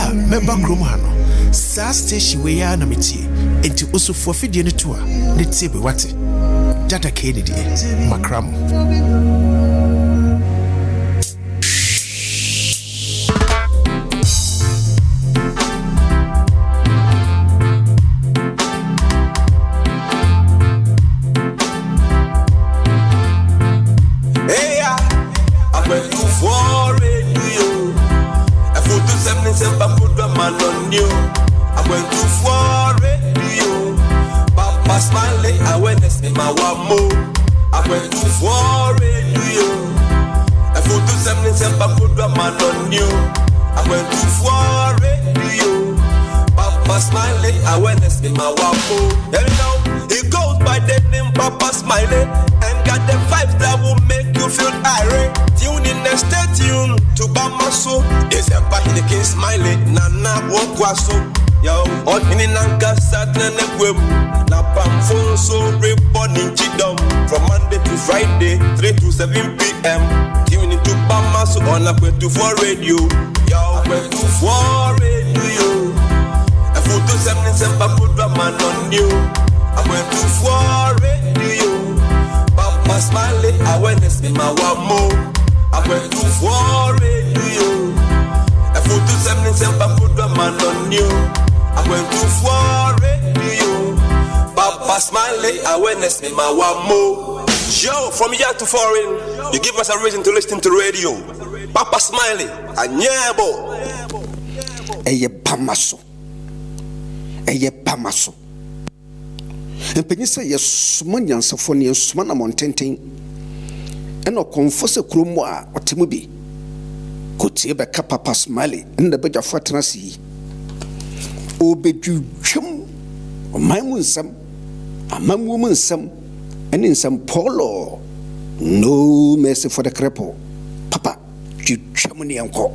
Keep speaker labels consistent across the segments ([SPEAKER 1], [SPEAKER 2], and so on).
[SPEAKER 1] Bia, member Cromano. Sa station we are na metie. Enti osu for fidie ne to a ne tie be wate. Dada Kennedy, Macram.
[SPEAKER 2] I went to for radio. Papa Smiley, awareness in my wamo. I went to for radio. I put to 77 put a man on you. I went to for radio. Papa Smiley, awareness in my wamo. And now he goes by the name Papa Smiley and got the vibes that will make you feel irate. Tune in and stay tuned to Bamaso. Is a party the king Smiley, Nana Wokwaso. Yo, on in Nanka Saturn and Web. Napam phone so reporting Chidom from Monday to Friday, 3 to 7 p.m. Tune into Bamaso on a 24 radio. Yo, 24 radio. I put to 77 put a man on you. I went to 4 radio. Papa Smiley, awareness in my wamo. I went to 4 radio. I put to 77 put a man on you. I went to 4 radio. Papa Smiley, awareness in my wamo. Yo, from here to foreign, you give us a reason to listen to radio. Papa Smiley, a nyebo.
[SPEAKER 3] Eye pamaso. Eye pamaso. Empenyisa yesuma nyansafo ne yesuma na montenten eno konfose kromo a otemu bi kotie be ka Papa Smiley nda bedwafo atenasi obedwudwem omamu nsam amamu mu nsam ene nsam polo no mercy for the cripple papa twudwem ne enko.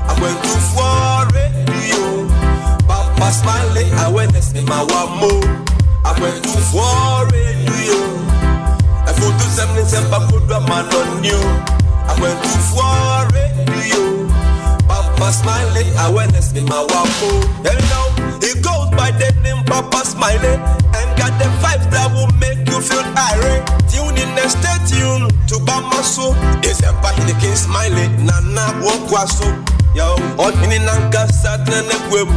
[SPEAKER 2] I went to for radio. Papa Smiley, awareness in my wamo. I went to for radio. I put to 77 put a man on you. I went to for radio. Papa Smiley, awareness in my wamo. And now he goes by the name Papa Smiley and got the vibes that will make you feel irate. Tune in and stay tuned to Bamaso. Is a party the king Smiley, Nana Wokwaso. Yo, on in Nanka Saturn and Web.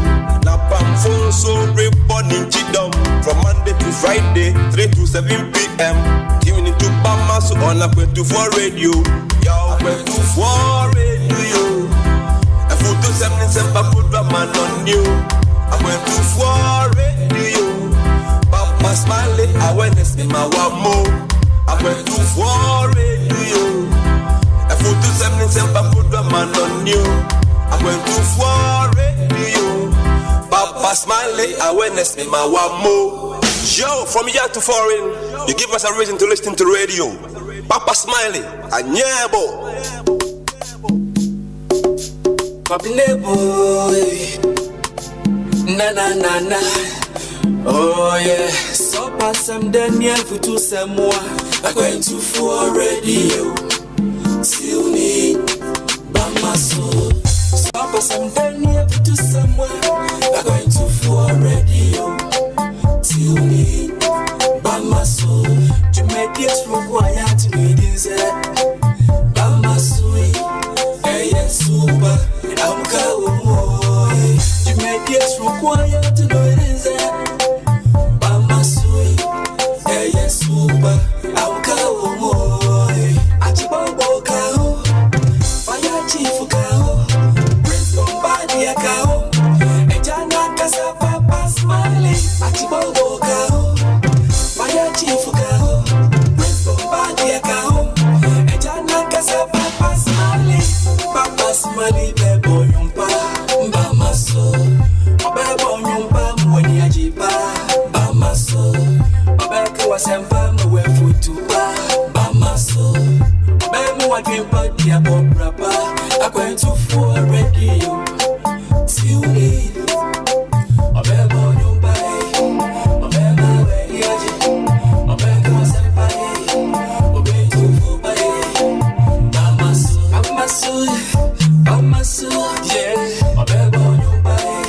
[SPEAKER 2] Napam phone so reporting Chidom from Monday to Friday, 3 to 7 p.m. Tune into Bamaso on a 24 radio. Yo, 24 radio. I put to 77 put a man on you. I went to 4 radio. Papa Smiley, awareness in my wamo. I went to 4 radio. I put to 77 put a man on you. I went to 4 radio. Papa Smiley, awareness in my wamo. Yo, from here to foreign, you give us a reason to listen to radio. Papa Smiley, a nyebo.
[SPEAKER 4] Papa boy, na na na na. Oh yeah, so pass some Daniel for two some more. I'm going to for radio. Tune in, Bamaso. So pass some Daniel for two somewhere. I'm going to for radio. Tune in, Bamaso. To make this require to me this. Bamaso, yes super. I'm going boy. To make this require to know this. Yes, super. I'm going boy. Achibobo kao. Fire chief kao. Prince Bombardier kao. Ejana kasa Papa Smiley. Achibobo kao. Fire chief kao. Prince Bombardier kao. dream party about rapper. I'm going to for radio. Tune in. Obeba Nyumbai. Obeba Edgy. Obeba Senpai. Obeba Tufubai. Bamasu, yeah. Obeba Nyumbai.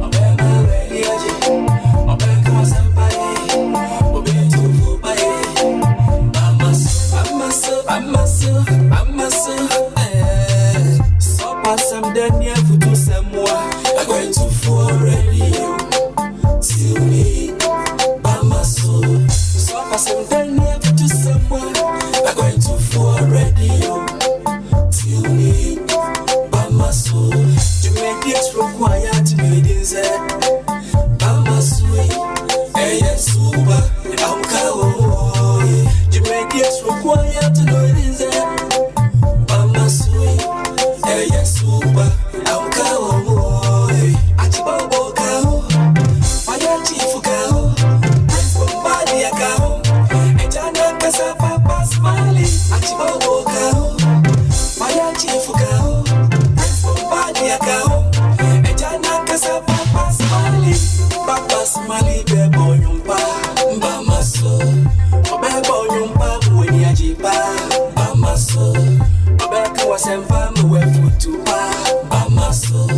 [SPEAKER 4] Obeba Edgy. Obeba Senpai. Obeba Tufubai. Bamasu, so pass some Daniel for do some more. I'm going to for radio. Tune in. Bamasu, so pass some Daniel for do some more. I'm going to for radio. Tune in. Bamasu, you make this require to be this. Bamasu, hey, yes, super. I'm cowboy. You make this require to know this. Bamasu, hey, yes, super. I'm cowboy. Achibobo cow. Fire chief cow. Somebody a cow. And Jana Casa Papa Smiley. Achibobo cow. Fire chief cow. Somebody a cow. And Jana Casa Papa Smiley. Papa Smiley, bebo nyumpa. Bamasu. Bebo nyumpa mweni ajipa. Bamasu. Obeka wasempa mwe futupa. Bamasu.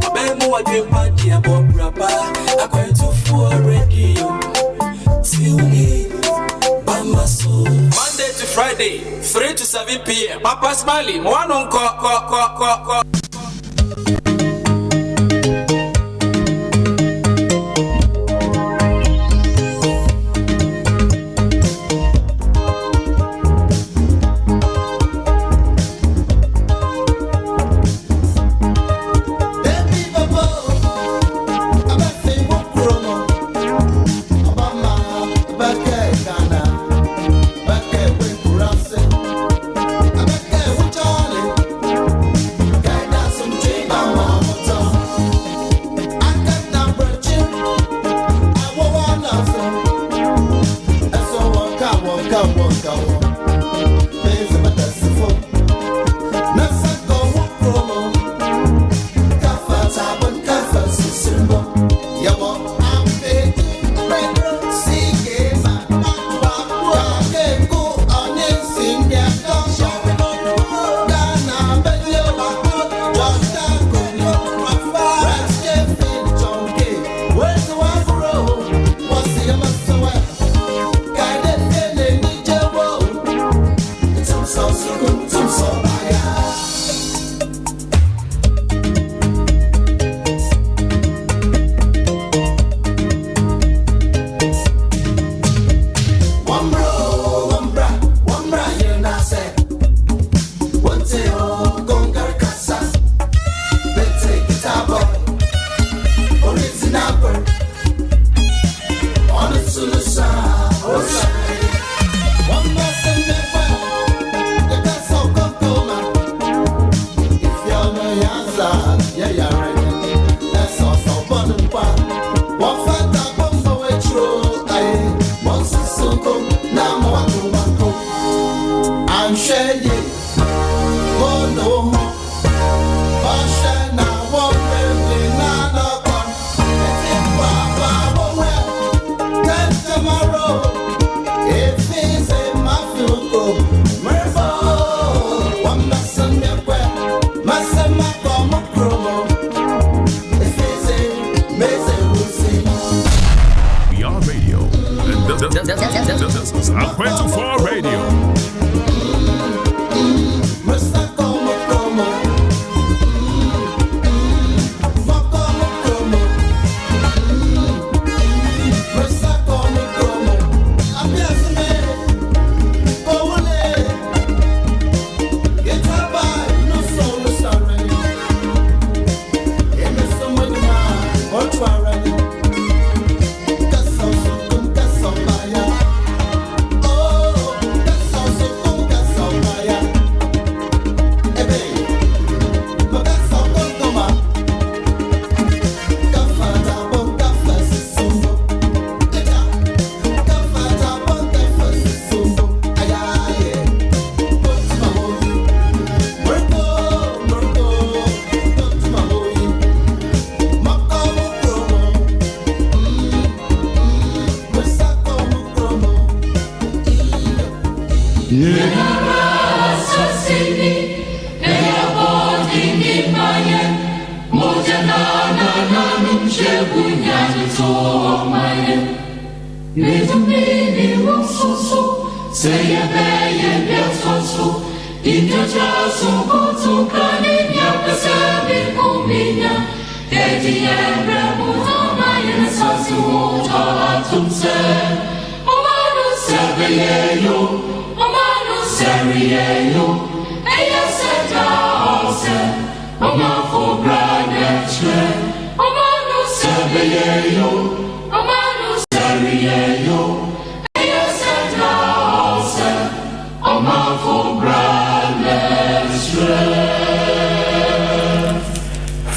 [SPEAKER 4] Obemu wa dream party about rapper. I'm going to for radio. Tune in. Bamasu. Monday to Friday, 3 to 7 p.m. Papa Smiley, one on call.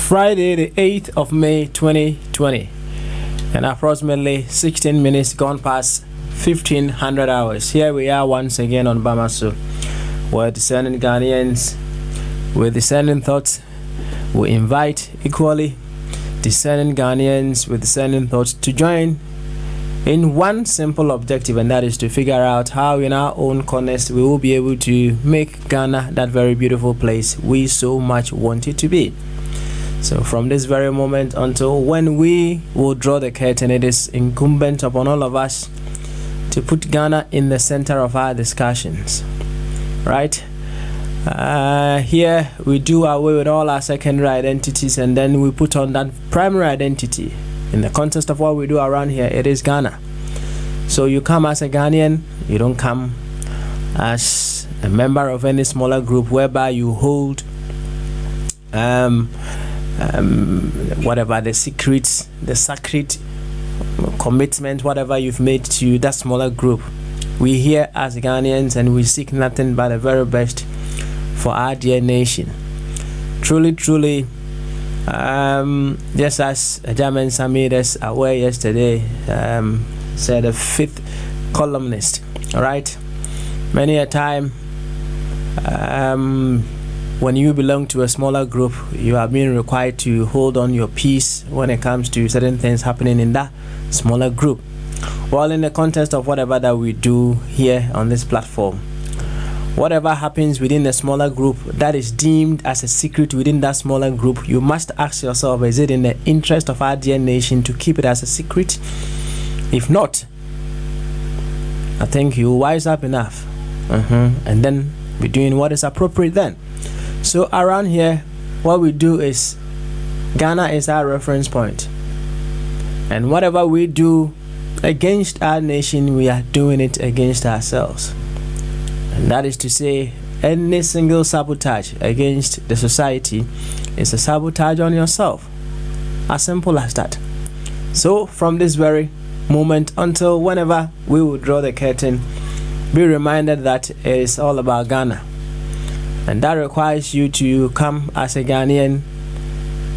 [SPEAKER 5] Friday, the 8th of May 2020, and approximately 16 minutes gone past 1500 hours. Here we are once again on Bamasu, where discerning Ghanaians with discerning thoughts. We invite equally discerning Ghanaians with discerning thoughts to join in one simple objective, and that is to figure out how in our own corners we will be able to make Ghana that very beautiful place we so much want it to be. So from this very moment until when we will draw the curtain, it is incumbent upon all of us to put Ghana in the center of our discussions, right? Here we do away with all our secondary identities, and then we put on that primary identity. In the context of what we do around here, it is Ghana. So you come as a Ghanaian, you don't come as a member of any smaller group whereby you hold whatever the secrets, the sacred commitment, whatever you've made to that smaller group. We here as Ghanaians, and we seek nothing but the very best for our dear nation. Truly, just as German made us aware yesterday, said the fifth columnist, right? Many a time, when you belong to a smaller group, you are being required to hold on your peace when it comes to certain things happening in that smaller group. Well, in the context of whatever that we do here on this platform, whatever happens within the smaller group that is deemed as a secret within that smaller group, you must ask yourself, is it in the interest of our dear nation to keep it as a secret? If not, I think you wise up enough, and then be doing what is appropriate then. So around here, what we do is Ghana is our reference point, and whatever we do against our nation, we are doing it against ourselves. And that is to say, any single sabotage against the society is a sabotage on yourself. As simple as that. So from this very moment until whenever we will draw the curtain, be reminded that it is all about Ghana. And that requires you to come as a Ghanaian,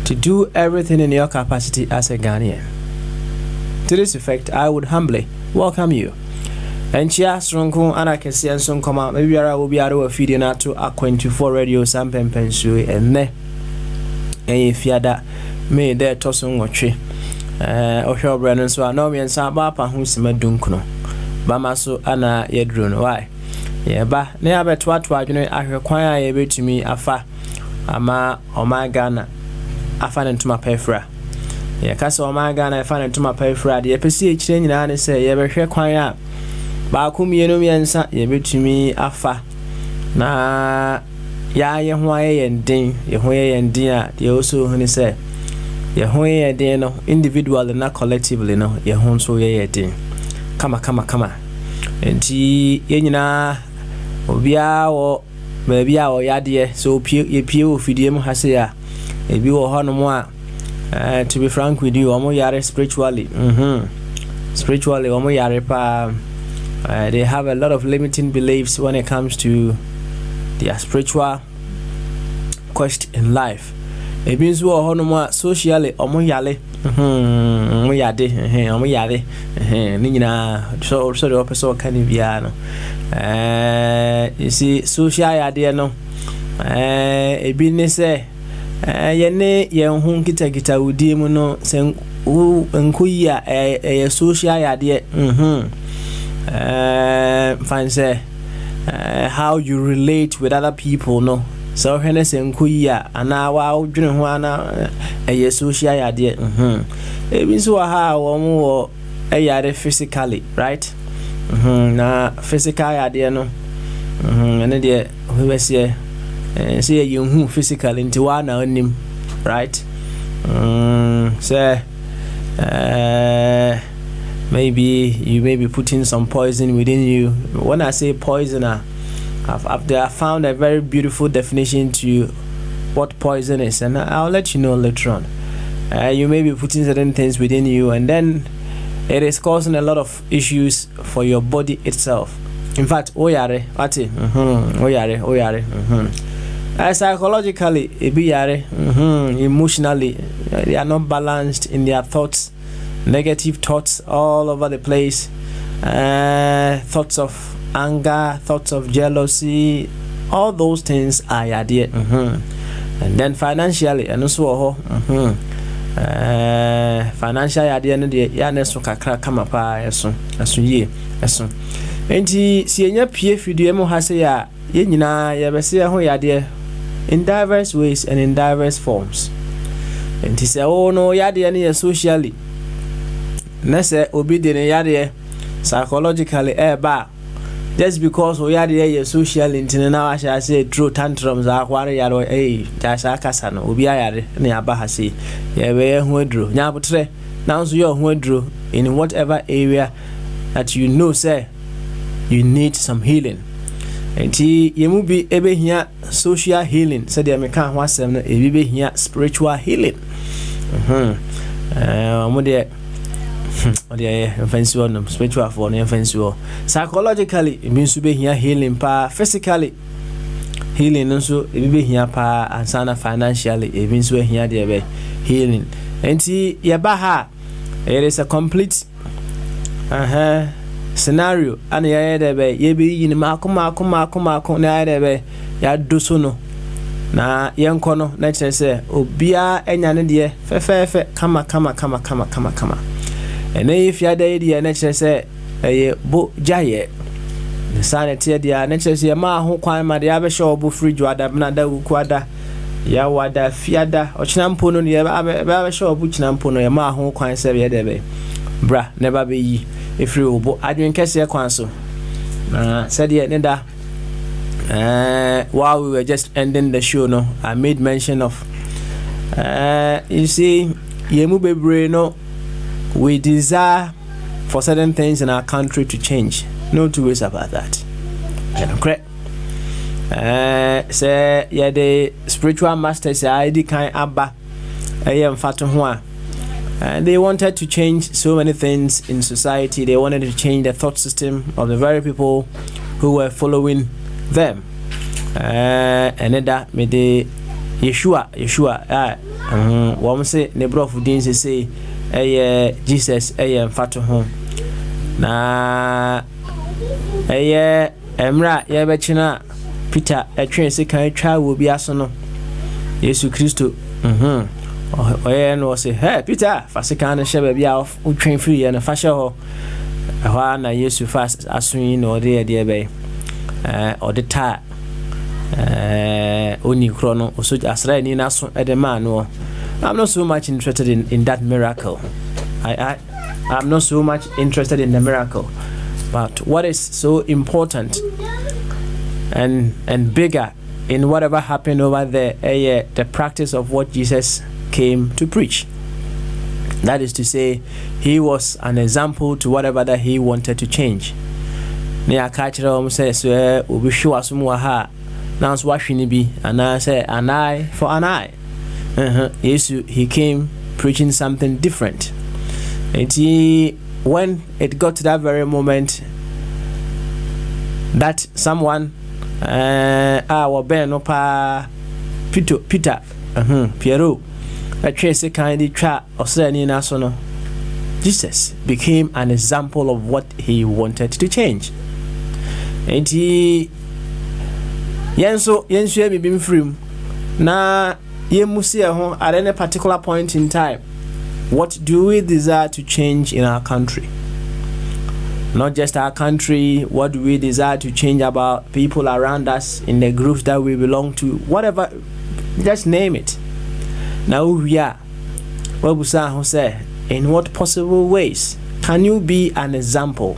[SPEAKER 5] to do everything in your capacity as a Ghanaian. To this effect, I would humbly welcome you. And chia sronko ana kesi enso nkoma maybe ara will be aro afidi na to A24 radio sampen pensu enne fiada me de toso nwotwe ohwe obrano so ana me nsa ba pa ho sima dunkuno ba maso ana yedro no why ye ba na ya beto ato adwene ahwe kwan a ye betumi afa ama Ghana afa ne ntuma pefra ye kasa Ghana afa ne ntuma pefra de pesi e kire nyina ne se ye behwe kwan a ba kumienu miensa ye betumi afa na ya ye ho aye yendin ye ho ye yendin a de also huni se ye ho ye yendin no individually na collectively no ye ho so ye yendin kama enti ye nyina obia wo baabi a wo yade so ye pie ofidie mu hase a ebi wo hono mo a to be frank with you omo yare spiritually omo yare pa. They have a lot of limiting beliefs when it comes to their spiritual quest in life. It means we are no socially omo yale nina so the opposite can be you see social idea no business yene yen hu kita udi mu no sen nkuya social idea fine say how you relate with other people, no. So hene se nkuya ana wa odwene ho ana social yade ebi so ha wo mo yare physically, right? Na physical yade no ene de we say you hu physically into one na onim, right? So maybe you may be putting some poison within you. When I say poisoner, I've found a very beautiful definition to what poison is, and I'll let you know later on. You may be putting certain things within you, and then it is causing a lot of issues for your body itself. In fact, psychologically, emotionally, they are not balanced in their thoughts, negative thoughts all over the place, thoughts of anger, thoughts of jealousy, all those things are there. And then financially, and also financial idea no de ya na so kakra kama pa eso ye eso enti si enya pie fidue mo ha se ya ye nyina ye be se ho yade in diverse ways and in diverse forms. Enti se no yade ne socially na se obi de ne yade psychologically ba just because we are there social internal I say through tantrums akware yaro jasha kasa no obi ayare na aba ha say ye we hu adro nya botre now so you hu adro in whatever area that you know say you need some healing. Enti ye mu bi ebe hia social healing said dey meka ho asem no ebi be hia spiritual healing. Mo dey fancy one spiritual for no fancy one. Psychologically it means to be here healing pa, physically healing also it be here pa, and sana financially it means we here there be healing. Enti yabaha it is a complete scenario and ya there be ye be yin mako na there be ya doso no na yenko no na kire se obia enya ne de fe kama and if you had the idea, nature say a Bogyae, the sanity idea, nature say a ma who quite my other show of fridge, wada, quada, yawada, fiada, or chinampono, never show of buchinampono, a ma who quite say debe. Bra, never be ye, if you will, I drink a council. Said yet, Neda, while we were just ending the show, no, I made mention of, you see, Yemube Breno. We desire for certain things in our country to change. No two ways about that. Correct. Say yeah, the spiritual masters ID kind abba and they wanted to change so many things in society. They wanted to change the thought system of the very people who were following them. And that made the Yeshua say nebro of dins say Jesus mfato ho na emra ye bechina Peter atwen se kan twa wo bi aso no Yesu Kristo no say hey Peter fasika na shebe bia otwen free ye na fa she ho na Yesu fast asun no de be odita oni kro no so asra ni na so edema no. I'm not so much interested in that miracle. I'm not so much interested in the miracle. But what is so important and bigger in whatever happened over there, the practice of what Jesus came to preach. That is to say, he was an example to whatever that he wanted to change. Now say an eye for an eye. He came preaching something different. And when it got to that very moment that someone Peter Piero Jesus became an example of what he wanted to change. And yenso be been free na at any particular point in time, what do we desire to change in our country? not just our country. What do we desire to change about people around us, in the groups that we belong to, whatever, just name it. Now we are. What Busan say? In what possible ways can you be an example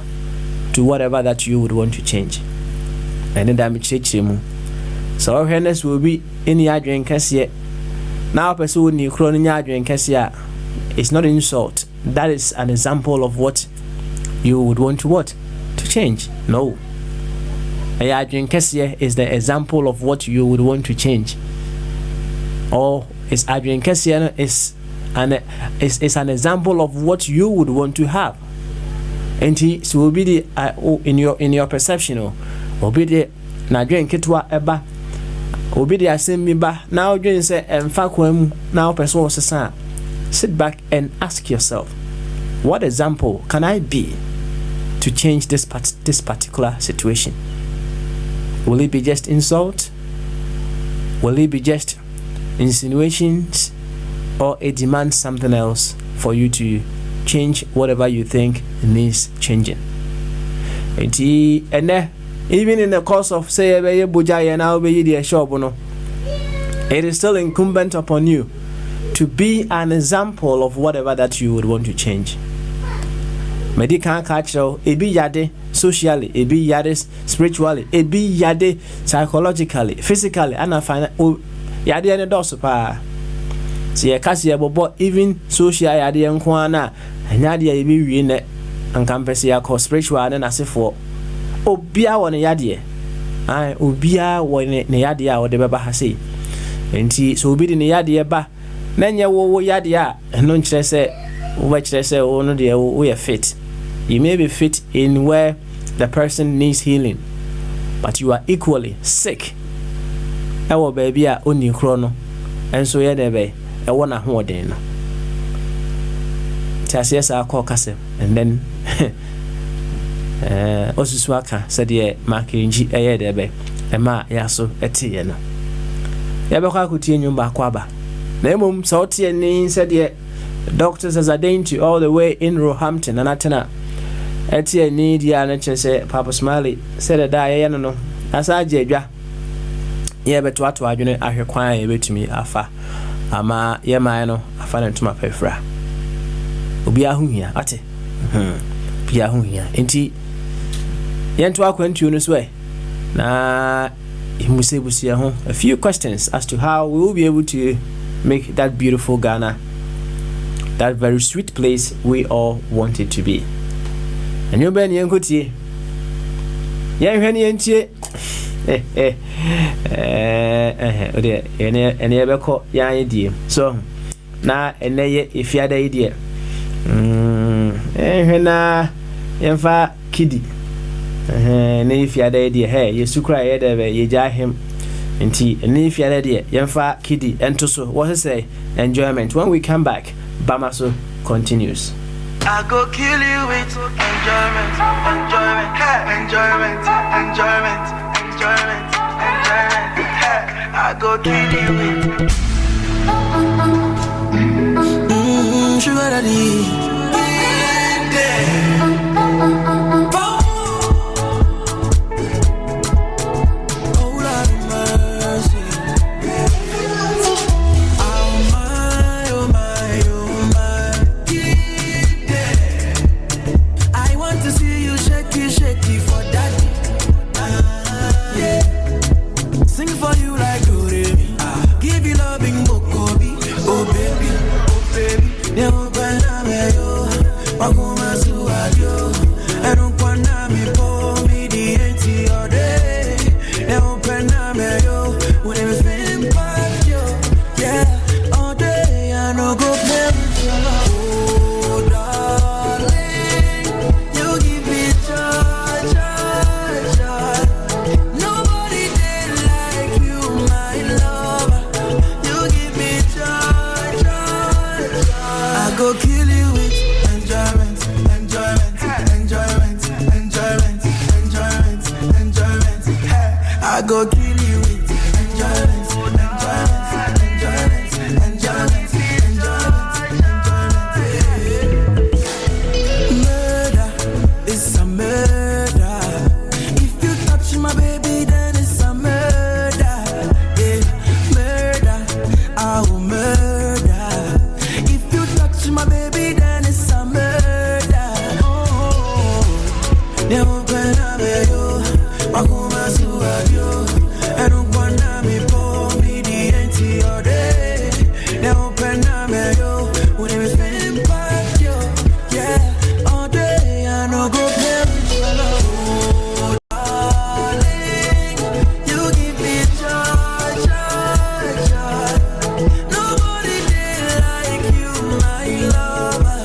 [SPEAKER 5] to whatever that you would want to change? And then that church so awareness will be in the adjoin cassia. Now person ni kro ni adjoin cassia. It's not an insult. That is an example of what you would want to what? To change. No. Adjoin cassia is the example of what you would want to change. Or is adjoin cassia is an example of what you would want to have. And he so will be the in your perception will be the na adjoin ketwa eba will be the assembly ba now adjoin say emfa kwam now person was sit back and ask yourself, what example can I be to change this particular situation? Will it be just insult? Will it be just insinuations? Or it demands something else for you to change whatever you think needs changing? And even in the course of say Bogyae now be the shop, it is still incumbent upon you to be an example of whatever that you would want to change. Medical cultural, it be yade socially, it be yade spiritually, it be yade psychologically, physically, and I find yade and also pa. See a cassia bobo even social yade and kwana, and yade be win and campus ya call spiritual and as if for Obia one yade. I Obia one yade or the baba has say. And so be the yade ba. Nanya wo yadia no nkyerɛ sɛ wo kyerɛ sɛ wo no de wo yɛ fit. You may be fit in where the person needs healing, but you are equally sick. Ɛwɔ baabi a onni kro no ɛnso yɛ de bɛ ɛwɔ na hoɔden no. Tiaseɛ saa kɔ kasɛm and then osusu aka sɛ deɛ makinji ɛyɛ de bɛ ɛma yaso ɛteyɛ no. Yɛbɛkɔ akotie nnwom baako aba. Nemum sauti ni said the doctors as a dainty all the way in Roehampton and Atena. Etia ni dia na say Papa Smiley said that I no as I jedwa. Ye beto ato adwene ahwekwan ye betumi afa. Ama ye man no afa na ntuma pefra. Obi ahuhia ate. Bi ahuhia. Enti ye nto akwantu no so na imusebusia ho a few questions as to how we will be able to make that beautiful Ghana, that very sweet place we all want it to be. And you ben yankuti. Yan hwani yantie. Ode ene ebeko yan die. So na ene ye ifiada idie. Hwena yemfa kidi. Ne ifiada idie. Hey, yesukra ye debe ye jahem. Nti ene fiale de yemfa kidi ento so what say enjoyment. When we come back, Bamaso continues.
[SPEAKER 6] I go kill you with enjoyment, enjoyment, enjoyment, enjoyment, enjoyment, enjoyment. I go kill you with sugar daddy. go kill you with enjoyment, enjoyment, enjoyment, enjoyment, enjoyment, enjoyment. Murder is a murder.
[SPEAKER 4] baby, then it's a murder. Yeah, murder. I will murder. If you touch my baby, then it's a murder. Oh, never been a yo. Makuma suadio. I don't wanna me for me the empty all day. Never been a yo. When we spend back yo, yeah, all day I no go play with you alone. Oh, darling, you give me joy, joy, joy. Nobody did like you, my lover.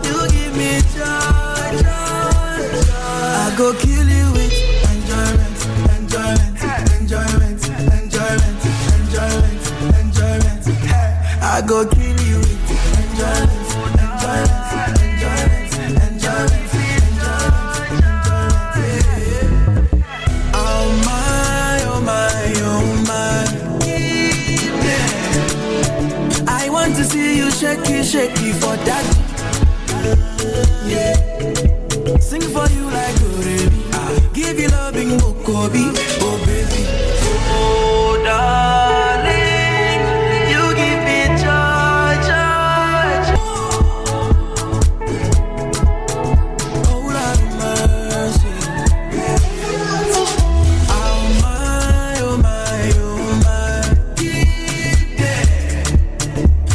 [SPEAKER 4] You give me joy, joy, joy. I go kill you with enjoyment, enjoyment, enjoyment, enjoyment, enjoyment, enjoyment. Hey, I go kill you with enjoyment, enjoyment, enjoyment, enjoyment, enjoyment. Oh my, oh my, oh my. Yeah. I want to see you shaky, shaky for that. Yeah. Sing for you like Gorebi. Give you loving Mokobi. Oh baby. Oh darling. You give me joy, joy, joy. Oh Lord of mercy. Oh my, oh my, oh my. Yeah.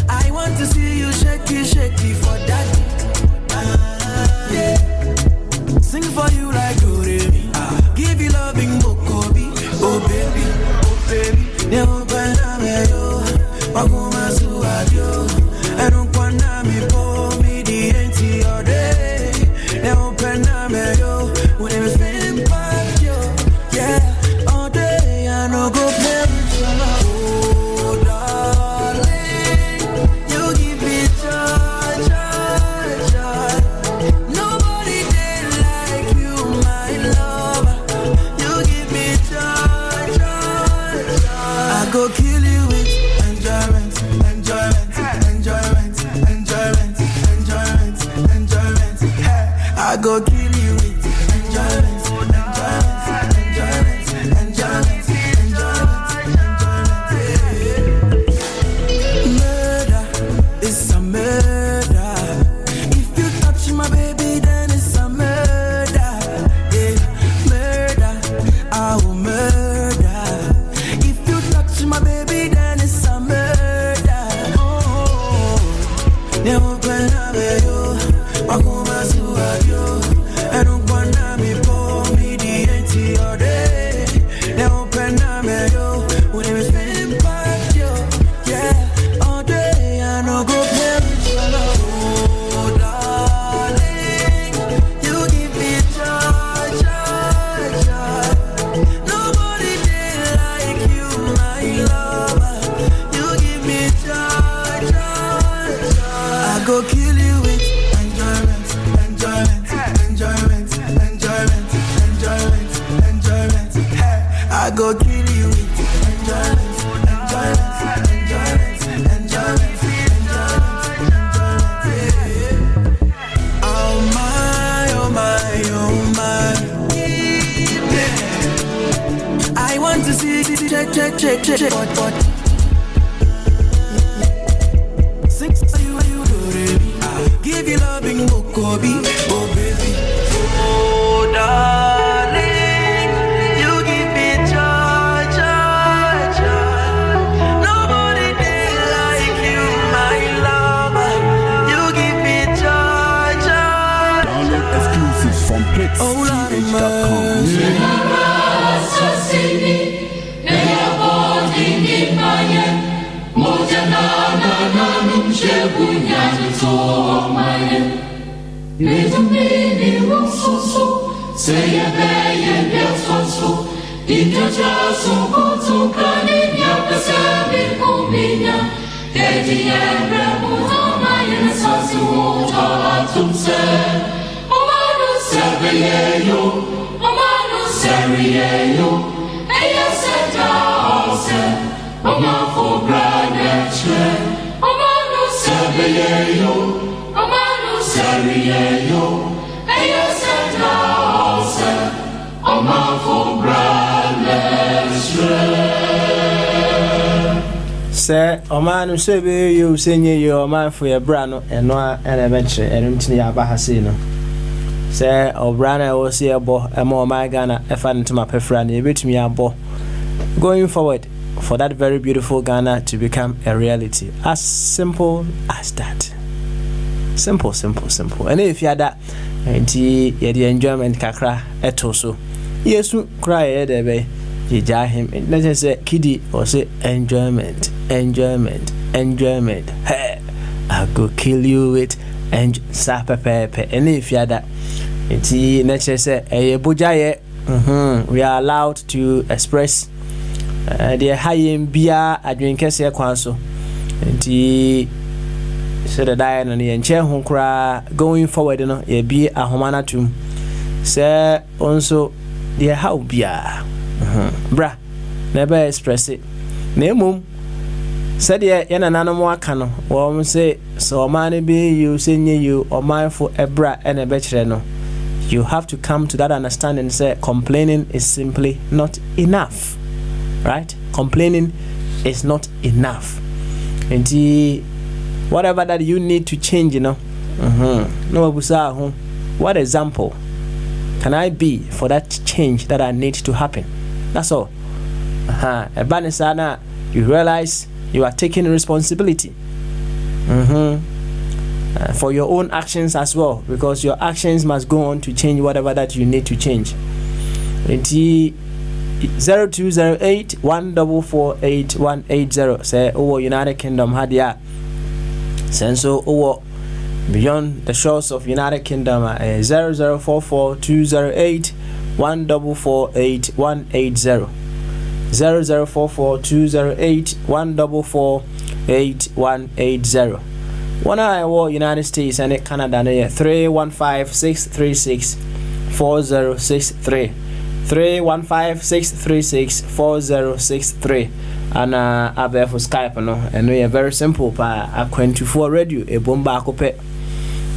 [SPEAKER 4] I want to see you shaky, shaky for that. Yeah. Sing for you like Gorebi. Give you loving Mokobi. Oh baby, oh baby. Never been a yo. Makuma suadio. I don't wanna me for me the empty all day. Never been a yo. When we spend back yo, yeah, all day I no go play with you alone. Oh darling, you give me joy, joy, joy. Nobody did like you, my lover. You give me joy, joy, joy. I go kill you with enjoyment, enjoyment, enjoyment, enjoyment, enjoyment, enjoyment. Hey, I go kill you with enjoyment, enjoyment, enjoyment, enjoyment, enjoyment, enjoyment. Murder is a murder. If you touch my baby, then it's a murder. Yeah, murder. I will murder. If you touch my baby, then it's a murder. Oh, never been a yo. Makuma suadio. I don't wanna me for me the empty all day. Never been a yo. When we spend back yo, yeah, all day I no go play with you alone. Oh darling, you give me joy, joy, joy. Nobody did like you, my lover. You give me joy, joy, joy. I go kill you with enjoyment, enjoyment, enjoyment, enjoyment, enjoyment, enjoyment. Hey, I go kill you with enjoyment, enjoyment, enjoyment, enjoyment, enjoyment. Oh my, oh my, oh my. Yeah. I want to see check, check, check, check, check, what. Sing so you do, baby. Give you loving Mokobi, oh baby. Oh darling, you give me joy, joy, joy. Nobody did like you, my lover. You give me joy, joy.
[SPEAKER 7] Download exclusives from
[SPEAKER 4] Oh Lord of mercy.
[SPEAKER 8] Omar for brother.
[SPEAKER 5] Say, o man say be you sing your man for your brano and no and eventually and to ya bahasino. Say o brana will see a bo a more my Ghana if I to my preferred a bit me a bo. Going forward for that very beautiful Ghana to become a reality. As simple as that. Simple. And if you had that the enjoyment kakra etoso. Yesu cry edebe. You jar him. Let's just say kiddie or say enjoyment. Hey, I go kill you with sapepepe. And if you had that, it's let's just say a Bogyae. We are allowed to express the high beer a drink a kwanso. And so the diet and the enche cry going forward, you know, a be a homana tomb. Say also the how beer. Bra, never express it. Nemum said ye yana nanomo akano. Or say so money be you sing you or mindful a bra and a betre no. You have to come to that understanding. Say complaining is simply not enough. Right? Complaining is not enough. And whatever that you need to change, you know. No abusa. What example can I be for that change that I need to happen? That's all. Ebanisana, you realize you are taking responsibility for your own actions as well, because your actions must go on to change whatever that you need to change. 0208 144 8180. Say over United Kingdom hadia. Senso over beyond the shores of United Kingdom 0044 208 144 8180. 0044 208 144 8180. One I war United States and Canada 315 636 4063. 315 636 4063. And abe for Skype no, and we are very simple pa A24 radio e bomba akope.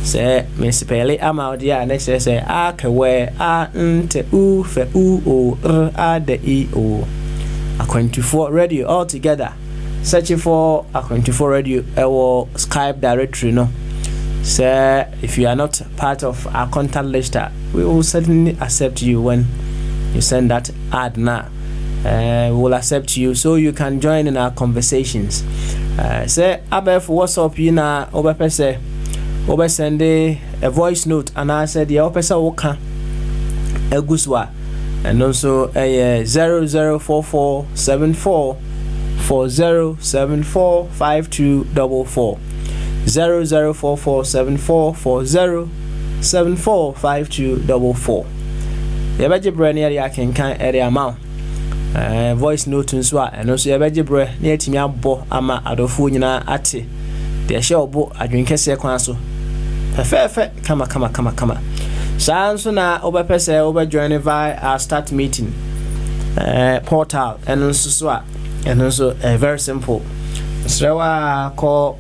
[SPEAKER 5] Say Miss Pele ama dia next say a kewe a nte u fe u o r a de I o. A24 radio all together. Search for A24 radio or Skype directory no. Say if you are not part of our contact list, we will certainly accept you when you send that ad now. We will accept you so you can join in our conversations. Say abef WhatsApp you na obepe say obe send a voice note and I said the opesa woka eguswa and also 004474 4074 5244 004474 4074 5244. Yebeje brand area can area amount. Voice note nso a eno so yebeje bre na yetimi abo ama adofo nyina ate de hye obo adwenkese kwan so fefe kama sanso na obepese obejoin via our start meeting portal eno so a eno so very simple srewa call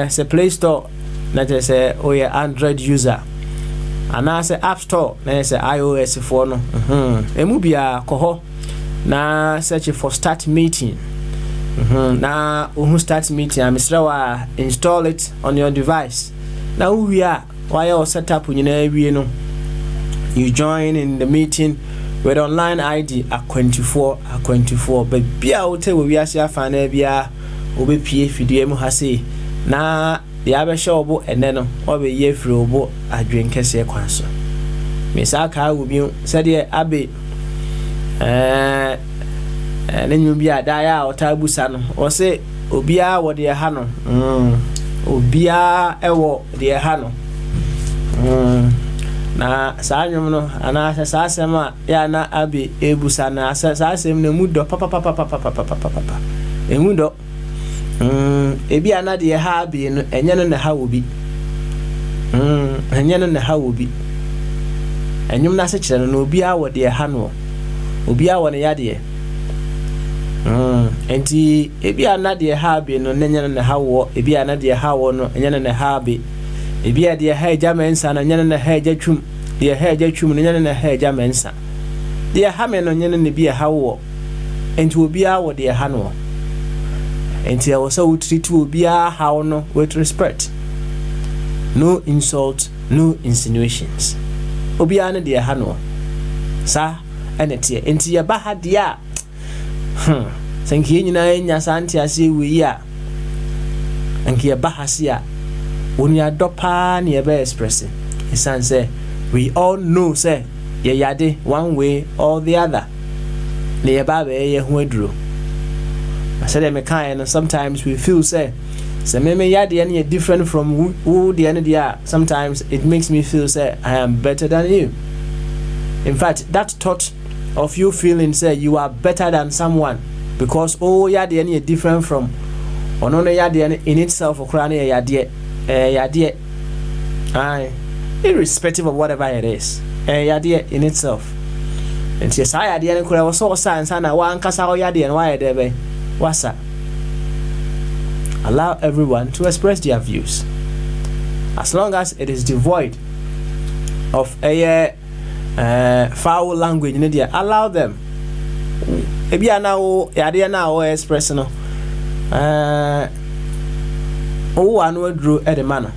[SPEAKER 5] say Play Store na je say oye Android user ana say App Store na say iOS for no emu bia koho na search for start meeting. Na start meeting amisrawa install it on your device. Now we are why set up you join in the meeting with online ID A24 but bia wote we asia fana bia obepie fidie mu hase na the abe shobo eneno obe ye free obo adwenkese kwanso misaka ubi said abe nenyu bia daya otabusa no o se obia wo de ha no obia ewo de ha no na saanyum no ana sasema ya na abi ebusa na sasem na mudo papa emudo ebi ana de ha bi no enye no na ha obi enye no na ha obi enyum na se kire no obia wo de ha no obia wo ne yade enti ebi ana de ha bi no enye no na ha wo ebi ana de ha wo no enye no na ha bi ebi a de ha eja mensa na enye no na ha eja twum de ha eja twum no enye no na ha eja mensa de ha me no enye no ne bi ha wo enti obia wo de ha no enti I was so treat obia how no with respect, no insult, no insinuations. Obia no de ha no sa enete enti ye ba ha de a sanki nyina nya santi ase wi a anki ye ba ha se a oni adopa na ye be express isan say we all know say ye yade one way or the other na ye ba be ye ho aduro. I said them kind, and sometimes we feel say maybe yade any different from who the end they sometimes it makes me feel say I am better than you. In fact, that thought of you feeling say you are better than someone because yade any different from or no yade in itself or crown yade irrespective of whatever it is yade in itself. And yes, I yade any was so science and one kasa yade and why there what's that? Allow everyone to express their views as long as it is devoid of a foul language in India. Allow them. If you are now expressing one word drew at the manner.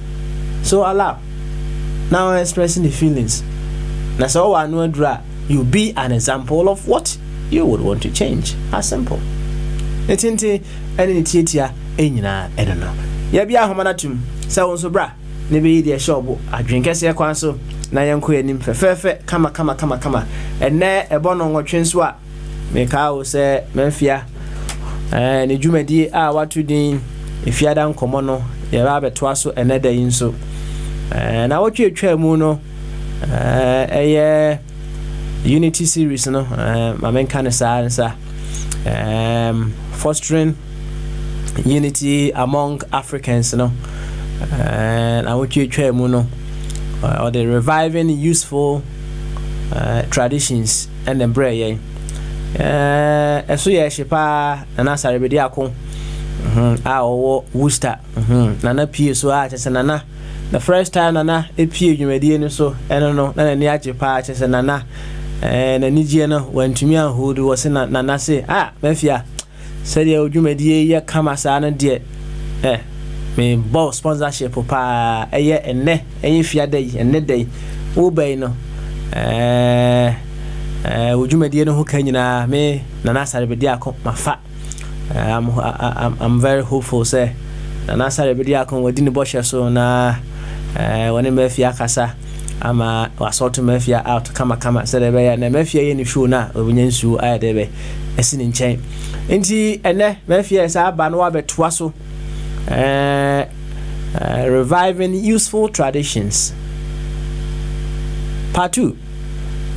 [SPEAKER 5] So allow. Now expressing the feelings. That's all one word draw. You be an example of what you would want to change. As simple. It's into any theater enyina edono. Ya bia homanatum. Say won bra. Ne be dey shop adwenkese kwan so na yanko anim fefefe kama. Enne ebo no nwotwe so a meka wo se mafia ne dwumadi a watu din efiada nkomo no ye ba beto so enne da yin so na wotwe atwa mu no unity series no ma menka ne sa fostering unity among Africans, and I want you to try or the reviving useful traditions and the braille. So yeah, shepa and as I read our Worcester, Nana P. So I just Nana. The first time Nana appeared you made so I don't know, and the Yachi just Nana and the Nigiana went to me who was in Nana say, Mefia. Said you made ye come as an dear me boss sponsorship papa a year and ne if ya day and net day obey no would you made who can you me Nanasa Bediaco my fat I'm very hopeful say Nanasa Bediaco within the bush so na when in Mefia Casa I'm a sort of Mefia out come said and Mefia any shoe now when you shoe I debe a sin in chain. Inti ene mefia sa banwa betwa so reviving useful traditions. Part 2.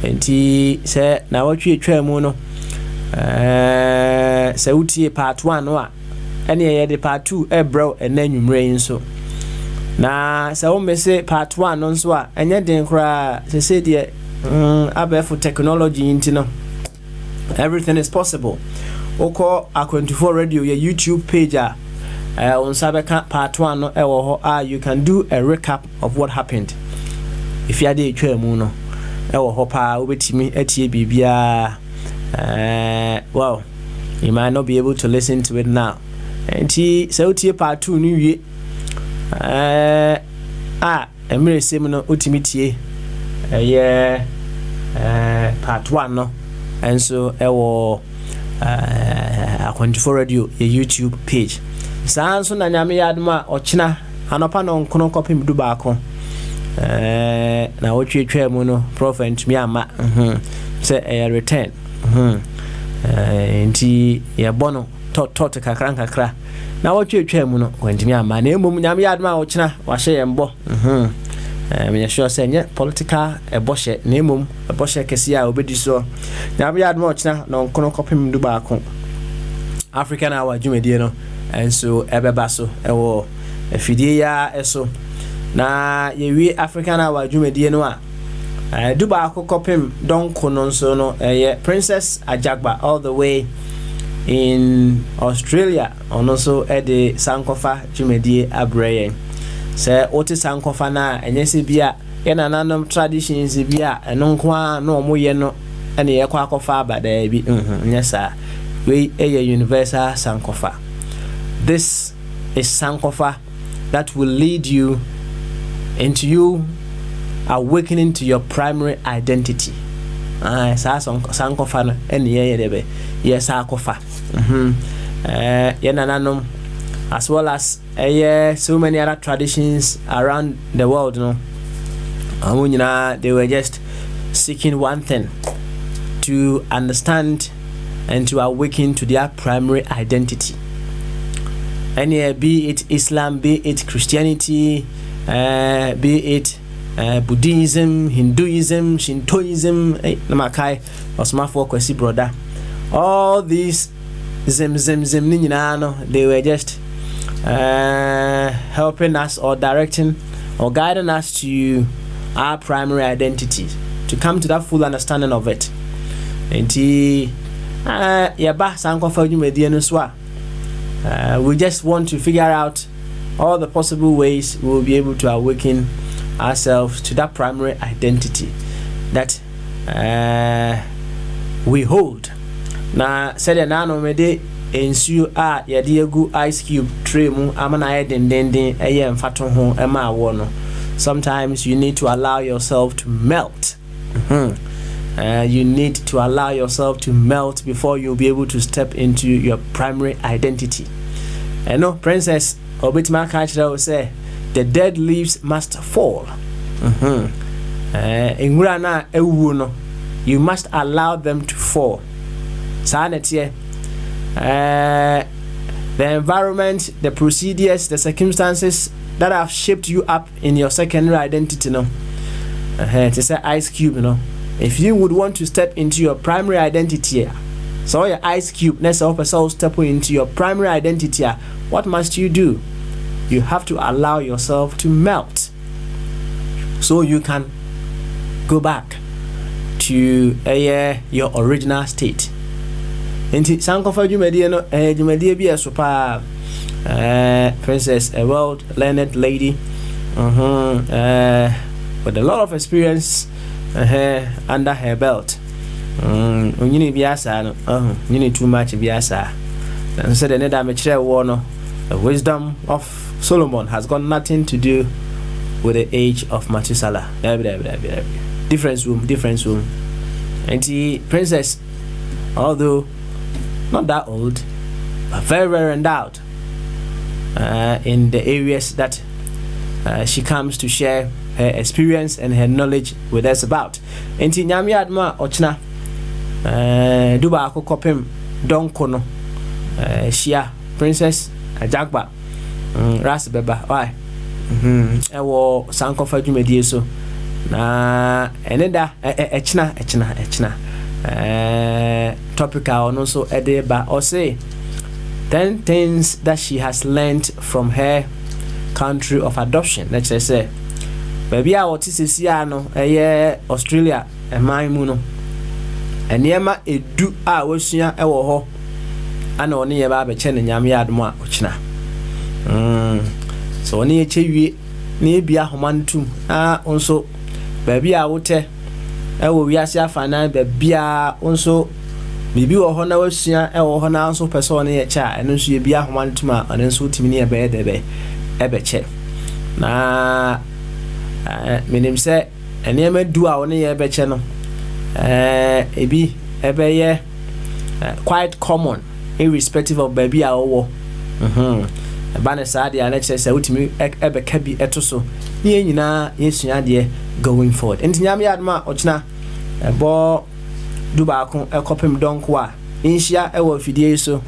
[SPEAKER 5] Inti se na watwe atwa mu no se utie part 1 no a ene ye de part 2 ebro ene nwumre nso. Na se wo mese part 1 no nso a enye den kra se de abefo technology inti no everything is possible. Oko A24 radio your YouTube page on Sabeka part 1 no you can do a recap of what happened. If you are the twemu no pa obetimi etie bibia well you might not be able to listen to it now. Enti se otie part 2 ni wie emre sem no otimi tie part 1 no and so A24 radio your YouTube page. Sanso na nyame yadma ochina anopa no nkono kopim du baako na wotwetwa mu no prophet mi ama say return enti ye bono tot kakra na wotwetwa mu no wantimi ama na emom nyame yadma ochina wahye yembo me sure say nye political eboshe na emom eboshe kesi a obedi so nyame yadma ochina no nkono kopim du baako African hour jumedie no and so ebeba so ewo efidie ya eso na yewi African hour jumedie no a duba akokopem donko no so no Princess Ajagba all the way in Australia ono so ede sankofa jumedie abreye se oti sankofa na enyese bia ye nananom traditions bia eno nko a no omoye no ene ye kwa akofa abada bi nyesa we a universal sankofa. This is sankofa that will lead you into you awakening to your primary identity. Sankofa no ene ye debe ye sankofa. Nananom, as well as so many other traditions around the world, they were just seeking one thing, to understand and to awaken to their primary identity. And be it Islam, be it Christianity, be it Buddhism, Hinduism, Shintoism, Namakai, Osmafo Kwesi brother, all these they were just helping us or directing or guiding us to our primary identity, to come to that full understanding of it. And we just want to figure out all the possible ways we will be able to awaken ourselves to that primary identity that we hold. Na said na no me de ensu a ye de agu ice cube tray mu amana ye dendenden eye mfato ho ema awo no. Sometimes you need to allow yourself to melt. You need to allow yourself to melt before you'll be able to step into your primary identity. And no, Princess Obitima Kachira will say, the dead leaves must fall. You must allow them to fall. The environment, the procedures, the circumstances that have shaped you up in your secondary identity, to say ice cube, if you would want to step into your primary identity, so your ice cube, let's step into your primary identity, what must you do? You have to allow yourself to melt so you can go back to your original state. Inti sankofa jumedie no jumedie bi esopa Princess, a world learned lady with a lot of experience under her belt. Onyini biasa no nyini too much biasa. And said the damage no, the wisdom of Solomon has got nothing to do with the age of Methuselah. Different room. And the Princess, although not that old, but very, very endowed in the areas that she comes to share her experience and her knowledge with us about. And the Nyami Adma Ochna Duba Akokopim Donkono Shia Princess Jagba Ras Beba why ewo sankofa dwumedie so na eneda echna topical no so edeba or say 10 things that she has learned from her country of adoption. Let's just say baby a otisisia no Australia man mu no enema edu a wosua ewo ho ana oni ye ba be che ne nyame adom a ochina so oni ye chewie na bia homantum onso baby a wote ewo wiase afana bia onso bibi wo ho na wasua ewo ho na onso pese oni ye cha eno nso ye bia homantum a eno nso timi ne be debe ebe che na menim se enema du a oni ye be che no ebi ebe ye quite common irrespective of baby a owo Banesadi and let's ultimate ebe kabi etoso ye nyina yesua de going forward. Enti nyame adma ochina ebo duba ko ekopem donko a inhia ewo fidie so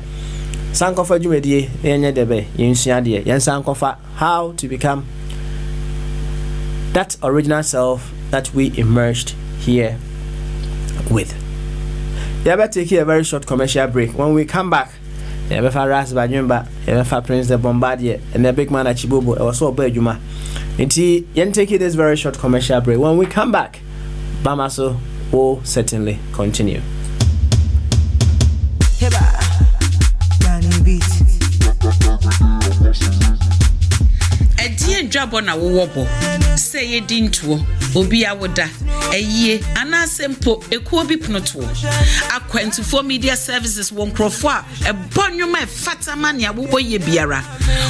[SPEAKER 5] sankofa dwumedie yenye debe yensua de yen sankofa how to become that original self that we emerged here with. Yeah, better take a very short commercial break. When we come back, yeah, better Ras Bajumba, yeah, Prince the Bombardier, and the big man at Chibubo, it was so bad, Juma. Until you take this very short commercial break. When we come back, Bamaso will certainly continue.
[SPEAKER 7] Edgy adwabo na wowobo say ye dinto obi awoda eyie anasempo ekuo bi pnoto Akwentufo Media Services won krofo a ebonwoma fatama ne abobo ye biara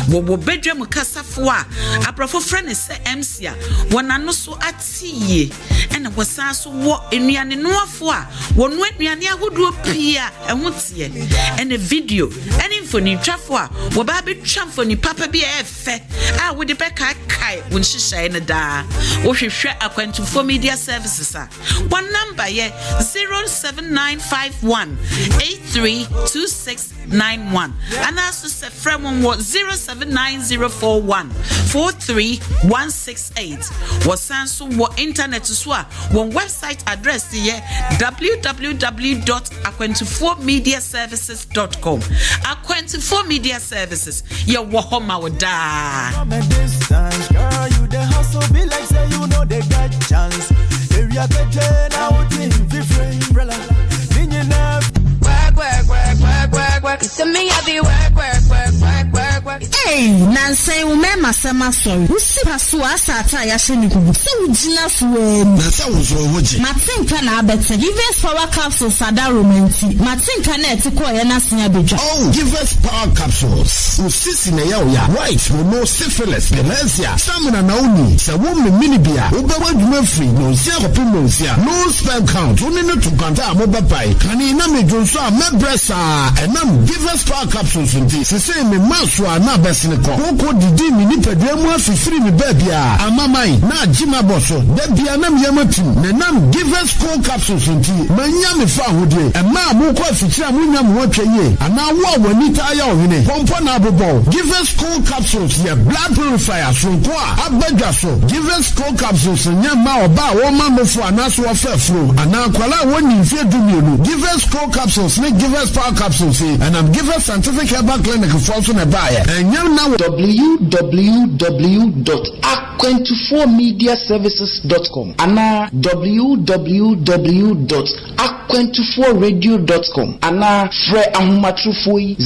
[SPEAKER 7] wo bedwam kasafo a aprofo frene se MC a wonano so atiye ene wosan so wo enuane noafo a wonu anuane ahodo pia ehotie ene video ene mfoni twafo a wo ba betwa mfoni papa bi efe a wo de beka kai won hihye ne da wo hwehwe Akwentufo Media Services a one number ye 07951832691 and also se frem on 0790414368 wasanso wo internet so a one website address ye www.akwentufomediaservices.com Akwentufo Media Services ye wo homa woda
[SPEAKER 8] girl you the hustle be like say you know they got chance area the turn out in different umbrella
[SPEAKER 9] to me, I be work. Hey, Nancy, remember some sorry. Who see Pasua Sata Yashiniku? So enough when Martin can I bet give us power capsules at that romantic. Martin can to call a national bija.
[SPEAKER 10] Oh, give us power capsules. Who sits in a yaya, right, no syphilis, dementia, salmon nauni, a woman minibia, Uber free, no zero pimosia, no spam count, only not to contact mobile pie. Can you name me Joshua, Mebressa, and I'm give us power capsules in this. The same in Maswa, na Bessinico. Who did me nip a demo for free me baby? I'm my na Jima Bosso, that be an Yamati, and I'm give us cold capsules in tea. My yammy found and ma moko ficha munyam water ye, and now what we need ayo in it. Pomponabo ball, give us cold capsules, yeah, blood purifier, so qua, Abagaso, give us cold capsules, and yama or ba, woman before an aswa fair flow, and now Kuala one in fear do you give us cold capsules, make give us power capsules, and I'm give us scientific herbal clinic for also a buyer, and you now www.akwentufomediaservices.com and www.akwentufomradio.com and Fre Ahumatrufui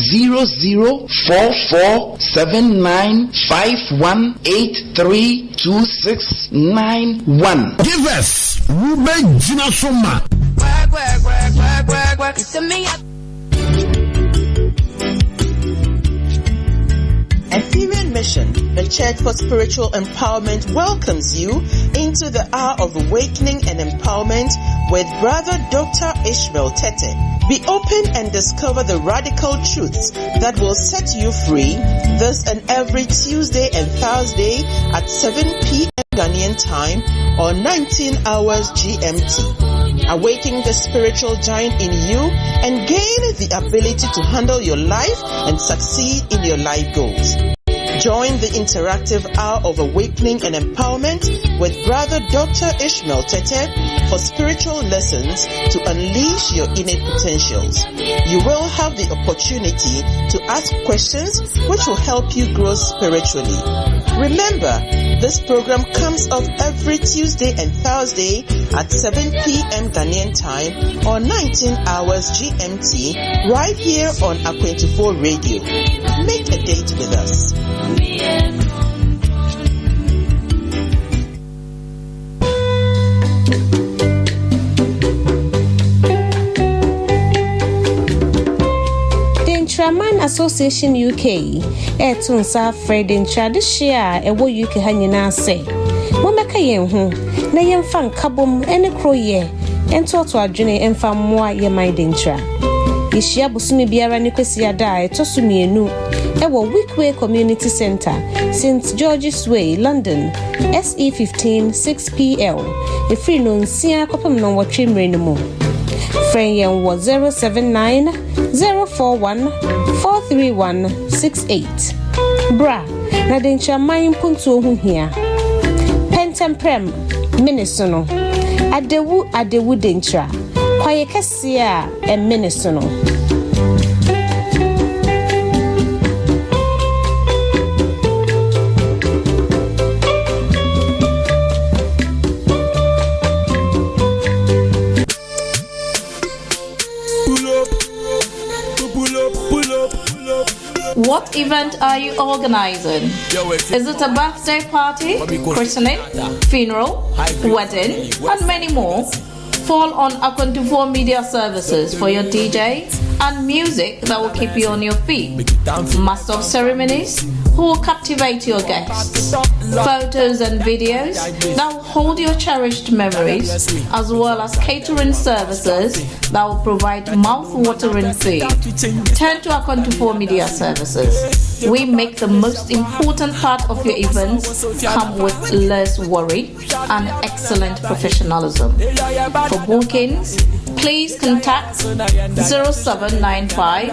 [SPEAKER 10] 00447951832691. Give us Ruben Gina Soma.
[SPEAKER 9] Work to me. Ethereal Mission, the Church for Spiritual Empowerment, welcomes you into the hour of awakening and empowerment with Brother Dr. Ishmael Tete. Be open and discover the radical truths that will set you free this and every Tuesday and Thursday at 7 p.m. Ghanaian time or 19 hours GMT. Awaken the spiritual giant in you and gain the ability to handle your life and succeed in your life goals. Join the interactive hour of awakening and empowerment with Brother Dr. Ishmael Tete for spiritual lessons to unleash your innate potentials. You will have the opportunity to ask questions which will help you grow spiritually. Remember, this program comes up every Tuesday and Thursday at 7 p.m. Ghanaian time or 19 hours GMT right here on Akwentufo Radio. Make a date with us.
[SPEAKER 11] Intraman Association UK Etunsa Fred Intradishia Ewo UK Hanyina say Womeka yen ho na yemfa nkabom ene kroye ento to adwene emfa mmoa ye mindintra Yeshia busumi biara ni kwesi ada etosumienu ewo Wickway Community Center St George's Way London SE15 6PL Efri no nsia kopem no wotwe mrenu mu Friend yen wo 079 041 43168 Bra na dencha mayin punto hu hia Pentemprem Minisono Adewu dencha kwaye kese a Minisono
[SPEAKER 2] Pull up.
[SPEAKER 12] What event are you organizing? Is it a birthday party, christening, funeral, wedding, and many more? Fall on Aquantifor Media Services for your DJ and music that will keep you on your feet. Master of ceremonies who will captivate your guests. Photos and videos that will hold your cherished memories, as well as catering services that will provide mouth-watering food. Turn to Aquantifor Media Services. We make the most important part of your events come with less worry and excellent professionalism. For bookings, please contact 0795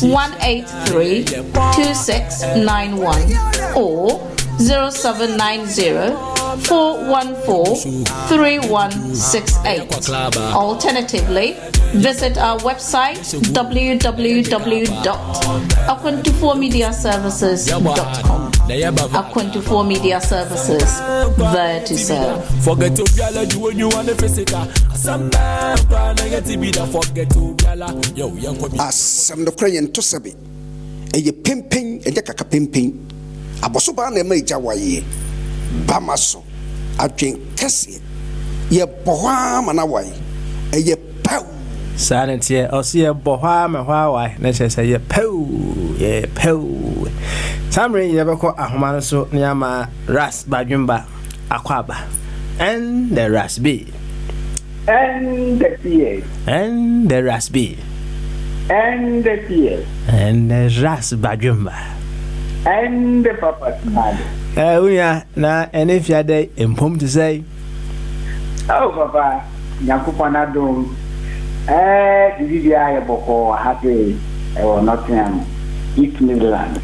[SPEAKER 12] 183 2691 or 0790 414 3168. Alternatively, visit our website www.aquantiformediaservices.com. Aquantifor Media Services, there to serve.
[SPEAKER 4] Forget to gala do when you want the physical. Some man forget to gala. Yo, young woman.
[SPEAKER 3] Asam no krayen to sabi. Eye pimpin, eye kaka pimpin. Aboso ba na ma ija waye. Bamaso. Adwen kese. Ye bohwa manawaye. Eye pow.
[SPEAKER 5] Silent here. I'll see a bohwa mahwa. Let's say ye pow. Ye pow. Samre yebeko ahoma so nyama ras badwumba akwaba and the rasbi
[SPEAKER 13] and the PS
[SPEAKER 5] and the rasbi
[SPEAKER 13] and the PS
[SPEAKER 5] and the ras badwumba
[SPEAKER 13] and the papa smile.
[SPEAKER 5] Unya na if you day impom to say
[SPEAKER 13] oh papa yakupana do Divya Boko happy or Nottingham East Midlands.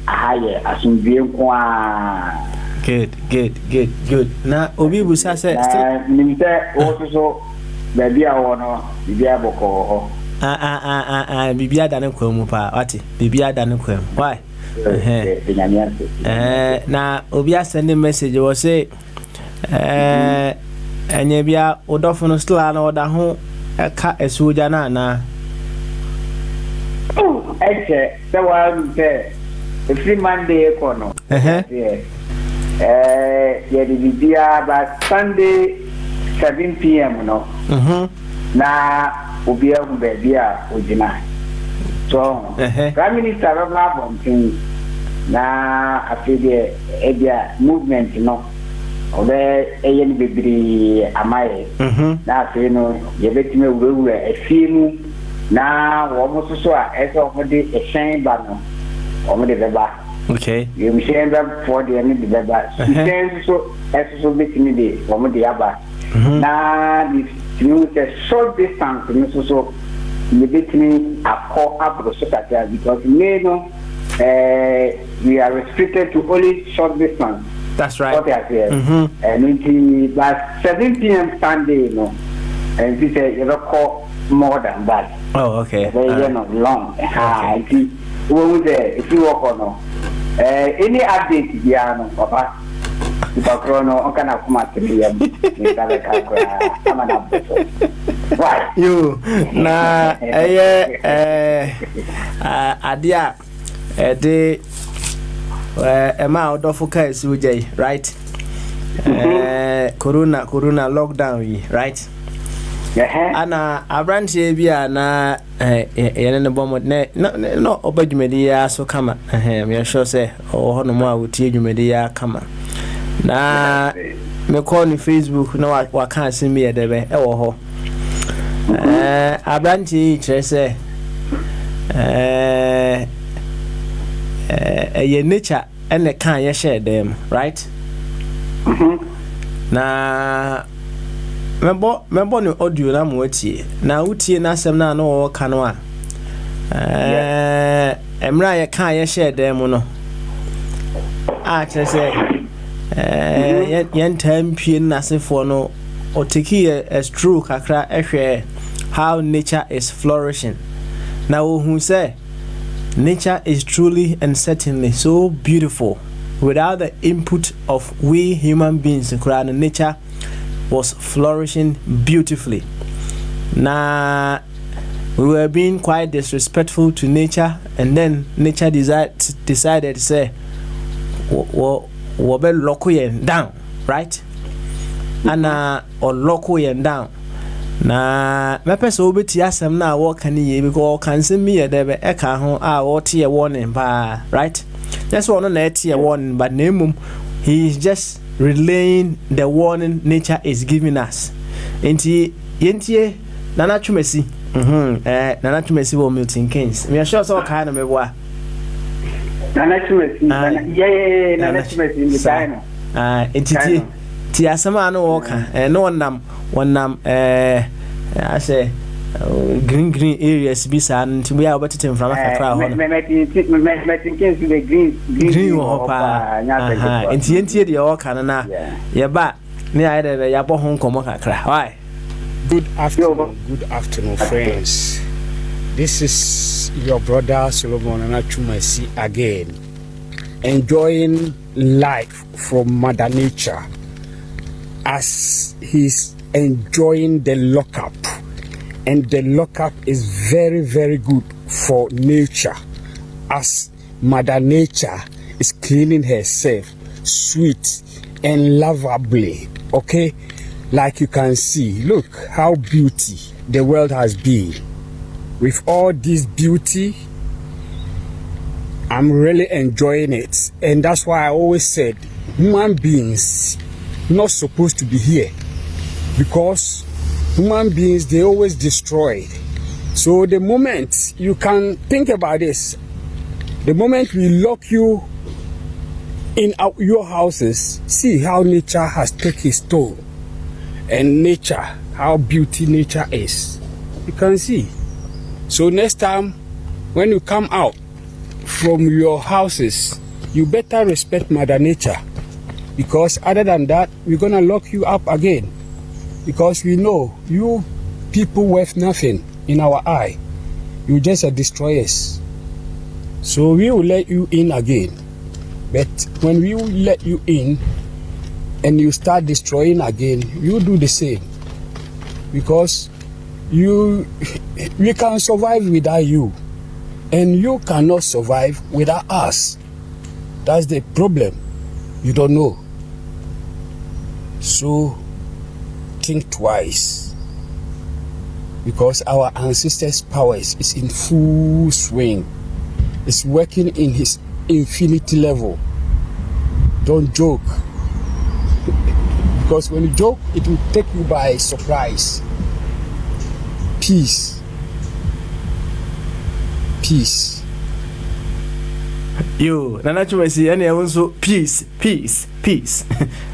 [SPEAKER 13] Aye, asumbiye kwa. Good. Na obi busa se nimte oso baby awono bibia boko.
[SPEAKER 5] Bibia da ne kwam pa, ati. Bibia da ne kwam. Why? Na obi asend message wo say enye bia odofo no still na oda ho eka esuja na
[SPEAKER 13] Eche, the one there. Every Monday, econo. Yeah, the video about Sunday, 7 p.m. No. Na ubia ubebia ujina. So, Prime Minister of Labon na afide ebia movement no. Obe eyen bibiri amaye. Na afide no yebetime uwe efimu. Na womo so a eso mode ehyen ba no omo de beba
[SPEAKER 5] okay
[SPEAKER 13] you machine ba for the any de beba ehyen so eso betimi de omo de aba na this you the short distance no so you betimi akọ abro so kata because me no we are restricted to only short distance.
[SPEAKER 5] That's right.
[SPEAKER 13] Okay, and until last 7 p.m. Sunday no and this is you call more than that.
[SPEAKER 5] Oh, okay.
[SPEAKER 13] Very long. Okay. If you work on any update, no, Papa. Chrono, can I come at Right.
[SPEAKER 5] You na adia de ema odofuka esuje, right? Corona lockdown, right? Ana abranche bia na yene ne bomo no obadwumedi ya so kama me sure say ho no mo awutie dwumedi ya kama na me call ni Facebook na wa kan asemi ye debe e wo ho abranche kire say ye nature ene kan ye share them, right? Na membo no audio na mo atie na utie na asem na no ka no a emra ye kan ye share dem no a kire say yen tampie na sefo no o take a stroke kakra ehwe how nature is flourishing. Now who say nature is truly and certainly so beautiful without the input of we human beings. Nature was flourishing beautifully. Na we were being quite disrespectful to nature, and then nature decided to say, "We'll lock you down, right?" And or lock you down. Na me pese obeti asem na wo kan ye because kan se me ye debe e ka ho a wo tie warning ba, right? That's one na tie warning, but nemum he is just relaying the warning nature is giving us. Enti yentie Nana Chumesi Nana Chumesi wo Milton Keynes me sure so ka na me boa
[SPEAKER 13] Nana Chumesi Nana Chumesi in the time
[SPEAKER 5] enti ti asema no wo ka no wonam I say green areas bi sa nti we are better from Accra ho
[SPEAKER 13] the green
[SPEAKER 5] wo pa enti de wo ka na ye ba ne aye de ya bo ho nkomo kakra why.
[SPEAKER 14] Good afternoon, friends. This is your brother Solomon Anachumasi again, enjoying life from Mother Nature as he's enjoying the lockup. And the lockup is very, very good for nature as Mother Nature is cleaning herself sweet and lovably, okay? Like you can see, look how beauty the world has been. With all this beauty, I'm really enjoying it. And that's why I always said, human beings not supposed to be here. Because human beings, they always destroy. So the moment you can think about this, the moment we lock you in your houses, see how nature has taken its toll. And nature, how beauty nature is, you can see. So next time when you come out from your houses, you better respect Mother Nature, because other than that we're gonna lock you up again, because we know you people worth nothing in our eye. You just are destroyers. So we will let you in again, but when we will let you in and you start destroying again, you do the same, because we can survive without you, and you cannot survive without us. That's the problem. You don't know. So think twice, because our ancestors' powers is in full swing. It's working in his infinity level. Don't joke. Because when you joke, it will take you by surprise. Peace. Peace.
[SPEAKER 5] You, Nana Chumesi, and also peace.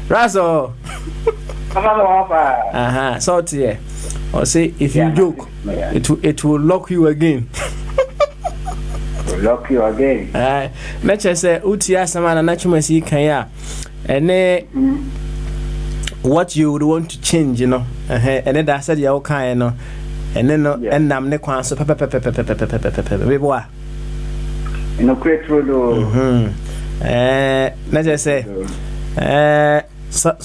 [SPEAKER 5] Razo. So here, or say if you joke, it will lock you again.
[SPEAKER 13] Lock you again.
[SPEAKER 5] Nature say Utia Samana Nana Chumesi Kaya, and what you would want to change, you know, and then I said, "Yeah, okay, you know," and then and I'm the one so
[SPEAKER 13] in a great road.
[SPEAKER 5] Let's just say,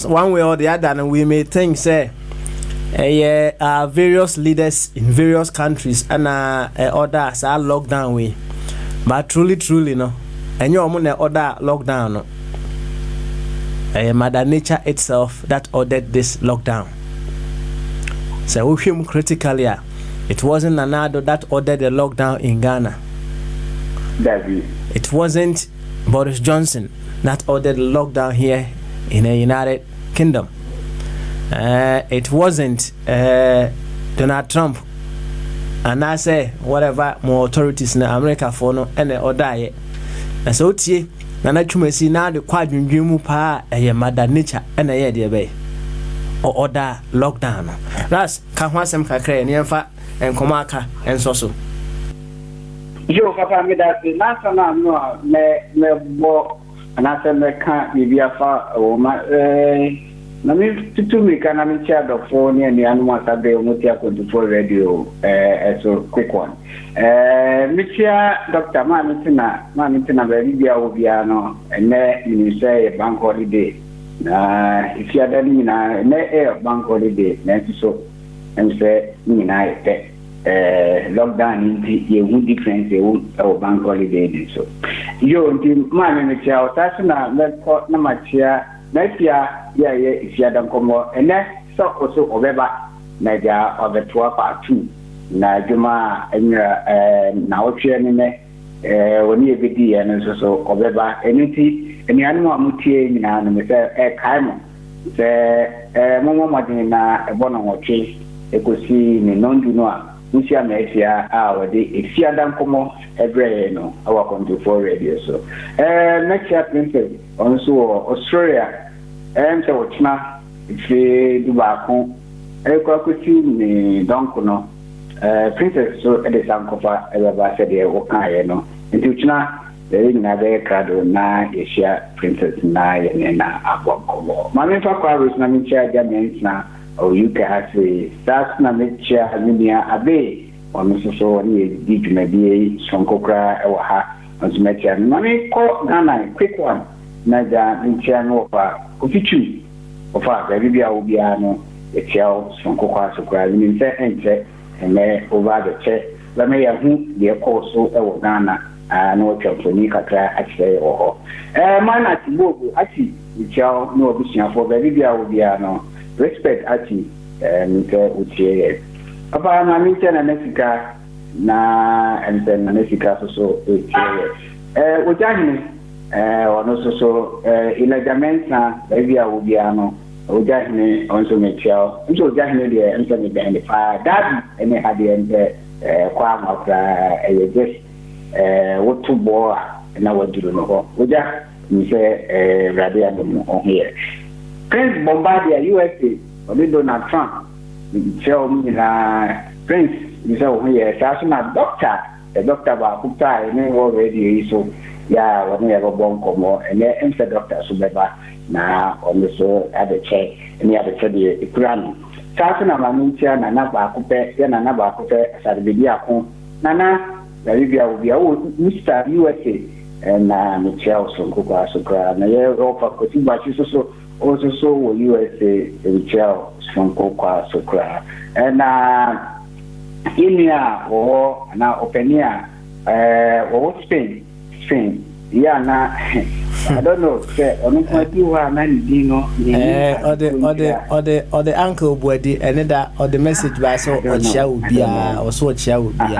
[SPEAKER 5] one way or the other, and we may think, say, various leaders in various countries and others are locked down way, but truly, no, and you're on the other lockdown, no. Mother Nature itself that ordered this lockdown. So we him critically, it wasn't Nanado that ordered the lockdown in Ghana. It wasn't Boris Johnson that ordered the lockdown here in the United Kingdom. It wasn't Donald Trump, and I say whatever more authorities in America for no and the order. And so Nana Chumesi na de kwadwendwemu pa Mother Nature na ye de be o order lockdown. Ras ka ho asem kakra ne yemfa enkomo aka enso so.
[SPEAKER 13] Yo papa me da se na sana no me bo na se me ka bibia fa o ma na me tutu me kana me chia do phone ne anu asabe o mutia control radio so quick one. Michia Dr. Manitina Veribia Obiano, and you say bank holiday. If you are done in a bank holiday, so and say, lockdown into a good difference a bank holiday. So, you man, and child, that's not much here. Next year, if you don't come out, and that's also over Naja of the 12 Najuma and now training when you be and so over anything, and the animal mutia and a kaimo. The Momo Madina, a bonnet or chase, a could see me non do not. Lucia Messia, our day, if you don't come every no, our country for radio. So, next year, Princess, also Australia, and so it's not if you do back home. Me don't know. Princess, so it is Uncle ever said, okay, no. Into China, there is another card na Asia Princess na and Abonco. Mammy for Quarus, Namicha, Jamaica na, or you can say, that's Namicha, Minia Abbey, or Mrs. So, did maybe some cocra or ha, on Smetcha. Mammy call Nana, quick one, Naja, Minchiano, Cofichu, of our baby, I will be ano. The child, some cocoa, so crying in set and check, and may over the check. Let me have the also a Ghana, no child for Nika actually or man at Bobo, actually, the child, no vision for the Libya will be no respect actually, and would say, Papa, my mission and Mexica, na and then Mexica so, with Johnny, or also so, Illegament, Libya will be no. Ojahne also make sure. So Ojahne the answer me behind the fire. That and they had the end kwam of just what to bore and I want to know. Ojah me say radio on here. Prince Bombardier USA or Donald Trump. Tell me Prince you say here Sasuna doctor. The doctor about who tie me already so yeah when we have a bomb come and then answer doctor so better. Na also at the check and the other the Quran. Sasuna Manucha, Nana Bakupe, Nana Bakupe, Sarbidia, Nana, the Libya will be Mr. USA and Michelle Sonkoka Sukra, and the Europa Kotiba also so USA, Michelle Sonkoka Sukra. And India or now Openia or Spain. Yeah, na I don't know. On what you are, man, Dino.
[SPEAKER 5] Or the uncle body, and that or the message by so or shall be or so shall be.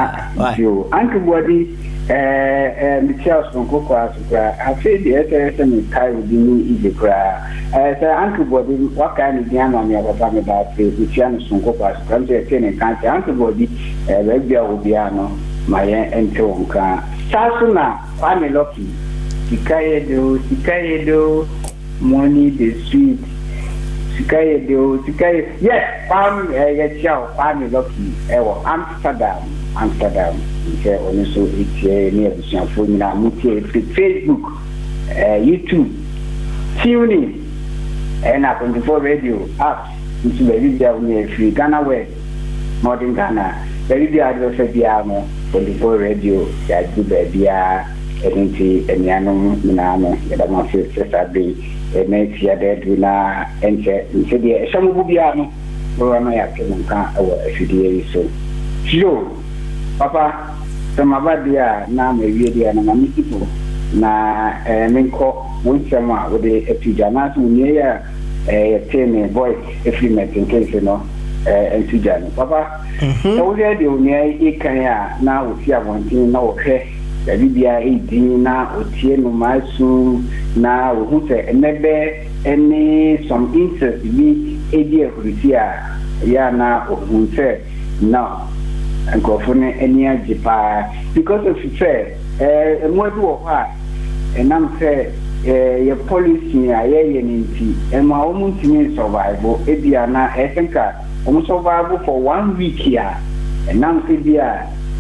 [SPEAKER 13] Uncle body, Michelle from Cocoa. I say the SSM is carried with me easy cry. As Uncle body, what kind of young on your family about Michelle from Cocoa? Come to a training country. Uncle body, Rabia will be my aunt Tonka. Sasuna, family lucky. Sikayedo, money the sweet. Sikayedo, yes, family lucky. Amsterdam. Okay, also it's near the phone now. Facebook, YouTube, tuning, and up on the radio apps. Into the video near free Ghana West, Modern Ghana. The video address of Diamo for the radio that do baby. And Yanum Minano, Yadama Sister B, and makes your dead winner and said, some Bubiano, or am I actually our FDA so. Sure, Papa, some about the now may be and many people. Na Minko, with some with the Epijanas, near a 10 voice, if you met in case you know, and Sujan. Papa, so there the only Ikaya now with your one thing, no, okay. Libya 18 na Otieno Masu na who say any some interest be idea Rusia ya who say no and go for any jipa because of say more do of her and I'm say your policy and my own team survival Ediana Esenka survival for 1 week here and now say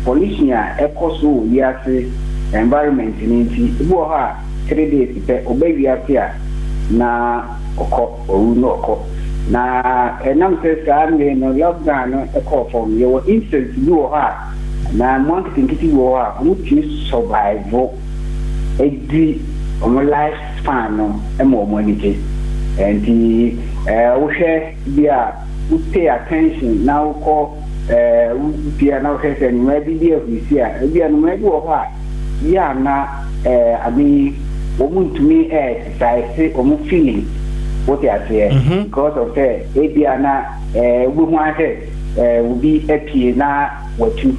[SPEAKER 13] Policia, Ecoso, Yasi, environment in Boha, 3 days, obey Yapia, na Oko, or no. Na, and now says I'm in a lockdown, a call from your instance, you are. Now, one thing you are, which is survival, Edgy, on my lifespan, and more money. And the, we pay attention now, call. pia na hwese ni ma bi dia hwisia ebi anu ma bi wo ho a ya na abi omuntumi exercise omu feeling what you say because of the ebi ana we want will be happy na watu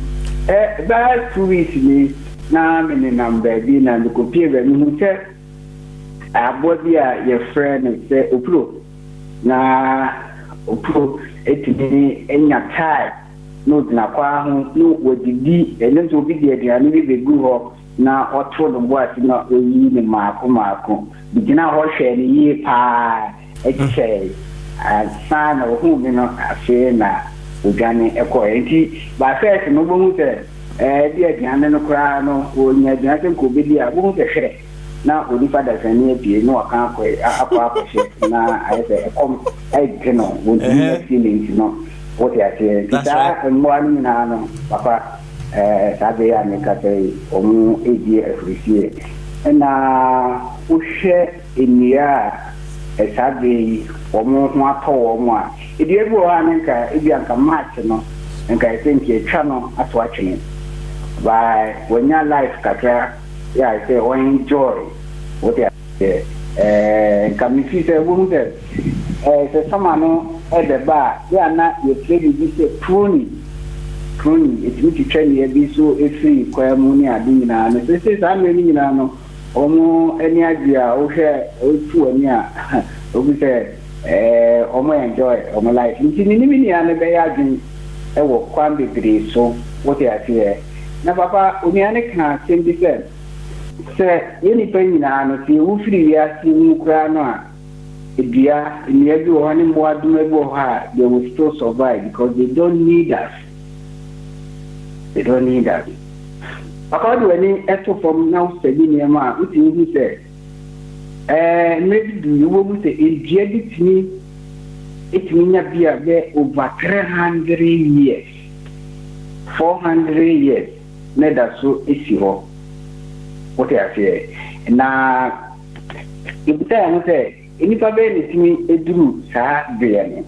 [SPEAKER 13] ba 2 weeks ni na me number bi na ko pie ba mi hu se abodi a your friend say opro na opro etini enya time no na kwa hu no wodidi ene so bi de aduane bi begu ho na oto do boat na oyi ni maako bigina ho hwe ni yi pa eche sana hu bi no afi na ugane eko enti ba first no bo hu se di aduane no kra no onya aduane ko bi dia bo hu se hwe na odi fada sani apie no aka akwa na ayese ekom ai no wodi feelings no what you say that morning na no papa sabe ya me ka say omu Edgy afrisie na uhwe enia sabe omu ho ato omu a edi ebu ha nka ebi anka match no nka I think e twa no ato atwene by when your life katra yeah I say enjoy what you say come if you say woman say someone no at the bar ya na you trade this pruning it means to train you be so free kwa mu ni ade nyina no say sa me ni nyina no omo eni adia o hwe o tu ani a o bi say omo enjoy omo life nti ni mi ni ane be ya adwen e wo kwan bebre so what you say na papa oni ane kan sendi say yeni pa nyina no ti wo free ya si mu kra no a Edya in every one in what do they will still survive because they don't need us. They don't need us. According to any effort from now, saying what he said, maybe do you want to say it me? It means be a over 300 years, 400 years. Neither so is your what I say. Now, if I say. Inipa be ni timi eduru sa biane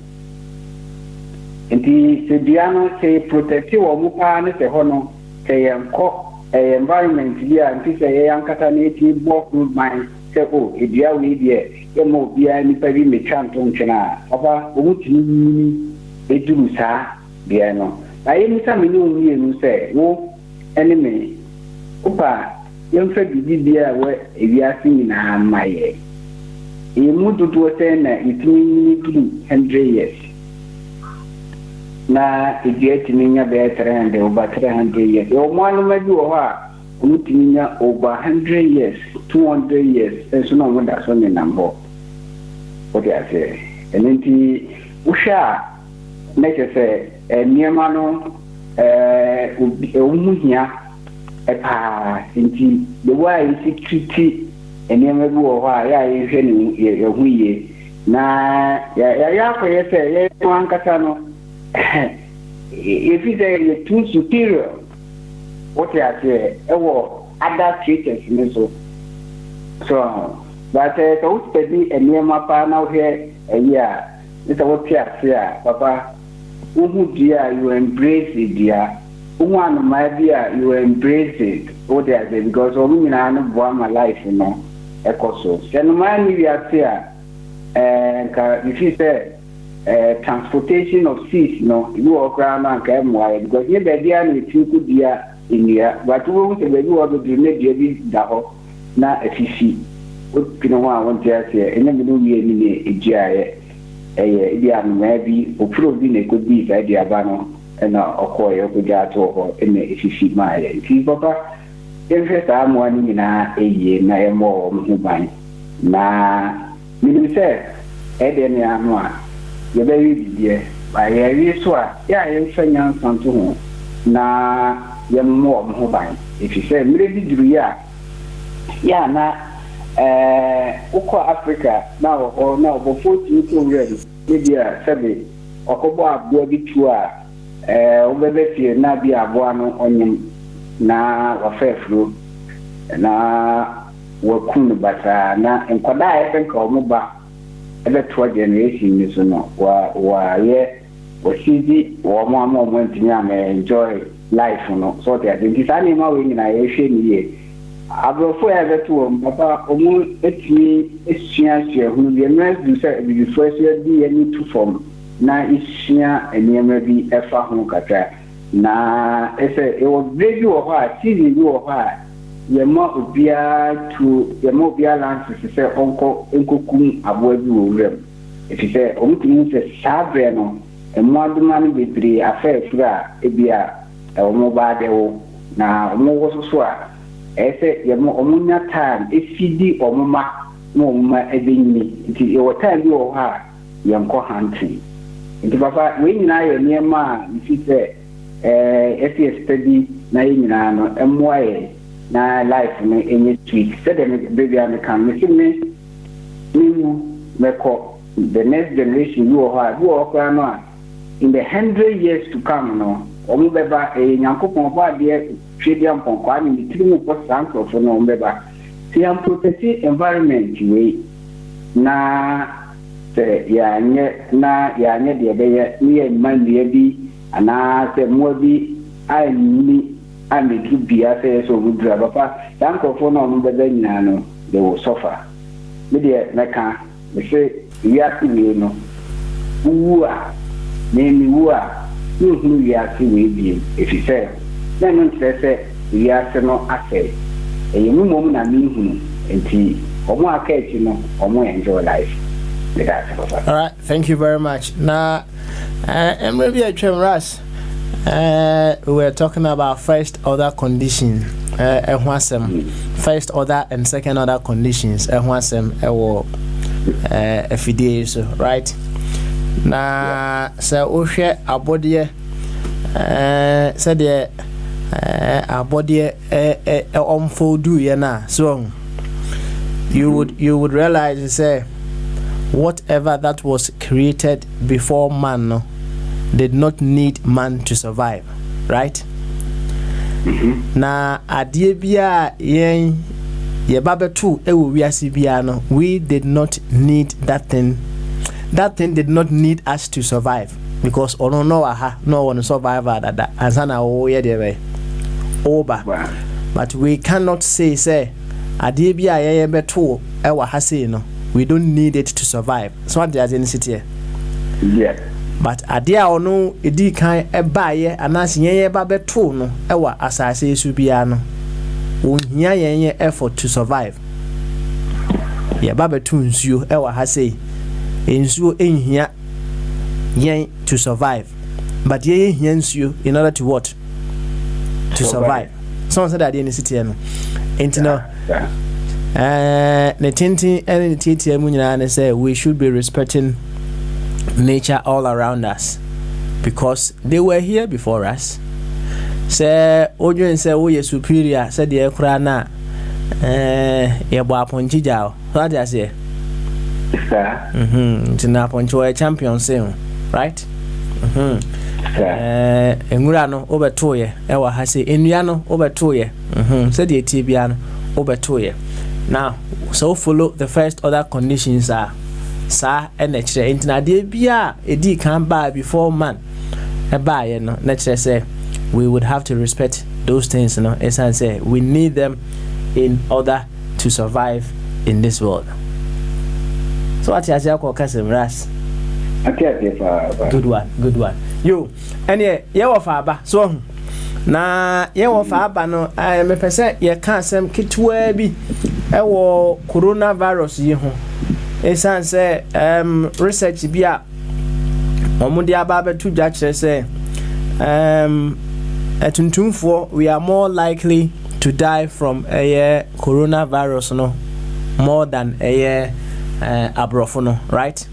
[SPEAKER 13] enti se biano se protect wo mu pa ne se hono se yanko environment dia nti se yankata ne ti block mind se o edia we die e mo bia ni pa bi me chanto nchena papa o mu timi eduru sa biano ayi ni sa me ni o ni enu se wo enemy opa yemfa bibia we ewiase nyina maye Imudu to say na it means 100 years. Na idiot minya better and over 300 years. Your one may do over 100 years, 200 years, and so on that's only number. What I say. And then the Usha make us say Niamano Umuhia a pa into the way is treaty. And you may go why I am here na ya for you say one casano if you say too superior what you say other treaters in so but so study and near my now here a year it's what you say papa dear you embrace it dear one my dear you embrace it what I say because my life you know Ecoso. And man, we are here. If you say transportation of seas, no, you walk around and come why because you be there with you could be in here, but you won't be able to do maybe that na efisi. What can one want to say? And then we need a GI. A maybe or probably it could be idea bano and a coil could get over in the efisi mile. See, Papa. First time one in a year, na more human. Na, me say, Eden Yamwa, your baby dear, by a year swat, yeah, you're saying something to home. Na, you're more human. If you say, maybe do ya, yeah, na, Oko Africa, now or now, before you ready, maybe a 7 or Kobo, baby to Obebe, Nabi Abuano on him. Na wafefru na wakunu bata na enkwada ebenka omuba ebe to generation ni so no wa ye osidi wo mo moment ni am enjoy life no so that this animal we na e hwe ni ye abrofo ya beto papa omu etimi esua hunu bi emre du say bi first year di any to form na esua enema bi efa ho katra na ese e wo brevi wo ha tv bi wo ha ye ma obia lance se onko enkokum abo bi wo rem e se omu timi se sabre no emo aduma ni bebre afa fura ebia e wo ba de wo na omu wo so a ese yemo omunya time efidi omuma no omuma ebenyi nti e wo time bi wo ha yenko hunting nti papa we nyina ye niema nti se esi study na ye nyina no emwaye na life no enye tweak said the baby am can me meko the next generation you are no in the 100 years to come no omu beba nyankopon ba de twediam pon kwa ni tirimu po sanko fo no beba ti am protect environment we na se ya nye de be ni ya man de bi ana se mo bi ai ni ande du bia se so budra papa sanko fo no beba nyina no they will suffer me de meka me se ya ti we no uwa nemi uwa you ya see we be if you say then no say we are no asse e yemu mom na me hu enti omo akachi no omo enjoy life.
[SPEAKER 5] All right, thank you very much. Now maybe I trim Ras we were talking about first order condition first order and second order conditions so right. Na se ohwe abodie se de abodie unfoldu ye na so you would realize say whatever that was created before man did not need man to survive, right? Na adie bia yen ye babetu ewo wiase bia no we did not need that thing. That thing did not need us to survive because no one survive that ansana o ye dey over. But we cannot say adie bia ye beto e wa ha say no we don't need it to survive. So what there is in city.
[SPEAKER 13] Yeah.
[SPEAKER 5] But adie ono edi kan e ba ye anase ye ba beto no e wa asase su bia no ohia ye effort to survive. Ye ba beto nsuo e wa ha say ensuo enhia yen to survive, but ye hia nsuo in order to what? To survive. Someone said that in the city no entino ne tintin and titi mu nyina na say we should be respecting nature all around us because they were here before us. Say odwen say we are superior said the kura na ye bo aponji jaw. What I say? Tina poncho a champion same, right? Engura no obetoye e wa ha se enua no obetoye said the tibia no obetoye. Now so follow the first other conditions are sa and nature intina de bia edi kan ba before man e ba ye no nature say we would have to respect those things, you know, as I say we need them in order to survive in this world. So what is your question, Ras? Good one. You, and ye wa fa so na ye wa fa no I me pese ye kan sem kitwa bi e wo coronavirus yi ho. Esan say research bi a omude aba betu dwa kire say etuntumfo we are more likely to die from a coronavirus no more than a abrofo no, right?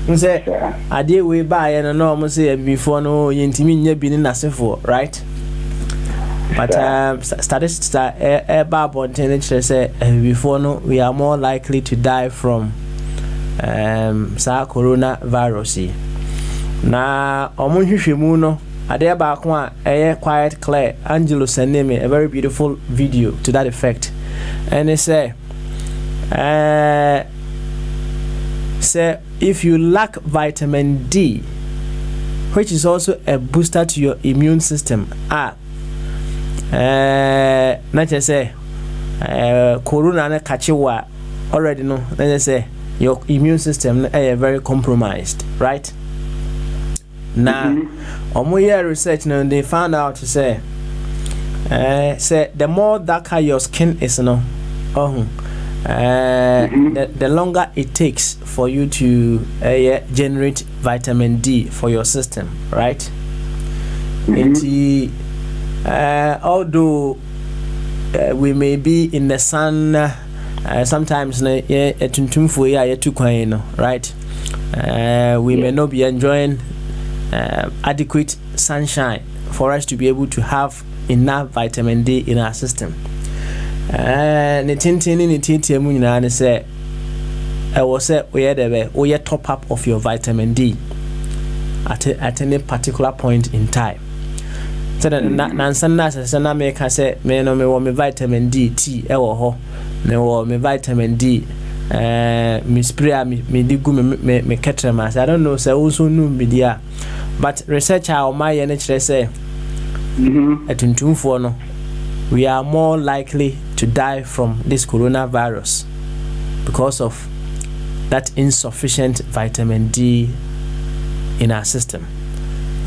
[SPEAKER 5] Nse ade we buy no mo say before no yentimi nya bi ni nasefo, right? But statistics are about say before no we are more likely to die from coronavirus. Na omo hwehwemu no ade ba ko a quite clear. Angelo sent me a very beautiful video to that effect, and they say if you lack vitamin D which is also a booster to your immune system. Not just say corona na catch you already no. Let's just say your immune system is very compromised, right? Now, on year research now they found out to say the more darker your skin is, the longer it takes for you to generate vitamin D for your system, right? Although we may be in the sun, sometimes right? We may not be enjoying adequate sunshine for us to be able to have enough vitamin D in our system. Say I will say we top up of your vitamin D at any particular point in time. So that na make say me no me want me vitamin D tea me want me vitamin D me spray me digu me ketrema. I don't know say also no media, but research how my NHS say no, we are more likely to die from this coronavirus because of that insufficient vitamin D in our system.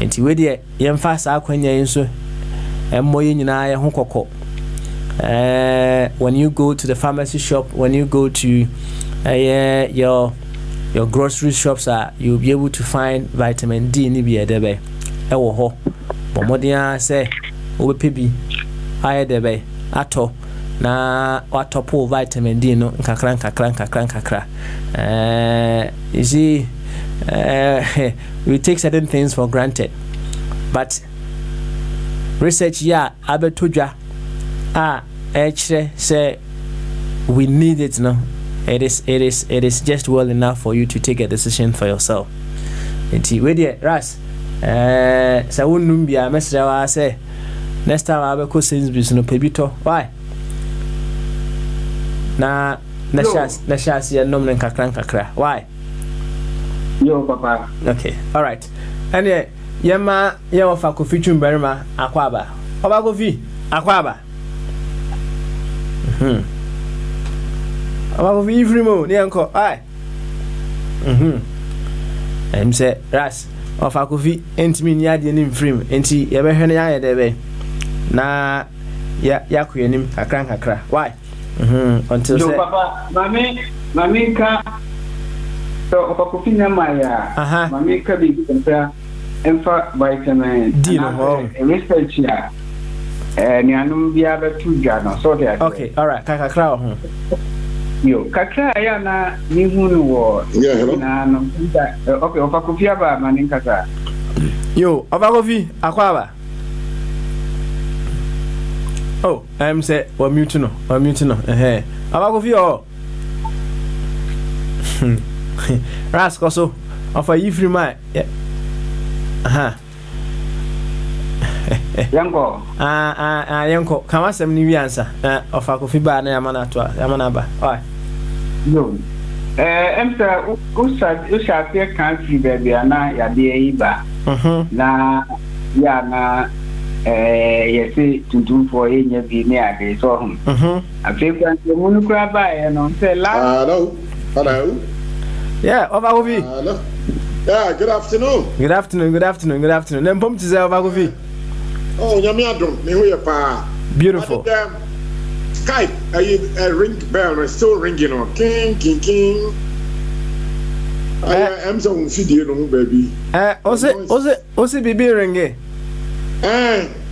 [SPEAKER 5] And we dey yemfa sa akwanya yinso emmoye nyina ye hokoko. When you go to the pharmacy shop, when you go to your grocery shops, you'll be able to find vitamin D ni bi edebe ewo ho. Bomodia say obepebi aye debe ato na watopo vitamin D no nkakra. You see, we take certain things for granted, but research abetudwa say we need it. No, it is just well enough for you to take a decision for yourself. Enti we dey ras sa wonnum bia mesra wa say next time abeko Sainsbury's no pebito. Why na shas ya nom nkakra. Why?
[SPEAKER 13] Yo, Papa.
[SPEAKER 5] Okay, all right. And yema fa kofi chumberima akwaba. Oba kofi akwaba. Oba kofi ifrimo ni anko. Ai. Say ras ofa kofi entimi ni ade ni mfrim. Enti ye be hwene ya debe. Na ya kuyenim kakra. Why? Until
[SPEAKER 13] yo,
[SPEAKER 5] say
[SPEAKER 13] Papa, mami ka so opakufi na maya. Mami ka bi compare emfa vitamin
[SPEAKER 5] D no ho.
[SPEAKER 13] Research ya. Ni anum bia betu dwa no so there.
[SPEAKER 5] Okay, all right. Kakra ho.
[SPEAKER 13] Yo, kakra ya na ni hunu wo. Na no. Okay, opakufi aba mani kaka.
[SPEAKER 5] Yo, opakufi akwaba. Oh, I'm say we're mute no. Abakofi oh. Rasko so of a free my
[SPEAKER 13] Yanko.
[SPEAKER 5] Yanko. Come on, some new answer. Of a coffee bar na Yamanaba. Why?
[SPEAKER 13] No. Emsa usha country baby na ya de iba. Na ya na yes to for any be near the so I think when grab by and say hello.
[SPEAKER 5] Yeah, Obagovi.
[SPEAKER 10] Yeah, good afternoon.
[SPEAKER 5] Good afternoon. Then pump to say Obagovi.
[SPEAKER 10] Oh, Yamiadum, me who pa.
[SPEAKER 5] Beautiful.
[SPEAKER 10] Skype, a ring bell is still ringing on. King. I am so video no baby. Ose bibi ringe.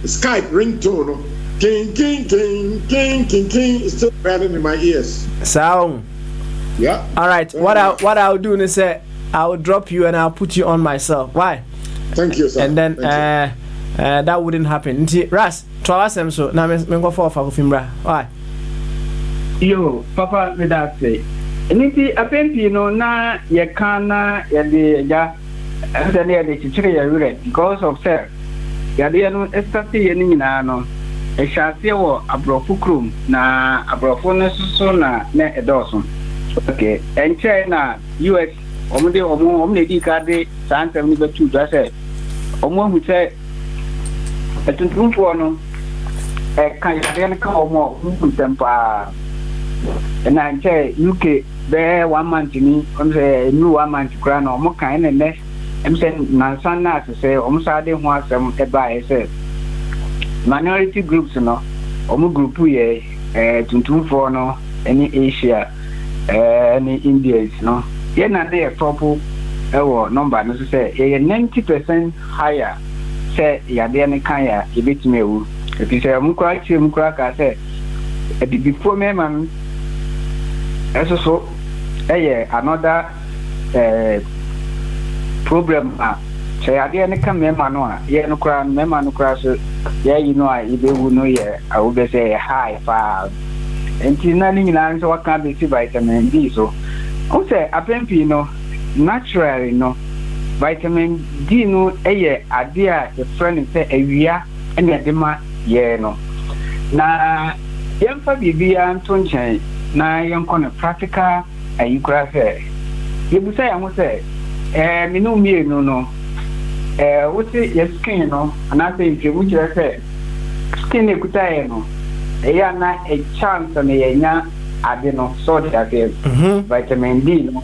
[SPEAKER 10] Skype ringtone. King. It's still rattling in my ears.
[SPEAKER 5] Sound.
[SPEAKER 10] Yeah.
[SPEAKER 5] All right. What I'll do is say I'll drop you and I'll put you on myself. Why?
[SPEAKER 10] Thank you, sir.
[SPEAKER 5] And then that wouldn't happen. Ras, try them so. Now me go for fimbra. Why?
[SPEAKER 13] Yo, Papa, me that say. Niti apempi no na ye kana ye de ja. Asa ne de chichire ye rure because of sir. Ya de no estati ye ni nyina no. E hyase wo abrofo krom na abrofo ne so na edoso. Okay, and China, US, omne di ka de santem ni betu da say omo hu say etuntumfo no kan ya ka omo hu tempa na nche UK be 1 month ni say new 1 month kra na omo kan ne ne say nansan na say omo sa de ho asem e ba e say minority groups no omo group ye tuntumfo no any Asia any Indians no ye na dey top ewo number no say 90% higher say ya de ne kan ya e betime ewu e say omo kwa ka say before me man so another problem say ade ne kan me man no a ye no kra me man no kra so ye you know I be wu no ye I will be say high fa entinali nyina so waka be si vitamin D so o say apempi no naturally no vitamin D no ade a the friend say awia ene de ma ye no na yemfa bibia ntonchen na yemko no practical ayikura say yebusa ya mo say minu mienu no wosi your skin no ana say ntimu kire say skin ekuta ye no eya na a chance na yenya ade no so that vitamin D no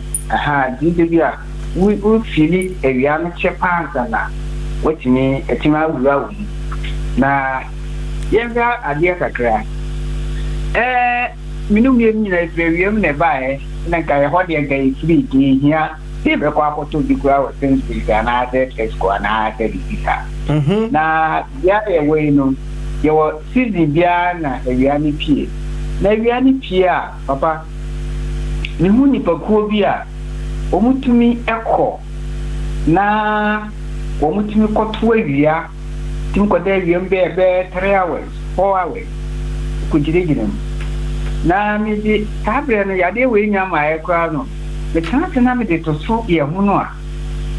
[SPEAKER 13] D bia we feel ewia no chepa na wetimi etima wura na yenga ade kakra minum ye nyina efrewiem ne bae na kai hode gai free di hia se be kwa poto di kwa o sense na ade exco na ade dika na ya we no ye wo season bia na ewia ni pie na ewia ni pie a papa ni hu ni pakuo bi a omutumi ekọ na omutumi kọto ewia tim ko da ewia be 3 hours 4 hours kujirigina na mi di tabre no yade we nya ma ekra no me tana me de to so ye hu no a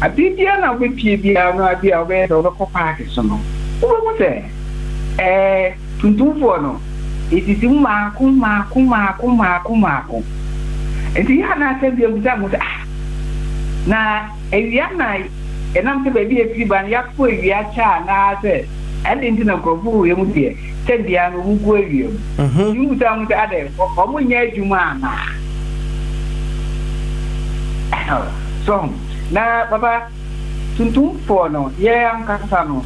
[SPEAKER 13] abibia na we pie bia no abia we do ko park so no wo mo se tuntumfo no itisi ma kuma enti ya na se bia buza mo na ewia na enam se baby efi ban ya ko ewia cha na se ende na krofu ye mu die tendia no wugu ewia mu ta mu ta ade omo nya adwuma na so na baba tuntumfo no ye ankasa no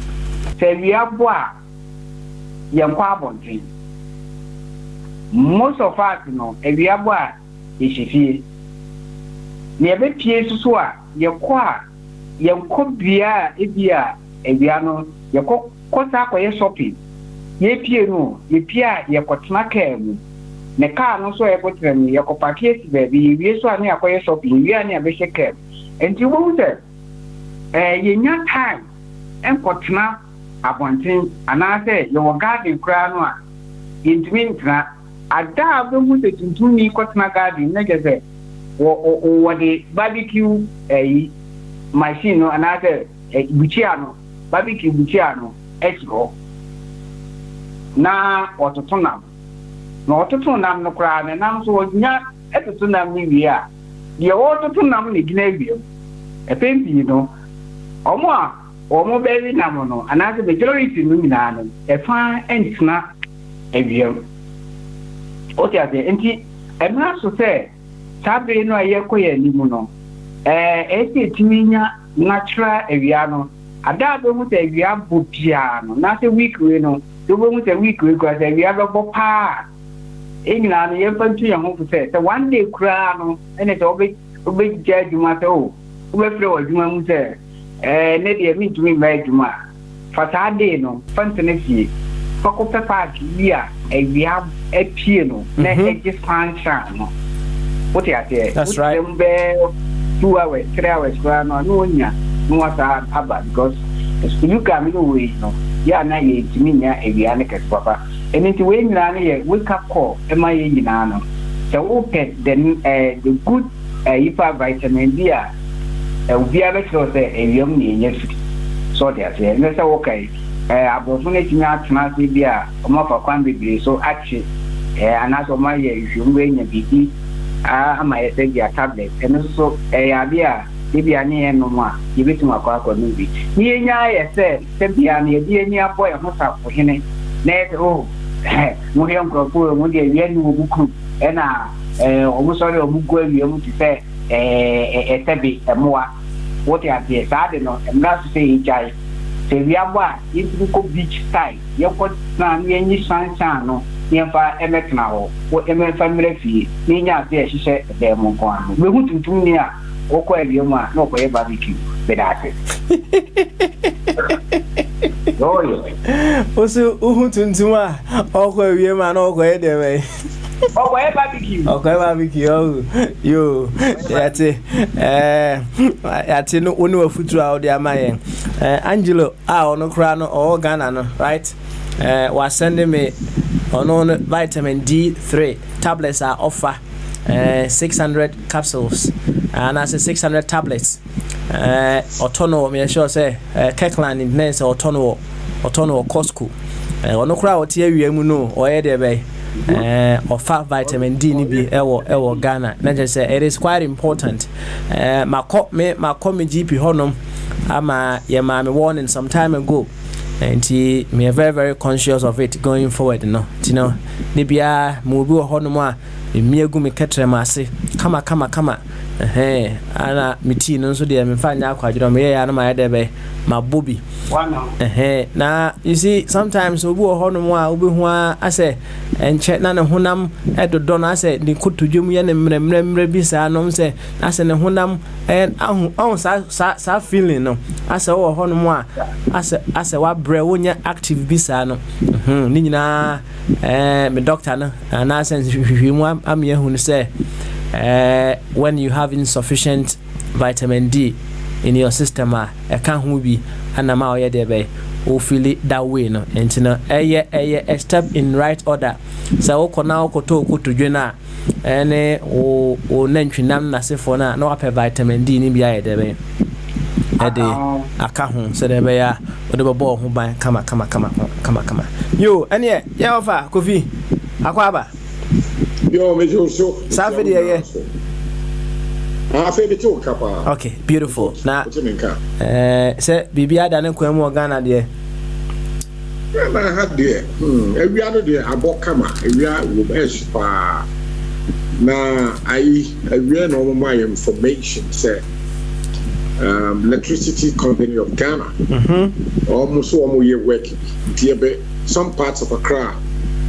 [SPEAKER 13] se ewia bo a ye nkwa abontin most of us no ewia bo a ishifie ne be pie susu a ye kwa ye nkobia ebia ewia no ye kosa akoye shopping ye pie no ye pia ye kotena kamu ne car no so ye kotrem ye kopake si baby ye so ani akoye shopping ye ani abehye kam enti wo se ye nya time enkotena abontin anase ye wo garden kra no a intwintra ada be mu se tuntuni kotena garden na gese wo de barbecue machine no anase buchia no barbecue buchia no exgo na ototonam no kra na nam so nya etotonam ni wi a de ototonam ni gina wi epempi no omo be nam no anase majority no nyina no efa entina ewiem otiase enti emra so se tabe no ayekoye ni mu no eti timinya natural ewia no ada do mu te ewia bopia no na se week we no do mu te week we kwa se ewia bo pa enyina no ye fantu ye ho se one day kura no ene te obe jaduma te o obe fre waduma mu se ne de mi tumi ba aduma fatade no fantene fie fakope park bia ewia epie no na expansion no what you say that's right 2 hours 3 hours no nya no wata aba because you can no way no ya na ye timinya ewia ne kes papa enti we nyina ne ye wake up call e ma ye nyina no so open the good hyper vitamin D a ubia be so say ewiam ne nya fit so they say ne say okay abofu ne tinya tena se bia o ma fa kwan bibire so achi anaso ma ye ifumwe nya bibi ama ye say dia tablet and so ya bia ebi ani eno ma yebetuma akwa no bi ni enya ye se bia na ebi enya boy ho safo hene na o mo he nkrofo mo de wi ani wo buku na omo sori omugu awi mu ti se etebi emoa what you are sad no emra so say ijai se wi agba yitu ko beach style ye ko na ni sunshine no yemfa emetna ho wo emefa mrefie ni nya ase ehihye de mo ko anu we hu tuntum ni a wo ko awi mu a na ko ye barbecue be that oh
[SPEAKER 5] oso hu tuntum a o ko awi mu a na ko ye de we
[SPEAKER 13] okay barbecue oh yo yate
[SPEAKER 5] no onu afutu a odi amaye Angelo ono kra no o Ghana no right was sending me on vitamin D3 tablets are offer 600 capsules and I say 600 tablets otono me sure say Kirkland in name say otono Costco ono kra o tie wiemu no o ye de be offer vitamin D ni bi ewo Ghana na just say it is quite important makọ me GP honom ama ye ma me warning some time ago and me are very very conscious of it going forward no you know ni bia mo bi honom a me egu me ketre ma ase kama ana miti no so de me fa nya akwadro me ya na ma de be ma bobi na you see sometimes obi honom a obi hu ase enche na ne honam edodo na ase ni kotodwum ye ne mremre bi sa anom se ase ne honam ahun sa feeling no ase wo honom a ase wa bre wonya active bi sa no ni nyina me doctor no na sense hwehwemu am ye hu se when you have insufficient vitamin D in your system a can hu bi anama oye de be o feel it that way no and you know a step in right order so ko na ko to dwena ene o nantwinam na sefo na wape vitamin D ni bia ye de be ede aka hu so de be ya o de bo ho ban kama yo ene ye ofa kofi akwaba
[SPEAKER 15] yo me so
[SPEAKER 5] safedi ye okay, beautiful. Now, say, Bibi ada ne kwemu Ghana de.
[SPEAKER 15] Na had de. Every other day abok kama, every wo besh pa. Na every no my information say electricity company of Ghana. Almost one year work. Some parts of Accra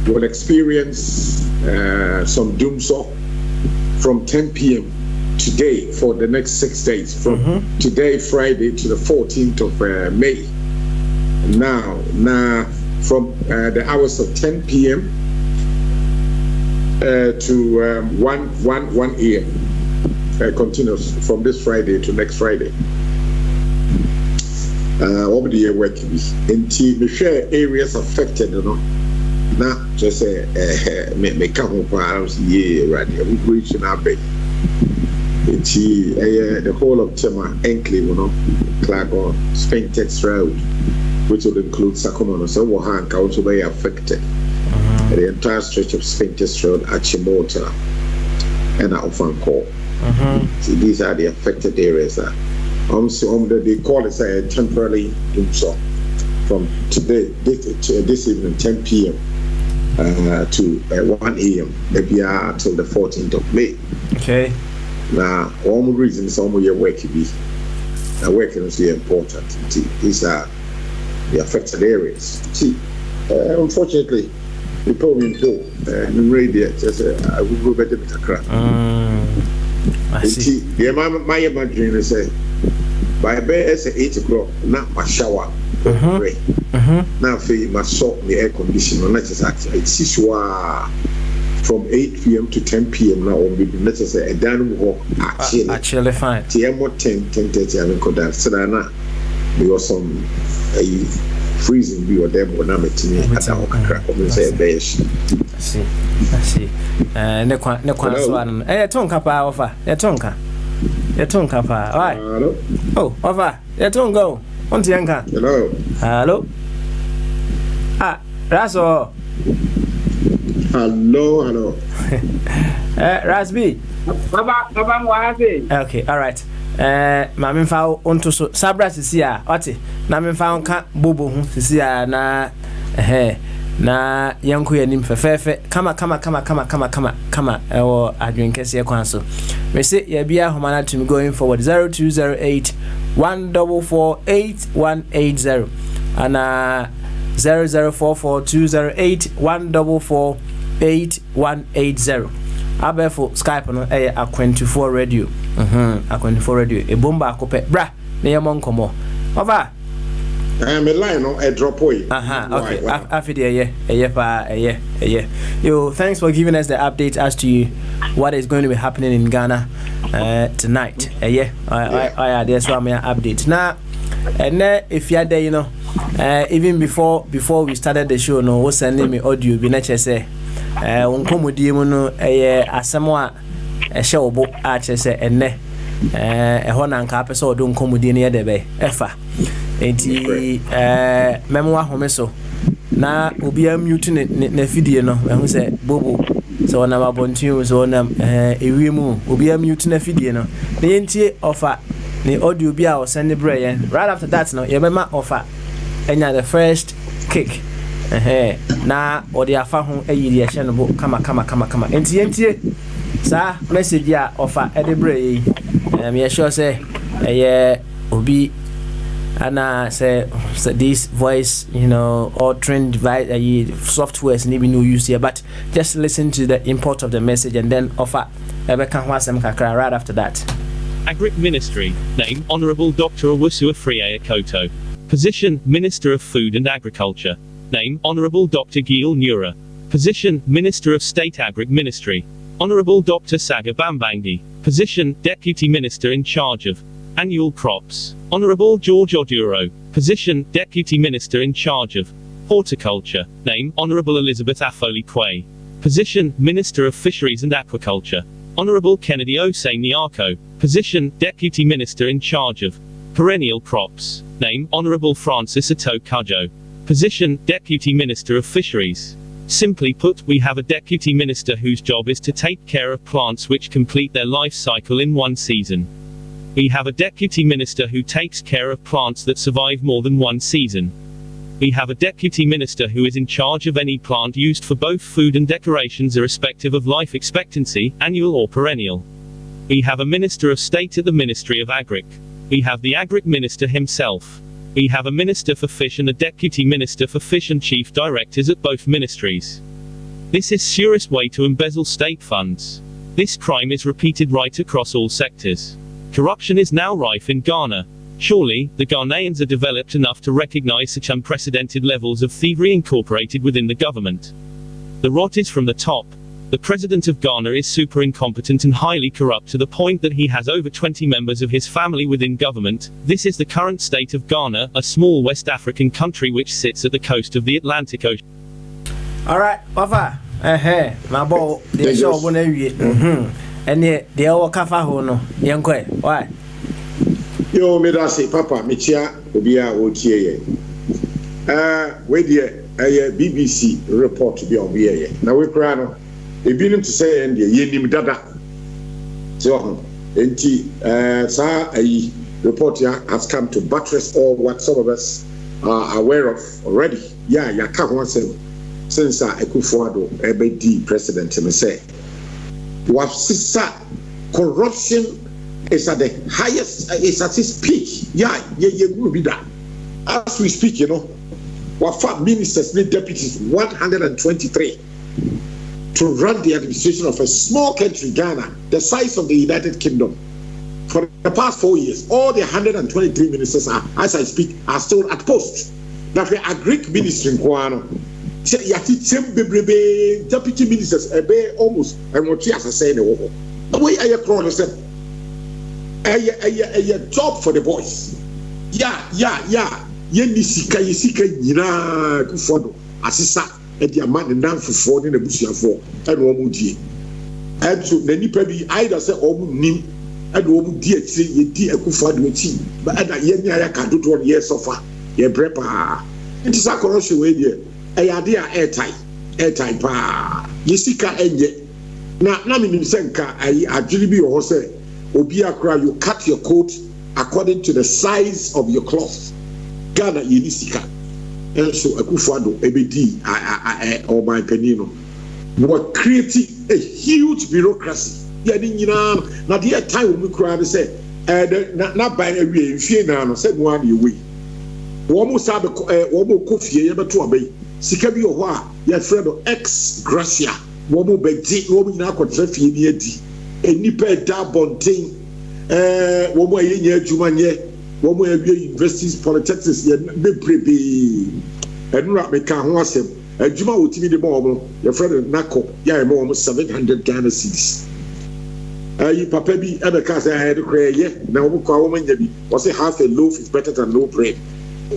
[SPEAKER 15] will experience some doomsday from 10 p.m. today for the next 6 days, from today Friday to the 14th of May. Now from the hours of 10 p.m. To 1 a.m. Continuous from this Friday to next Friday. Over the year working in the share areas affected, you know. Now just say me come up right here. We reaching our base. The whole of Tema Enclave, you know, Clagon, Sphinx Road, which will include Sacramento, so Wahanka also very affected. The entire stretch of Sphinx Road, Achimota, and Ofanko. So these are the affected areas. They call it temporarily doomsday from today, this evening, 10 p.m. To 1 a.m. Maybe until the 14th of May. Okay. Now, all the reasons some of your work be working is very important. These are the affected areas. See, unfortunately, the problem in radio I will go better with a crack. I see. The my imagine is by bed 8 o'clock, not my shower. Now, my salt the air conditioner, not just actually it's from 8 p.m. to 10 p.m. now, let's say a dining walk actually fine. TM 10:30 I mean that so now there was some freezing view of them when I'm at me say besh. I see. Ne kwa so an tonka pa offer. Tonka pa. Right. Hello. Oh, offer. Tongo. On tianka. Hello. That's all. Hello. Rasby.
[SPEAKER 13] Baba,
[SPEAKER 5] okay, all right. ma me fa onto so sabra sisi a ɔte na me fa onka bobo hu sisi a na na yanko yanim fefefe kama ewo adwenkese kwan so me say ya bia homana to me going forward 0208 1448180 and 0044208144880 abefo Skype no Akwantufoɔ radio Akwantufoɔ radio e bomba akopɛ bra na yɛmɔ nkɔmɔ over
[SPEAKER 15] me line no drop away.
[SPEAKER 5] Okay. After the Yo, thanks for giving us the update as to what is going to be happening in Ghana tonight. That's why I'm update now. And if you're there, you know, even before we started the show, no, was sending me audio. Be nature say, unkomodi no, asamoa, show book arches and ne, hona nka pesa odo unkomodi ne debe efa. Enti memoa homeso na obi am mute na fidie no ehun se bobo so na mabontu so na ewiemu obi am mute na fidie no na yentie offer ni audio bi a o send bre right after that no ye mema offer enya the first kick na odi afa ho ayiri ye hye no bo kama enti yentie sa message a offer ede bre yi me sure say obi and say this voice, you know, or trend softwares need be no use here, but just listen to the import of the message and then offer right after that.
[SPEAKER 16] Agric Ministry. Name Honourable Dr. Owusu Afriyie Akoto. Position Minister of Food and Agriculture. Name Honourable Dr. Gil Nura. Position Minister of State Agric Ministry. Honourable Dr. Saga Bambangi. Position Deputy Minister in charge of Annual Crops. Honourable George Oduro. Position Deputy Minister in charge of Horticulture. Name Honourable Elizabeth Afoli Quay. Position Minister of Fisheries and Aquaculture. Honourable Kennedy Osei Nyarko. Position Deputy Minister in charge of Perennial Crops. Name Honourable Francis Ato Kajo. Position Deputy Minister of Fisheries. Simply put, we have a Deputy Minister whose job is to take care of plants which complete their life cycle in one season. We have a Deputy Minister who takes care of plants that survive more than one season. We have a Deputy Minister who is in charge of any plant used for both food and decorations irrespective of life expectancy, annual or perennial. We have a Minister of State at the Ministry of Agric. We have the Agric Minister himself. We have a Minister for Fish and a Deputy Minister for Fish and Chief Directors at both ministries. This is surest way to embezzle state funds. This crime is repeated right across all sectors. Corruption is now rife in Ghana. Surely, the Ghanaians are developed enough to recognize such unprecedented levels of thievery incorporated within the government. The rot is from the top. The president of Ghana is super incompetent and highly corrupt to the point that he has over 20 members of his family within government. This is the current state of Ghana, a small West African country which sits at the coast of the Atlantic Ocean.
[SPEAKER 5] Alright, Wafa. My boy, the show won't and the old cafe no yankwe why
[SPEAKER 15] yo me da say papa me chia obi a o tie ye we dey BBC report bi obi ye na we kra no ebinim to say en dey yenim dada so enti sa ayi report ya has come to buttress all what some of us are aware of already ya ka ho say since Akufo-Addo ebedi president me say corruption is at the highest, is at its peak. As we speak, you know, Wafa ministers need deputies 123 to run the administration of a small country, Ghana, the size of the United Kingdom. For the past 4 years, all the 123 ministers are, as I speak, are still at post. Now, the Agric ministry in Kwano, deputy ministers almost and what you say the way I cross a job for the boys. Nisika yina kufodo asisa e dia man nan fufo ne busuafo e no mu die e so na nipa bi either say omu nim e do omu die tire ye di Akufo-Addo ati ba ada ye nya ya ka dodo ye sofa ye brepa nti sa corruption we die e ade a airtime pa yesika enye na me nim senka ai adwiri bi ho se Obi akra, you cut your coat according to the size of your cloth. Ghana Yenisika. And so Akufo-Addo ebedi or my penino. We're creating a huge bureaucracy. Now the time we crowd say not by a way in fear now said one you way. Almost have Womo Kofi ever to obey. Sikabi Owa, your friend of ex Gracia, Womo Bedi, Womo Nakotrafi Yedi, a Nipe Da Bontain, Womo Yen Jumanye, Womo Universities Polytechnics, Nebrebe, and Rapmeka Hwasem, a Juma would be the bomb, your friend of Nako, Yamom 700 Ghana cedis. You papa be ever cast I had to cry, now woman was a half a loaf is better than no bread.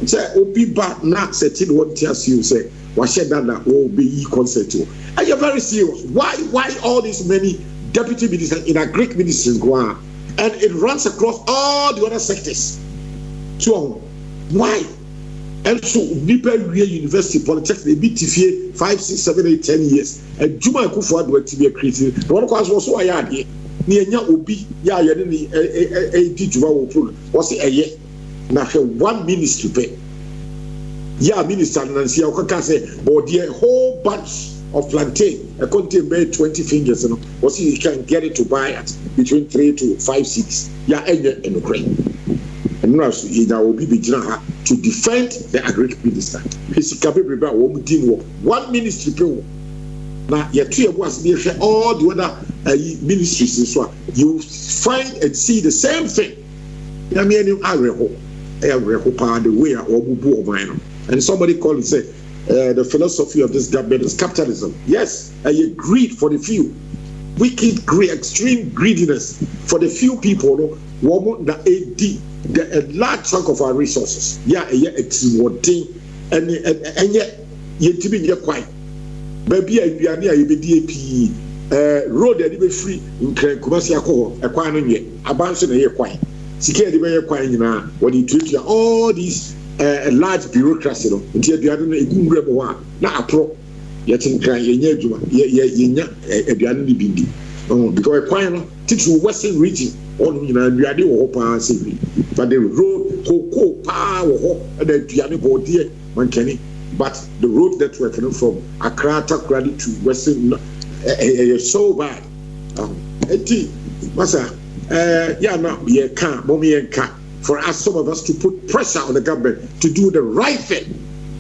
[SPEAKER 15] Say, Obi Bat not setting what tells you, say, Washedana will be concert. Are you very serious? Why all these many deputy ministers in a Greek ministry go on? And it runs across all the other sectors. So, why? And so, Nipa University Polytechnic, they beat TFA 5, 6, 7, 8, 10 years. And Juma Akufo-Addo to be a creative. The one cause was so I had here. Near Obi, ya Yadini, a Juma will was a year. Now, one ministry pay. Yeah, minister Nancy Okaka say, but the whole bunch of plantain, a contain by 20 fingers, you know, was you can get it to buy at between 3 to 5, 6. Yeah, and Ukraine. And now, there will be to defend the agriculture minister. His capable one ministry pay. Now, your 2 was near all the other ministries, so you find and see the same thing. I mean, the way and somebody called and said the philosophy of this government is capitalism. Yes, greed for the few, wicked greed, extreme greediness for the few people. A large chunk of our resources. Yeah, it's one thing, and yet to be quite. Baby, we are near DAP road that be free in Kumasi Ako, a quine yet, abandon a year quite. Security by a quine when you treat all these large bureaucracy until the other a good rebel one, not a pro, yet in Kran, Bindi. Because a quine teach you Western region, all we are doing, but the road, power, and the Diani Bordier, one kenny. But the road that we're coming from Accra to Western so bad. Masa, now we can't, mommy and cat. For us, some of us to put pressure on the government to do the right thing,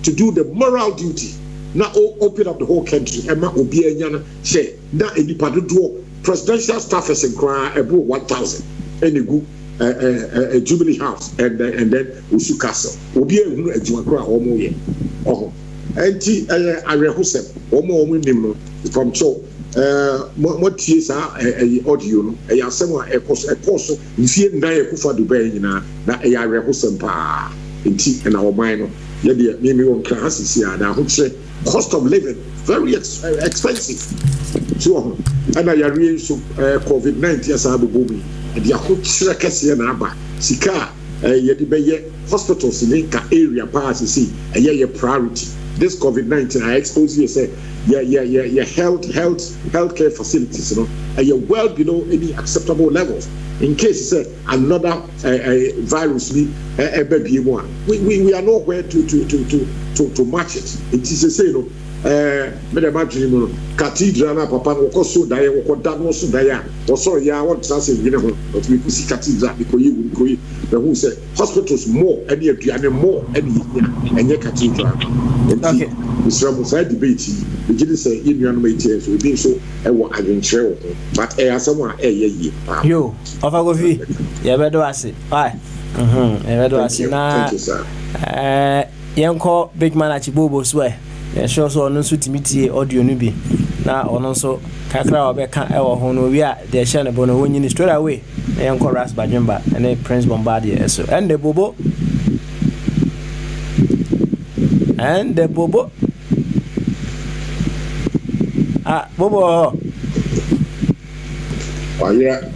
[SPEAKER 15] to do the moral duty. Now open up the whole country. Emma Obi Enyana say now a do presidential staff is in about 1,000 and a good Jubilee House and then Usu Castle. Obi a Juakra or more. Oh, and Arehusem or more minimum from Cho. What years are audio? A somewhere a course, if you die a Kufa Dubai, that a Arehusem pa in tea and our minor. Yet, maybe one class is here now, which say cost of living very expensive. So, and I arrange COVID-19 as a baby. And the whole Shrekasi and Abba, Sika, Yedibaye hospitals in Inca area pass, you see, a year priority. This COVID-19, I expose you, say, healthcare facilities, you know, and you're well below any acceptable levels. In case you say another virus, we are nowhere to match it. It is a say, you know. Imagine cathedral papa woko so die woko dano so die or so ya what say you know but we see cathedral because you the who say hospitals more any more any cathedral okay Israel side debate we didn't say in your meeting so we so I want adventure but someone yo of go fi ya bedo ase bye bedo ase na yenko big man achibobo so sure so no so timiti audio no bi na ono so kakra obeka e wo ho no wi a de share ne bo no wonyi straight away na yanko ras bajemba and Prince Bombardier so and the bobo bobo yeah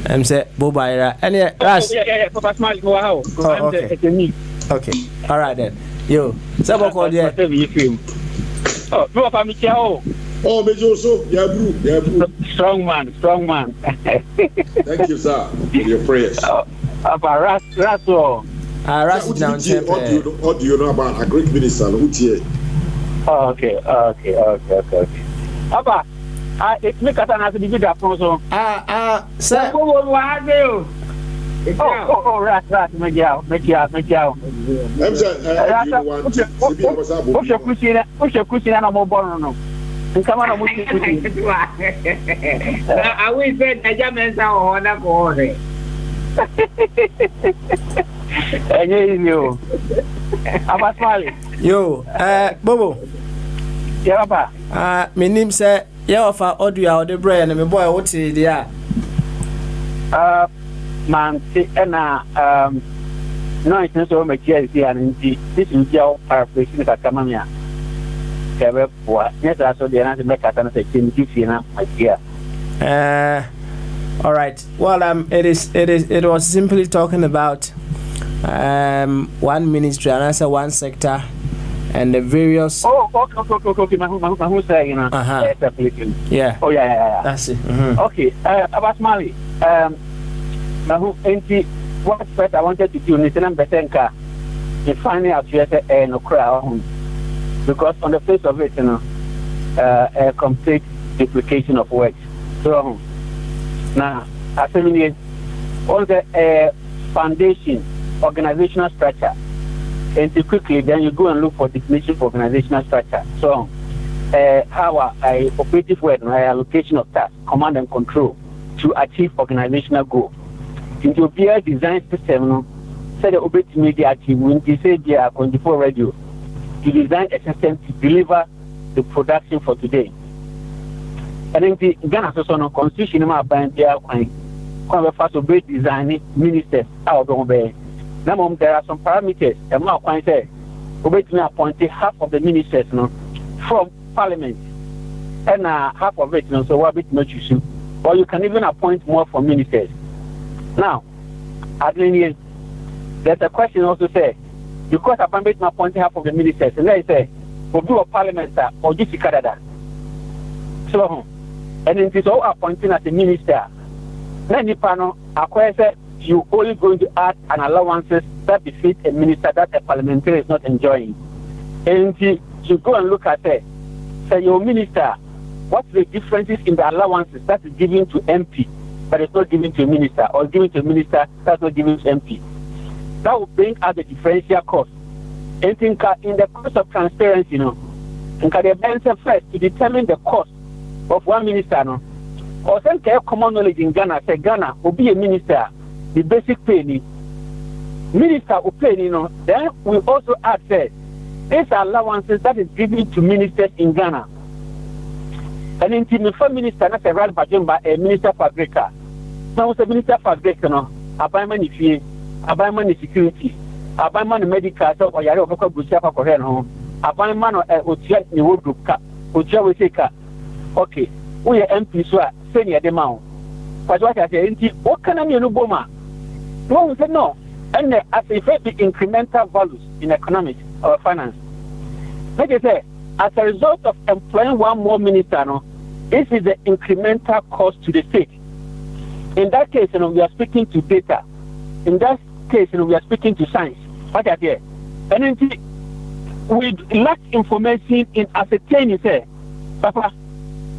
[SPEAKER 15] I'm say bobo ira and ras yeah papa smile go how okay all right then yo sabo ko there. Oh, no, family, Oh, Major, also, yeah, bro.
[SPEAKER 13] Strong man.
[SPEAKER 15] Thank you, sir, for your prayers.
[SPEAKER 13] About Rasso.
[SPEAKER 15] What do you know about a Greek minister?
[SPEAKER 13] Okay. Papa, it's me Katan has to be good at Proso.
[SPEAKER 5] Sir.
[SPEAKER 13] Rat, make out. Push your cushion and a mobile. And come on, I will say the Germans are on a board. I'm smiling.
[SPEAKER 5] Yo, Bobo.
[SPEAKER 13] Yeah, Papa.
[SPEAKER 5] My name say, yeah, of our audio or the brain, and my boy, what's it? Yeah.
[SPEAKER 13] Man, no, it's not so much here, and this is your paraphrasing that come on here. Yes, I saw the answer make a sense of
[SPEAKER 5] all right. Well, it was simply talking about one ministry and answer one sector and the various.
[SPEAKER 13] Okay. Who's saying, you know?
[SPEAKER 5] Yeah.
[SPEAKER 13] Oh, yeah.
[SPEAKER 5] That's it.
[SPEAKER 13] Okay. About Mali. What first I wanted to do is to finding out no crowd. Because on the face of it, a complete duplication of work. So now, as I mean, on the foundation, organizational structure, and quickly then you go and look for definition of organizational structure. So how a operative work, allocation of tasks, command and control to achieve organizational goal. Into a design system, say the operative media team, when they say they are 24 radio. To design a system to deliver the production for today. And then the Ghana Social Constitution about their first obey design ministers out of the now there are some parameters and now I say obey to appoint half of the ministers from parliament and half of it so what bit not you or you can even appoint more for ministers. Now at the there's a question also say because I'm appointing half of the ministers, and they say, we'll do a parliament or just Canada. So, and it is all appointing as a minister. Then the panel acquires you only going to add an allowances that befit a minister that a parliamentary is not enjoying. And you go and look at it, say your minister, what's the differences in the allowances that is given to MP, but it's not given to a minister, or given to a minister that's not given to MP. That will bring out the differential cost. And think in the cost of transparency, and the answer first to determine the cost of one minister, or some common knowledge in Ghana, say Ghana will be a minister, the basic pay, minister will pay, then we also add, say, these allowances that is given to ministers in Ghana. And in the minister, that's a right by a minister for agriculture. Now, the minister for agriculture, a by money. About money security, about money medical, so or Yaro Bushapa for home, about money Utia in Woodrup, Utia will take okay. We are MP, so senior demand. But what I say, what can I mean, Obama? No one said no. And as a effect, the incremental values in economics or finance. Like I say, as a result of employing one more minister, this is the incremental cost to the state. In that case, we are speaking to data. In that case, we are speaking to science. What are there? And then we lack information in ascertaining, say, Papa,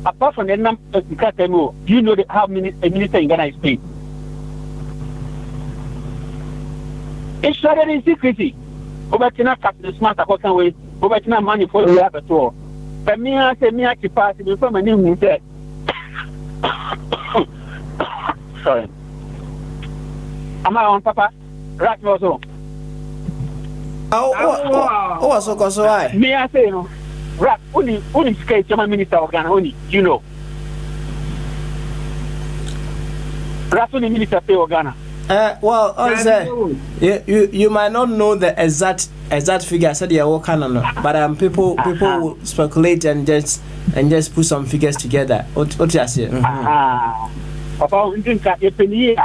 [SPEAKER 13] apart from the number of do you know how a minister in Ghana is paid? It's shrouded in secrecy. Obertina cap the smart account way, Obertina money for the other tour. But me, I say, me, I keep passing before my name said. Sorry. Am I on, Papa? Right, also.
[SPEAKER 5] Oh, so why?
[SPEAKER 13] Me, I say, Right, only skate German minister of Ghana, only, Right, only minister of Ghana.
[SPEAKER 5] Well, you might not know the exact figure. I said but people will speculate and just put some figures together. What you say?
[SPEAKER 13] Papa, we think that if they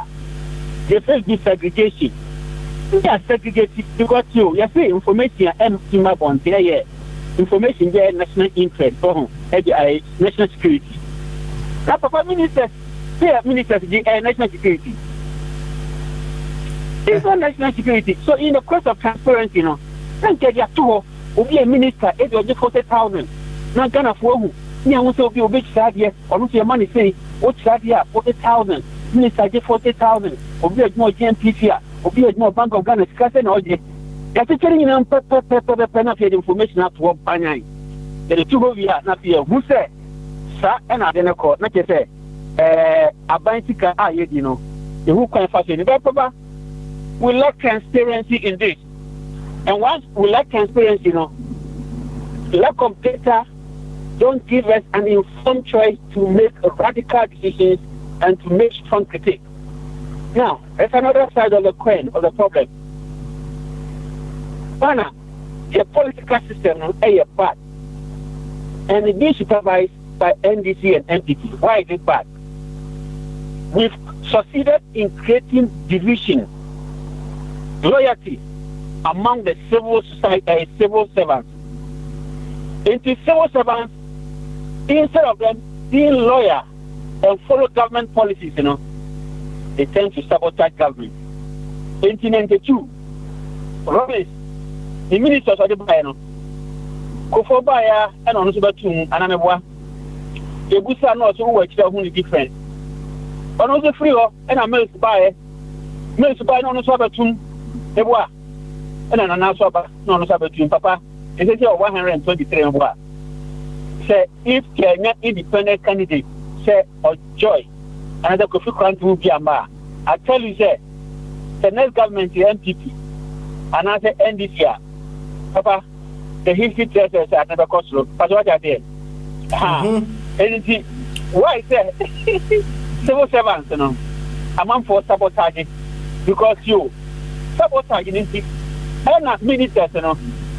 [SPEAKER 13] face this segregation. Yeah, segregated because you say information and information there national interest.
[SPEAKER 17] national security. Now, Papa ministers, national security. It's not national security. So, in the course of transparency, then get your tour will be a minister, it will be 40,000. Now, Ghana for who? Me, I want to be a big sadie, or not your money say, what's sadie, 40,000. Minister, get 40,000, or be a more GMPC, or be a more Bank of Ghana, discussing all the. That's a telling you, penalty information up to what Banyan. The two of you are not here. Who said, sir, and I didn't call, not just say, a bicycle, the who can fashion. We lack transparency in this. And once we lack transparency, lack of data don't give us an informed choice to make radical decisions and to make strong critique. Now, there's another side of the coin of the problem. Ghana, the political system is bad. And it being supervised by NDC and MPP. Why is it bad? We've succeeded in creating division, loyalty among the civil society, civil servants. Into civil servants, instead of them being loyal and follow government policies, they tend to sabotage government. In 1992, Robbins, the ministers of the Bayano, Kofobaya and Onusubatum, and Anawa, the Busa knows who were only different. But also free and a milk buyer, milk buy no Sabatum, the Bois, and an Anasaba, no Sabatum, Papa, and they are 123 and what. Say, if they are not independent candidate, say, or joy, another coffee country will be a ma. I tell you, say, the next government, the MPP, and I say, NDC, Papa, the history tells us at never cost look. But what I did, and why say civil servants, among for sabotaging because you sabotaging it, and not ministers,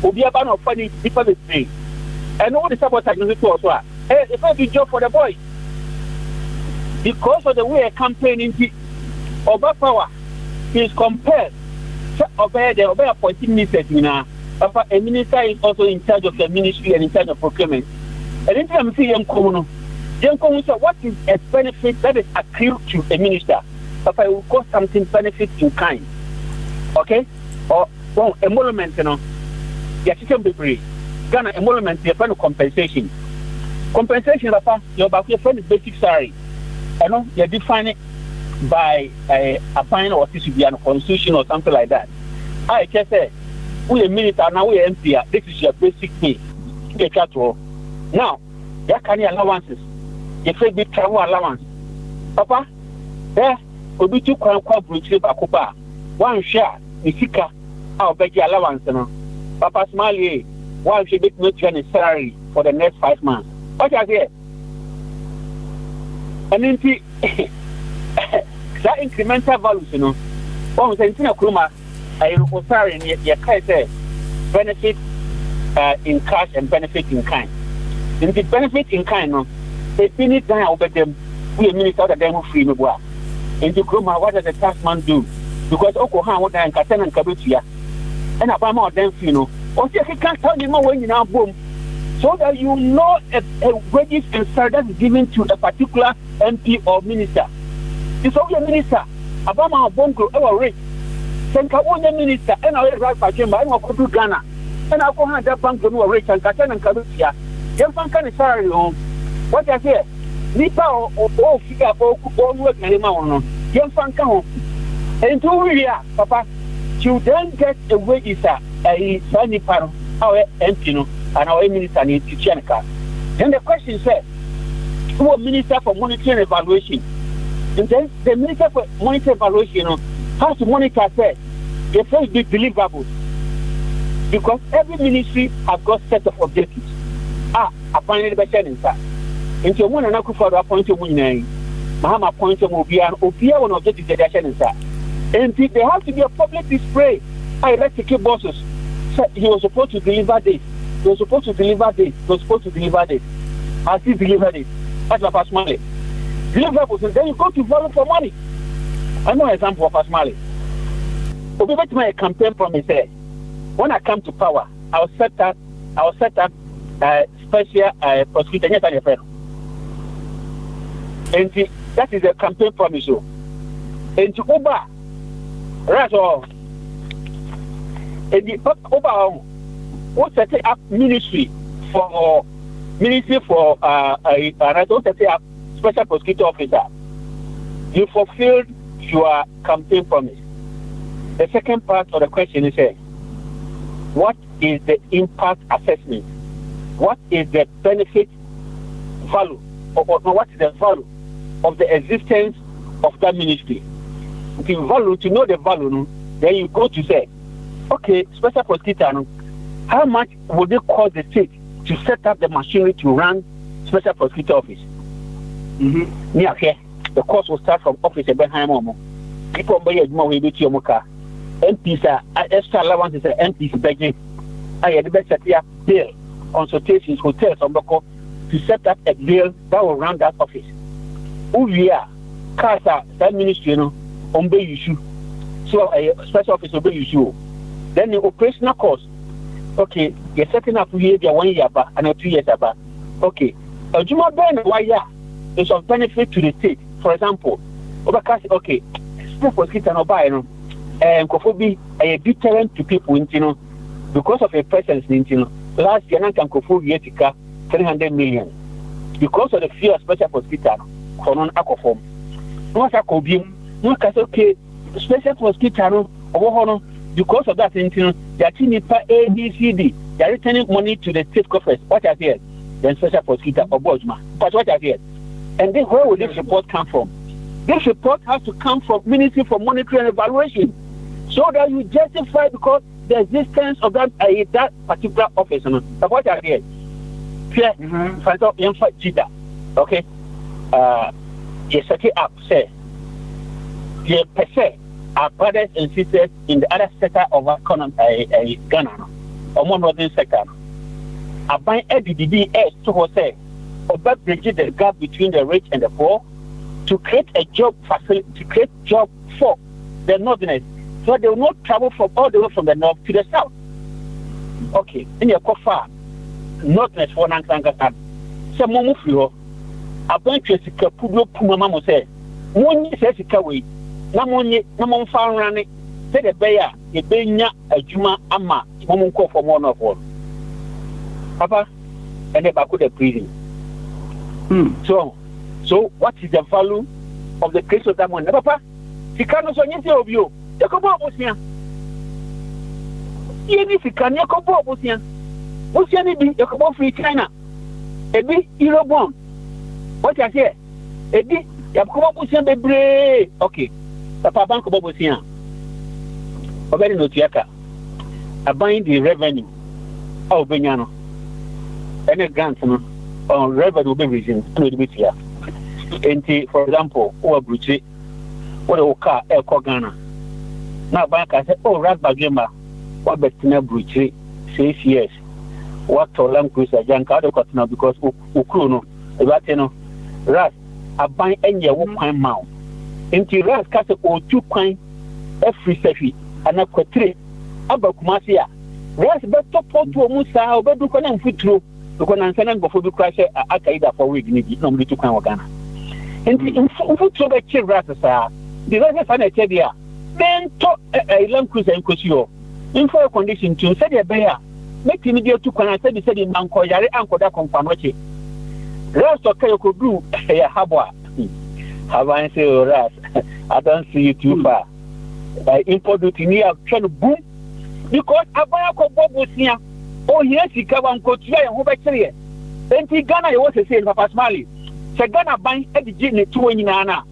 [SPEAKER 17] will be about of funny people with me. And all the sabotaging it also. It's not a job for the boys. Because of the way a campaign in over power is compared to obey appointing ministers now. A minister is also in charge of the ministry and in charge of procurement. And then I'm saying, young Kono, what is a benefit that is accrued to a minister? Papa, it will cost something benefit in kind. Okay? Or emolument, the system degree. Ghana emolument, you're trying to compensation. Compensation, Papa, you're about your friend basic salary. You're defining by a fine or a constitution or something like that. I just say, we a minister now, we are MP. This is your basic pay. Now, there can be allowances. You say big travel allowance. Papa, there will be 2 bridge Bakupa. One share, Nisika, our Bogyae allowance. Papa Smiley, one should be making salary for the next 5 months. What are they? And then that incremental values, one was in Kruma, I was sorry, your say benefit in cash and benefit in kind. In the benefit in kind, they finish down over them, we a minister of them free no boa. Into Kruma, what does the taxman do? Because Okohan, what I can and Kabutia, and about more than or you can't tell you more when you now boom. So that you know a wages and salary is given to a particular MP or minister. It's all your minister. Abama Bongo, our rate. Senka only minister, and I will write by Jim, I will go to Ghana. And I'll go hand that bank to rate and Katan and Kabutia. Young fan can salary home. What I say? Nipa or figure or work and amount. Young fan come home. And 2 years, Papa, you then get a wages a sunny panel, our MP, and our minister in Tichenka. Then the question says, who are minister for monitoring evaluation? And then the minister for monitoring evaluation has to monitor the first big deliverables. Because every ministry has got set of objectives. Appointed by Shannon. Into one and Uncle for appointed winning. Mahama appointed Obia one objective that Shannon. And there has to be a public display. I like to keep bosses. He was supposed to deliver this. He was supposed to deliver this. He was supposed to deliver this. I still deliver this. That's my first money. Deliverables, and then you go to vote for money. I know an example of first money. Obi bet my campaign promise. When I come to power, I will set up special prosecutor. Yes, I friend. And that is a campaign promise. And to Uber, right or and the Uber what set up ministry for set up special prosecutor officer. You fulfilled your campaign promise. The second part of the question is what is the impact assessment? What is the benefit value? Or what is the value of the existence of that ministry? The value, to know the value, then you go to say, okay, special prosecutor, how much would it cost the state to set up the machinery to run special prosecutor office? Near here, the cost will start from office behind Momo. People buy a more way to your car. MPs are extra allowances, MPs begging. I had the best set up bill, consultations, hotels, to set up a bill that will run that office. We are cars are that ministry, on bay issue. So a special office will be issue. Then the operational cost. Okay, you're setting up here 1 year back and 2 years back. Okay, a Juma Ben, why is of benefit to the state. For example, okay, special prosecutor no buy and Kofobi a deterrent to people in because of a presence in last year Kofobi yetika 300 million because of the fear of special prosecutor for non-alcohol. No Kobi, no okay, special prosecutor over because of that they are teaming ABCD, they are returning money to the state coffers. What I hear, then special prosecutor or Bogyae. But what I hear, and then where will this report come from? This report has to come from Ministry for Monitoring and Evaluation, so that you justify because the existence of that particular office. But what I hear, okay, you set it up, say, you per se. Our brothers and sisters in the other sector of our economy, Ghana, or more northern sector. I buy Edgy to say, about bridging the gap between the rich and the poor, to create a job facility, to create job for the northerners, so they will not travel from all the way from the north to the south. Okay, in your far, northerners for Nankanga, some more move I buy Jessica Pudo Pumama say, one says it away. Namon found running, said a bear, a benya, a juma, ama, woman call for one of all. Papa, and the back of the prison. So what is the value of the case of that money? Papa, he cannot say anything of you. You come up with him. Even if you can, you come up with him. What's your name? You come up free China. A big Eurobond. What I say? A big, you come up with him, baby. Okay. Papa Bank of Bobosia, a very notiaka, a buying the revenue of Benyano, and a grant on revenue will be reason to be here. And for example, or Bruce, what a car, El Cogana. Now, back I said, oh, Rasbagema, what Bettina Bruce, 6 years. What to Language, a young card now because Ukruno, a Latino, Ras, a buying any 1 mount. Into Ras Castle or 2 coin every sefi and a quatre Abakumasia. Ras better port to a Musa or Bedukan and Futru, the Conan before the crash at Akaida for week, normally to Kawagana. And in Futru the chill Rasasa, the Rasa Sanatedia, then talk a Lankus and Cosio. In for a condition to say a bear, make him dear to Conan said in Manco Yari Uncle da Companoche. Ras or Kayoko grew a habwa. Have I say, Ras? I don't see you too far. By import duty near trying to boom because Abako Bob was here. Oh, yes, he come and go to and go back to here. Then Ghana, you want to say, Papa Smiley. So Ghana buying Edgy 2 in Nana.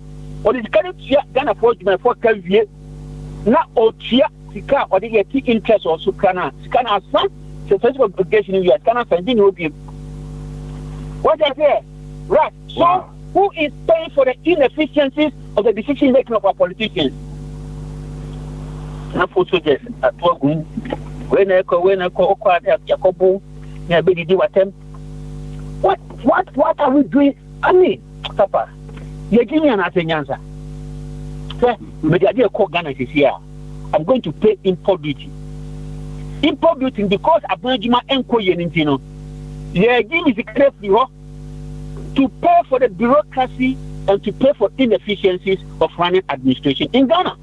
[SPEAKER 17] Or is Ghana forge my 4 years. Not all Chia, Sika, or the key interest or Sukana. Sukana has some successful obligation in you. Ghana sending you. What I say, Ras? So, who is paying for the inefficiencies of the decision making of our politicians? Not for soldiers at work. When I call Jacobo, what are we doing? I mean, Papa, you're giving me an answer. But the idea called Ghana is here. I'm going to pay import duty. Import duty because Abujima and Koyenintino. Yeah, give me the credit to pay for the bureaucracy and to pay for inefficiencies of running administration in Ghana.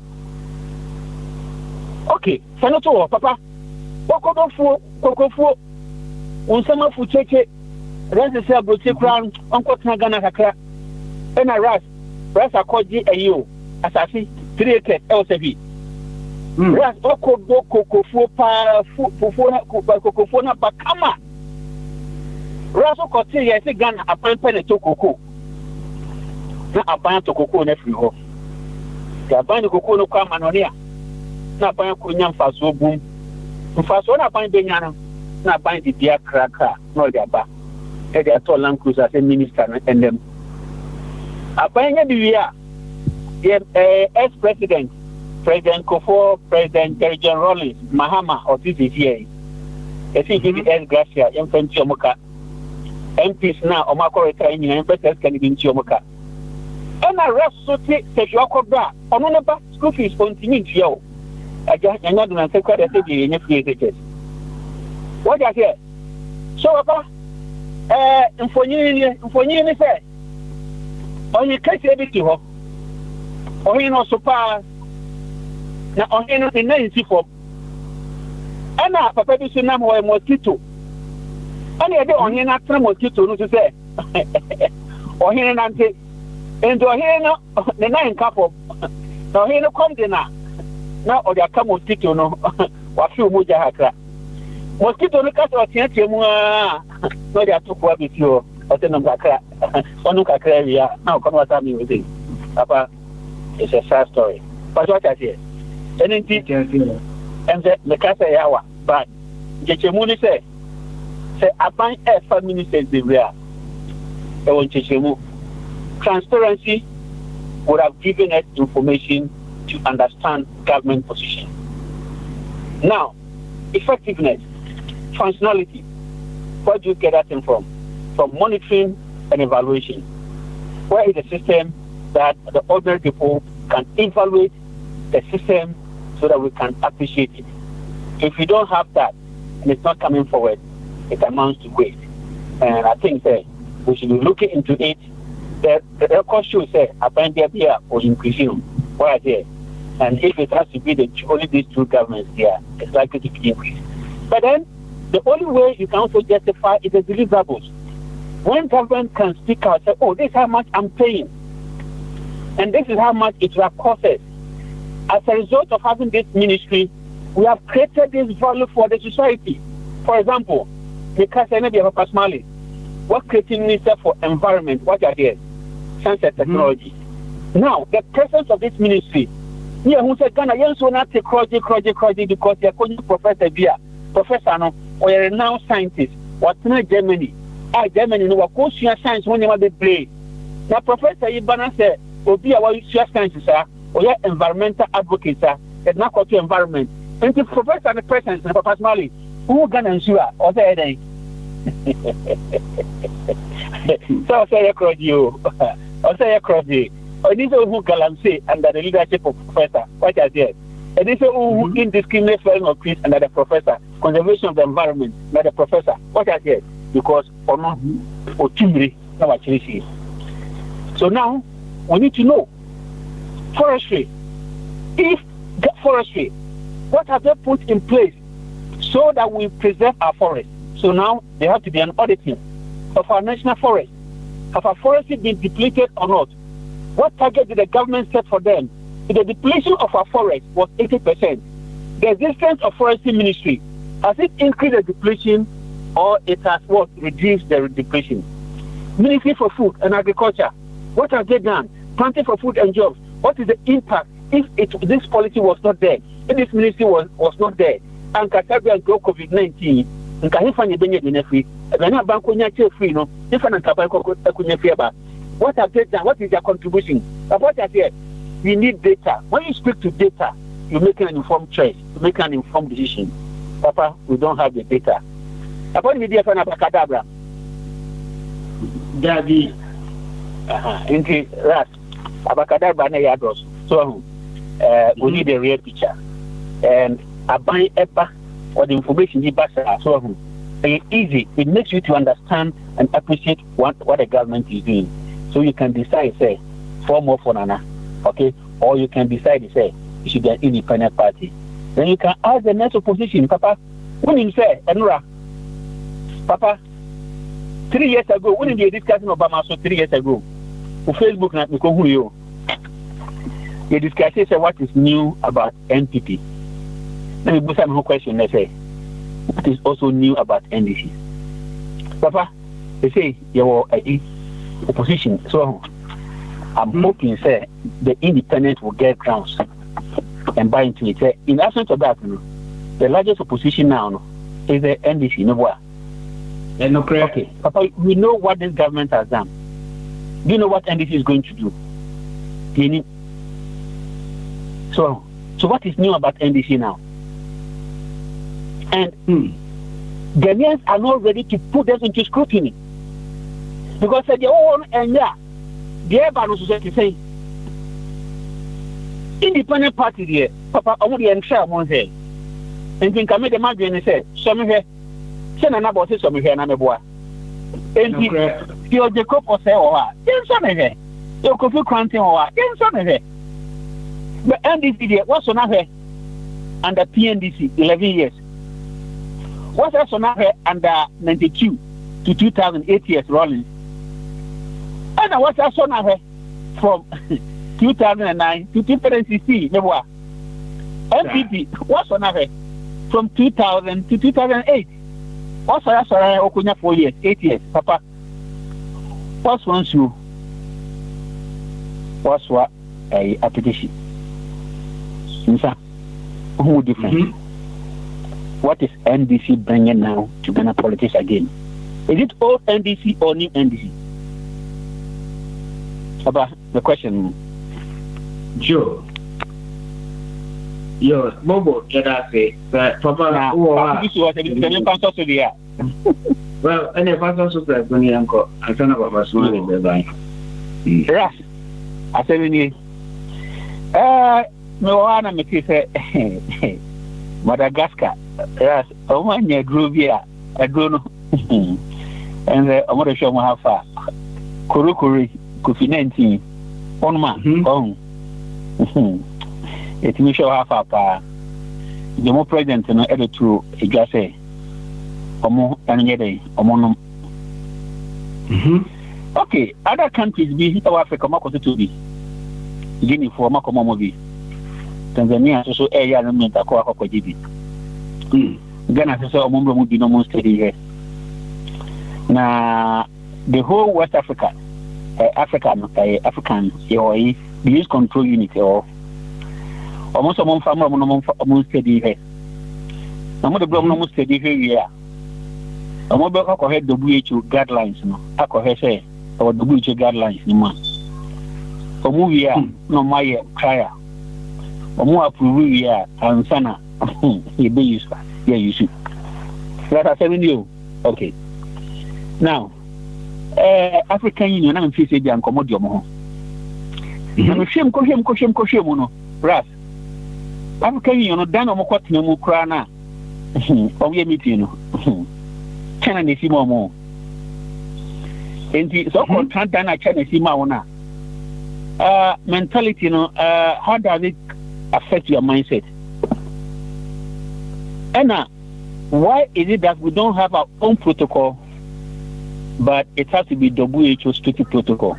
[SPEAKER 17] Okay, Senator Papa, Kokofo, Unsama Fucheche, Rasa Brote Crown, Uncle Ghana Kakra, and a Ras Akodi Ayo, Assassin, 3 acres, LCV. Ras Oko Kokofo Pa Kokofona Bakama. Raso Kote, yes, Ghana, a pan pen to Coco. Not a pan to Coco, nephew. The Abani Coco no come on here. Not buying Kunyam Faso boom. Faso not buying Benyana, not buying the dear cracker, no, their back. They are tall land cruisers and minister and them. A buying a year, ex-president, President Kofo, President Edgy Rollins, Mahama, or this is here. I think it is Gracia, Infant Chomoka. MPs now, Omako retiring in MPs can be in Chomoka. And I rest so take your cobra on another school fees continue to you. I just am not going to take what I said in your free. What I hear? So, Papa, for you, say, on your case, everything, or you know, so far, now on any name for. And now, Papa, this is not more mosquito. And I don't hear not mosquito to say, or hearing until. And do I hear no the 9 couple? Now here no come dinner. Now or they come mosquito no what few moja hakra. Mosquito no cast or tienti no they are too poor with you or the number crack. One kakra we are now come what me with it. Papa, it's a sad story. But what I say, anything and the casa yawa, but Jechemuni say I find a family says the real. I want Jechemu. Transparency would have given us information to understand government position. Now, effectiveness, functionality, where do you get that thing from? From monitoring and evaluation. Where is the system that the ordinary people can evaluate the system so that we can appreciate it? If we don't have that and it's not coming forward, it amounts to waste. And I think that we should be looking into it. The record shows say apparently here or increasing where there, and if it has to be only these two governments there, it's likely to be increased. But then the only way you can also justify is the deliverables. When government can speak out, say, "Oh, this is how much I'm paying, and this is how much it will cost us." As a result of having this ministry, we have created this value for the society. For example, because I know you have a personality. What creating minister for environment? What are there? Science and technology. Now, the presence of this ministry, yeah, who said Ghana, yes, will not take project because you're going to professor Bia, professor no, or a renowned scientist, what's in Germany. Germany, no, what goes to science when you want to play. Now, Professor Ibana said, will be our scientists, or your environmental advocates, it's not called to environment. And the professor and the president, and Papa Smalley, who Ghana ensure, or say, so I say across you. I say across the. And this is who Galamsey under the leadership of Professor. What I said. And this is who indiscriminate felling of peace under the Professor. Conservation of the environment under the Professor. What I said. Because or not or timbre now actually see. So now we need to know forestry. If forestry, what have they put in place so that we preserve our forest? So now there have to be an auditing of our national forest. Have our forests been depleted or not? What target did the government set for them? If the depletion of our forest was 80%, the existence of forestry ministry, has it increased the depletion or it has what reduced the depletion? Ministry for Food and Agriculture, what have they done? Planting for Food and Jobs, what is the impact if this policy was not there? If this ministry was not there, and Katabia and COVID-19, and Kahifan Benjamin free, and then a bank free, no, different Kapakunya. What have they done? What is their contribution? But what I said, we need data. When you speak to data, you make an informed choice, you make an informed decision. Papa, we don't have the data. Upon the DFN Abacadabra, Daddy, into Ras, Abacadabra, Nayados. So, we need a real picture. And I buy EPA or the information you pass. So, It's easy. It makes you to understand and appreciate what the government is doing. So you can decide, say, form more for Nana, okay? Or you can decide, say, you should be an independent party. Then you can ask the next opposition, Papa, when you say, Enura, Papa, 3 years ago, when you discussing Obama, so 3 years ago, on Facebook, you discuss what is new about NPP. Let me put some question. Let's say, what is also new about NDC? Papa, they say you're a opposition. So I'm hoping, say, the independent will get grounds and buy into it. Say, in absence of that, the largest opposition now is the NDC. No, okay, Papa, we know what this government has done. Do you know what NDC is going to do? So what is new about NDC now? And Ghanaians are not ready to put them into scrutiny. Because they own and the urban society say independent party there, Papa, I want the entire one here. And think I made the margin and say, some here, send an about some here and I'm a boy. And you're the cook or say, oh, then some here. You're coffee cranting or then some here. But NDC, what's on here under PNDC 11 years? What's also on here under 92 to 2008 years rolling? And what's also on here from 2009 to 2016? NPP, what's on here from 2000 to 2008? What's also on 4 years, 8 years, Papa? What's one you? What's what a petition? Who different? What is NDC bringing now to Ghana politics again? Is it old NDC or new NDC? About the question.
[SPEAKER 18] Joe. Yo, Bobo, can I say? Papa, well, and if I also play when you uncle, I don't know about small baby.
[SPEAKER 17] Yes, I said, no one makes it Madagascar. Yes, oh, one year grew here. I don't know. And I want to show me how far. Kurukuri, Kofi 19. On man, it's me show how far. The more president, no, every two, it just say, Omo, and yet, Omonum. Okay, other countries be South Africa, Mako to be Guinea for Makomobi. Tanzania also area element akwa kwa jibi. Ghana sasa omumbe mu bino mo steady here. Na the whole West Africa, African, the use control unit or almost a month from steady here. Na mo de bro mo steady here. Omo be ko head WHO guidelines no. Akọ say or WHO guidelines ni ma. Omo wi a no my trial. Omo approve here and sana he be useful. Yeah, you should. That are 7 years. Okay. Now, African Union I'm facing the uncommodio mo. Na shame ko no. Ras. African Union no dan omo kwat na mu kra na. Omo meeting no. China ne si mo. Enti so ko tan na China si ma wona. Mentality no how does it affect your mindset? Anna, why is it that we don't have our own protocol, but it has to be WHO strict protocol?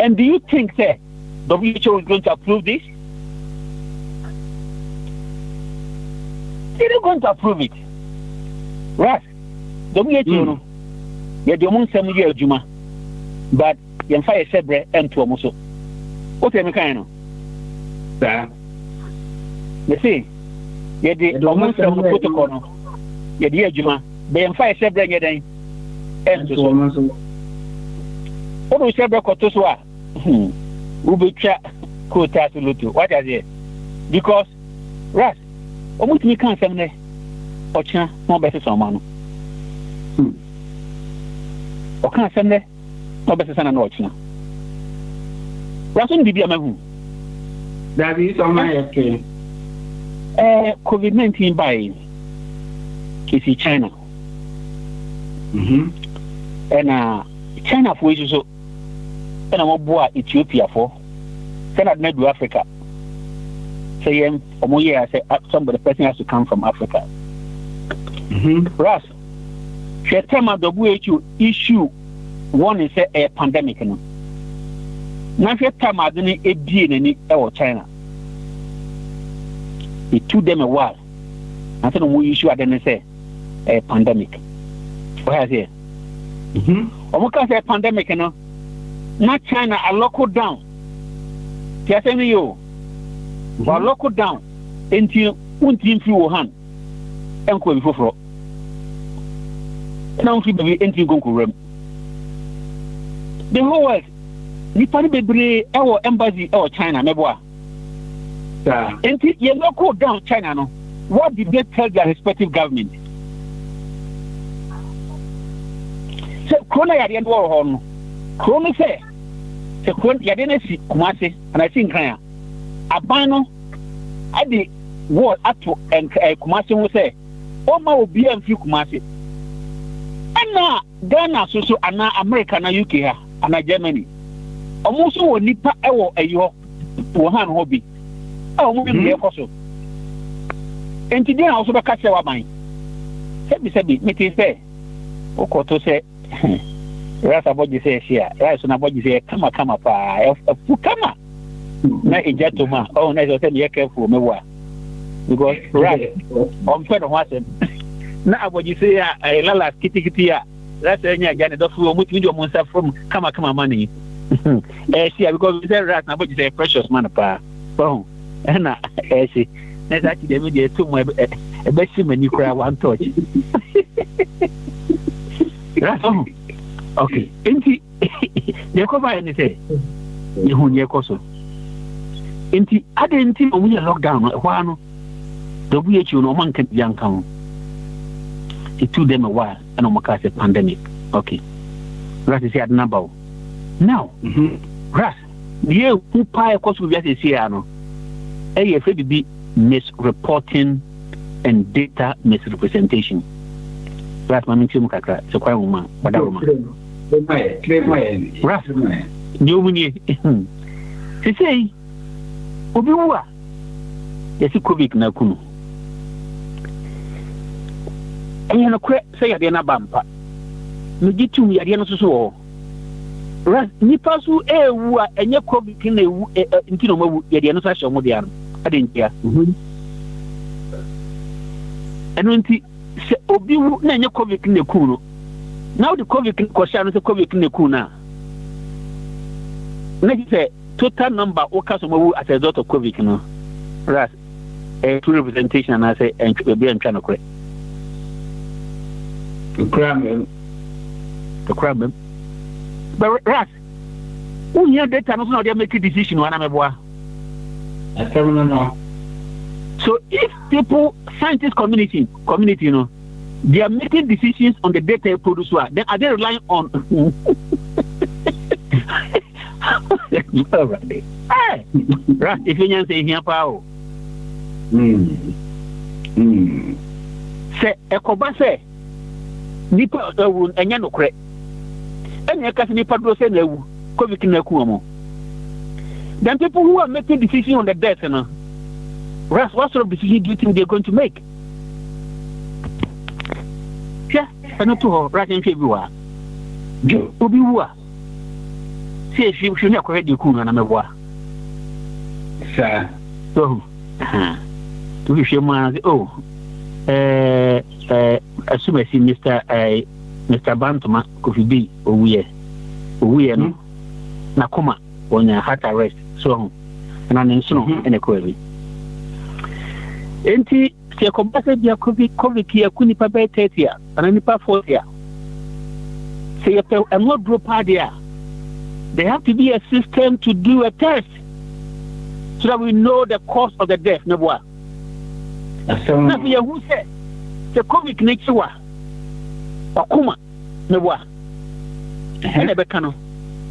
[SPEAKER 17] And do you think that WHO is going to approve this? They're not going to approve it. Right? WHO, no. You're the one 7 year Juma, but you're fire sebre and to almost. What am I kind of? You see, you're the almost protocol. You're the Juma, but you're fire sebre again. And to almost. What we sebre cotoswa? Ubicha quota to Lutu. What is it? Because, Ras, almost me can't send me. Ocha, no better someone. Or can't send me. No better son and Ochna. Rasun Bibi Amahu. That is on my okay. COVID-19 by is in China. ɛna China for yi so ɛna mo boa Ethiopia for sɛna na do Africa say yɛn ɔmo yɛ say somebody person has to come from Africa. Ras hwɛ tema WHO issue one is a pandemic no na hwɛ tema de ne ebie n'ani ɛwɔ China. It took them a while until we issue then say a pandemic. What has here? Omuka say pandemic no. Not China a lock down. Tiasemi yo. Wa lock down until unti fi Wuhan. Enko bi foforo. Na unti bi enti gonko rem. The whole world nipa ni bebre ewo embassy ewo China meboa. And you not go down China, no? What did they tell their respective government? So, Corona at the end of all, Corona say, the Corona Yadena Kumasi, and I think I Abano at the war at and Kumasi will say, oh, my will be a few Kumasi. And now, Ghana, so, and now America, and UK, and Germany. Almost all Nipa, a yo, Wuhan hobby. Oh, we be also. And today I also catch our mind. Sabi, me say. Oko to say. Rasa boji say here. Rasa na boji say kama pa. Kama. Na ejato ma. Oh, na say be careful me wa. Because right. On fe no wasem. Na aboji say lala kiti ya. Rasa nya gane do fu mu timi do mo nsa from kama money. See because we say rasa na boji say precious man pa. Oh. And I see, that's actually the media too much. A best when you cry one touch. Okay, inti, they cover anything. You who near Coso. Inti, I didn't think we are locked down. One, the WHO no man can be young count. It took them a while, and almost a pandemic. Okay, Ras is at number. Now, Ras, you who pie cost with Yasiano. AFA be misreporting and data misrepresentation. That's my minimum kakra. So quite woman, but that woman. Ras, you mean? She say, Obiwa. Yes, you could na kunu. And you know, say at the end bumper. You get to me at the end of so. Ras, Nipasu, who and your COVID in Intino, the end of social media. I didn't care. And when the Obi Nanya COVID in the Kuno, now the COVID question is a COVID in the Kuna. Next say total number of customers as a result of COVID, you know. Ras, a true representation, and I say, and be in China correct. The crime. But Ras, who hear that time also they make a decision when I'm a boy. So if people, scientist community, you know, they are making decisions on the data produced, then are they relying on? Hey, right? If you say here, power. Say, Ekoba say, nipa enya no kre. Enya kasi nipa do say na ewu, COVID na ku mo. Then people who are making decisions on the death, you know, Ras, what sort of decision do you think they're going to make? Yeah, I know to her, right in February. Obiwa. See, she should not correct the Kuna and Amewa. Sir. So, to be sure, man, assume I see Mr. Bantoma could be we no Nakuma on a heart arrest. So, and I'm in snow and a query. Enti, si a combated your COVID here, Kunipa 30 and a Nipa 40. Say, a more group idea. There have to be a system to do a test so that we know the cause of the death. No more. Now, who said the COVID next year? Okuma, no more. And a becano.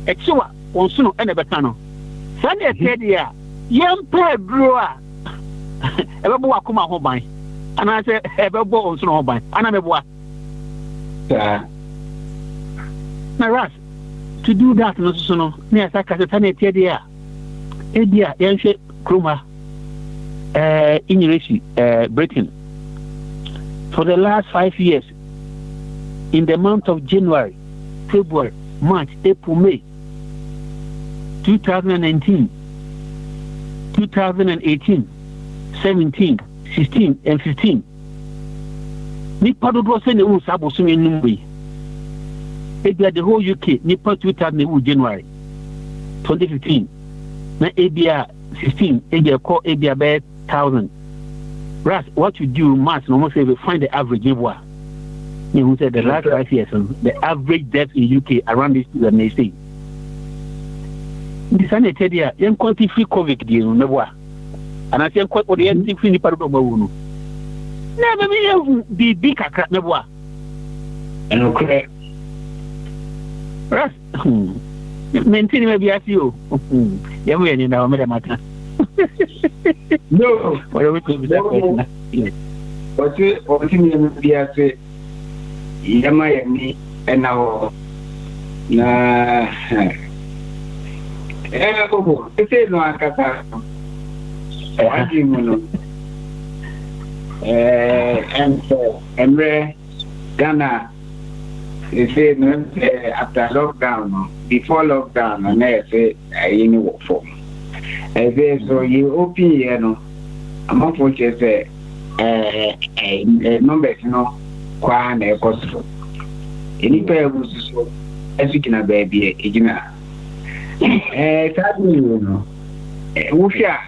[SPEAKER 17] Exua, on soon, and a becano. Sunday, 30 young pair grew up. Ebe akuma ho ban ana se ebe bo onso ho ban ana me boa Now, Ras, to do that, no, so no, near Sakatane Tedia, Edia, Yanshe, Kruma, English, Britain. For the last 5 years, in the month of January, February, March, April, May, 2019, 2018, 17, 16, and 15. Nipa do do say ne wu sabo so enum we. Ebia the whole UK Nipa 2000 January 2015. Na ebia 16 ebia call ebia be 1000. Ras, what you do mass no more say we find the average Nipa. You who said the last 5 years the average death in UK around this the may say. This an etedia yen quantify COVID di no meboa. And I say quite orienting free Nipa do ma wu no. Never be big kakra meboa. And okay. Ras. Maintain maybe as you. Yeah, we are in our matter. No. What are we to be that? What you be as a Yammy and now. It's a no kaka. And Ghana, they say after lockdown, before lockdown, and they say I work for. I say so you open here, no. I'm not for just numbers, you know, Kwan a cost. Any pair was so as you can baby, Egina. Sadly, you know, Wusha,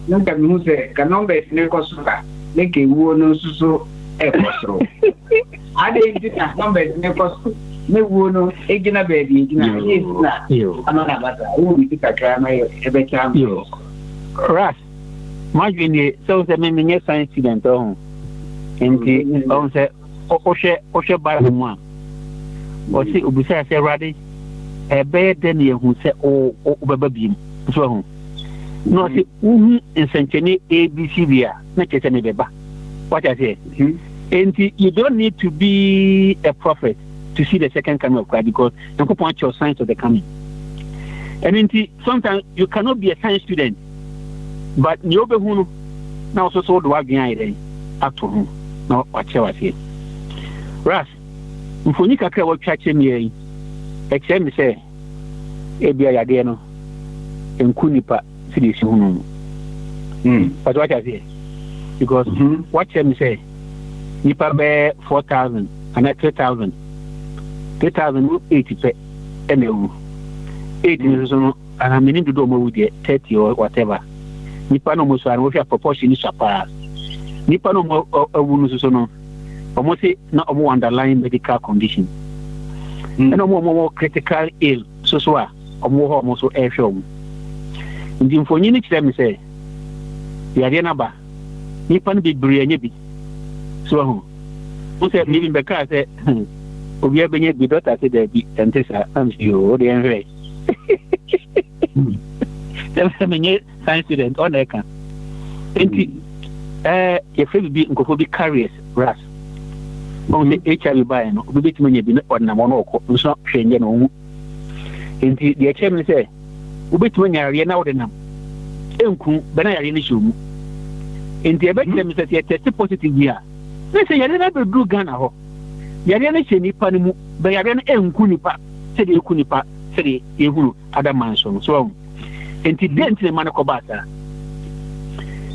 [SPEAKER 17] look at me, say, can numbers never cost. Make a woman so episode. I didn't have numbers never no woman, Egina baby, I'm not about that. Who will pick a grammar every time you Ras. Margin, so the many science student on. And the on the Osha by one. Or see, Ubisa say, Raddy, a bear than you who said, oh, baby. So, no, see, in Century ABCBA, not as any baby. What I say, and you don't need to be a prophet to see the second coming of Christ because you can point your signs of the coming. And sometimes you cannot be a science student, but you who now so do I behind it after whom now what I say. Ras, if you can't what catch me, except me say, Ebia Yadeno, and Kunipa, City Sunu. But what I say, because what me say, Nipa bear 4,000 and 3,000. 3,080 per MU. 80 and I'm meaning to do more with 30 or whatever. Nipa no most and with a proportion is a pass. Nipa no more a wound so almost not a more underlying medical condition. And no more critical ill, so or more almost air show. In the infoninic, let me say, the Ariana Nipan be brilliant. So, who said living because we have been with daughter said there be and this you the envy. There's a science student on there can. If it be in carriers, Ras. Only HIV by no, we bit many be on a monocle, so change no. In the chairman say, we bit many are now the name. Uncle, but I really should. In the event, let me say, test positive here. Let's say, I never do Ghana. Yariana say nipa ni mu ba yariana enku nipa se de eku nipa se de ehuru other manson so enti man ko bata.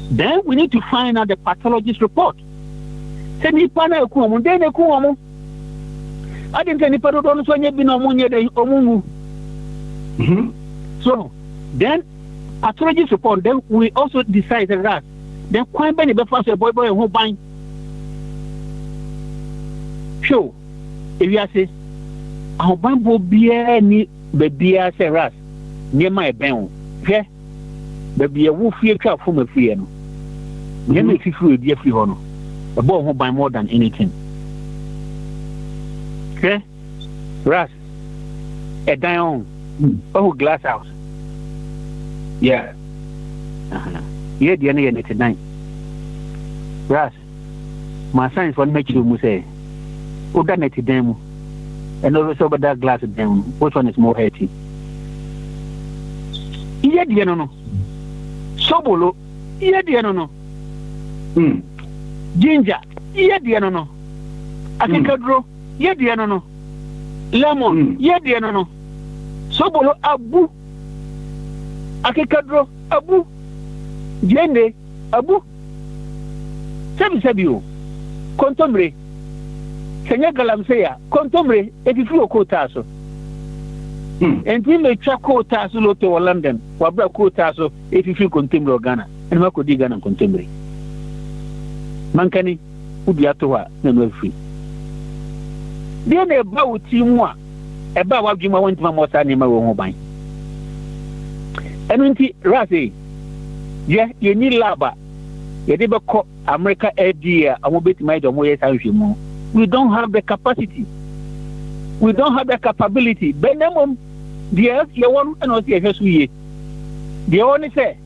[SPEAKER 17] Then we need to find out the pathologist report. Se nipa na eku omu den eku omu adin se nipa do no so nya bi na omu nya de omu so then pathologist report, then we also decide that then kwan be ni be fa so boy who ban. Show if you say our Bambo beer ni baby say ras near my ben here baby a wolf here from a free no near me free be free hono a boy who buy more than anything. Okay, ras a down glass house. Yeah, yeah, the end of 99. Ras, my science one make you say. Oda neti demu and also over that glass down. Which one is more healthy? Yeah, dear no. Sobolo, yeah, dear no. Ginger, yeah, dear no. Akikadro, yeah, dear no. Lemon, yeah, dear no. Sobolo, abu. Akikadro, abu. Jende, abu. Sabi, Contombre. Kenya galamseya kontomre efifi okota so enti me twa kota so loto wo London wa bra kota so efifi kontomre Ghana en ma kodi Ghana kontomre mankani ubi ato ha na no afi de na ba wuti mu a e ba wa dwuma wontima mo sa ne ma wo ho ban enu nti rase ye ni laba ye de be ko America Edgy amobeti mai do mo ye sa hwe mu. We don't have the capacity. We don't have the capability. Benamum, the you want and also yes we. The only say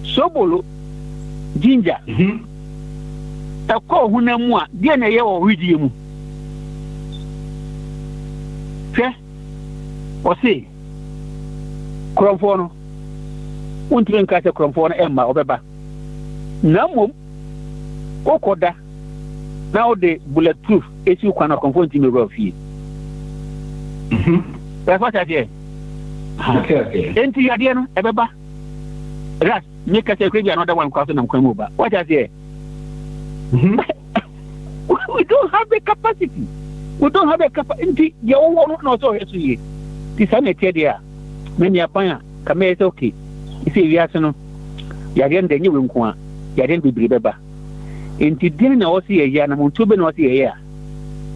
[SPEAKER 17] Sobolo, Ginger. A call hunamwa, dear na yaw with you. Fair or say Cromfono. Won't drink at a Cromfono Emma or Beba. Namum Okoda. Now the bulletproof issue cannot confront me rough here. That's what I say. Okay. Enti yadiano ebeba. Ras make us a another one question and come over. What I say? We don't have the capacity. We don't have the capacity. You won't know so here. This is a there. Many apaya come is okay. You see, we are no. Yadian the new one. Yadian be beba. Enti den na osi ye ya na muntobe na osi ye ya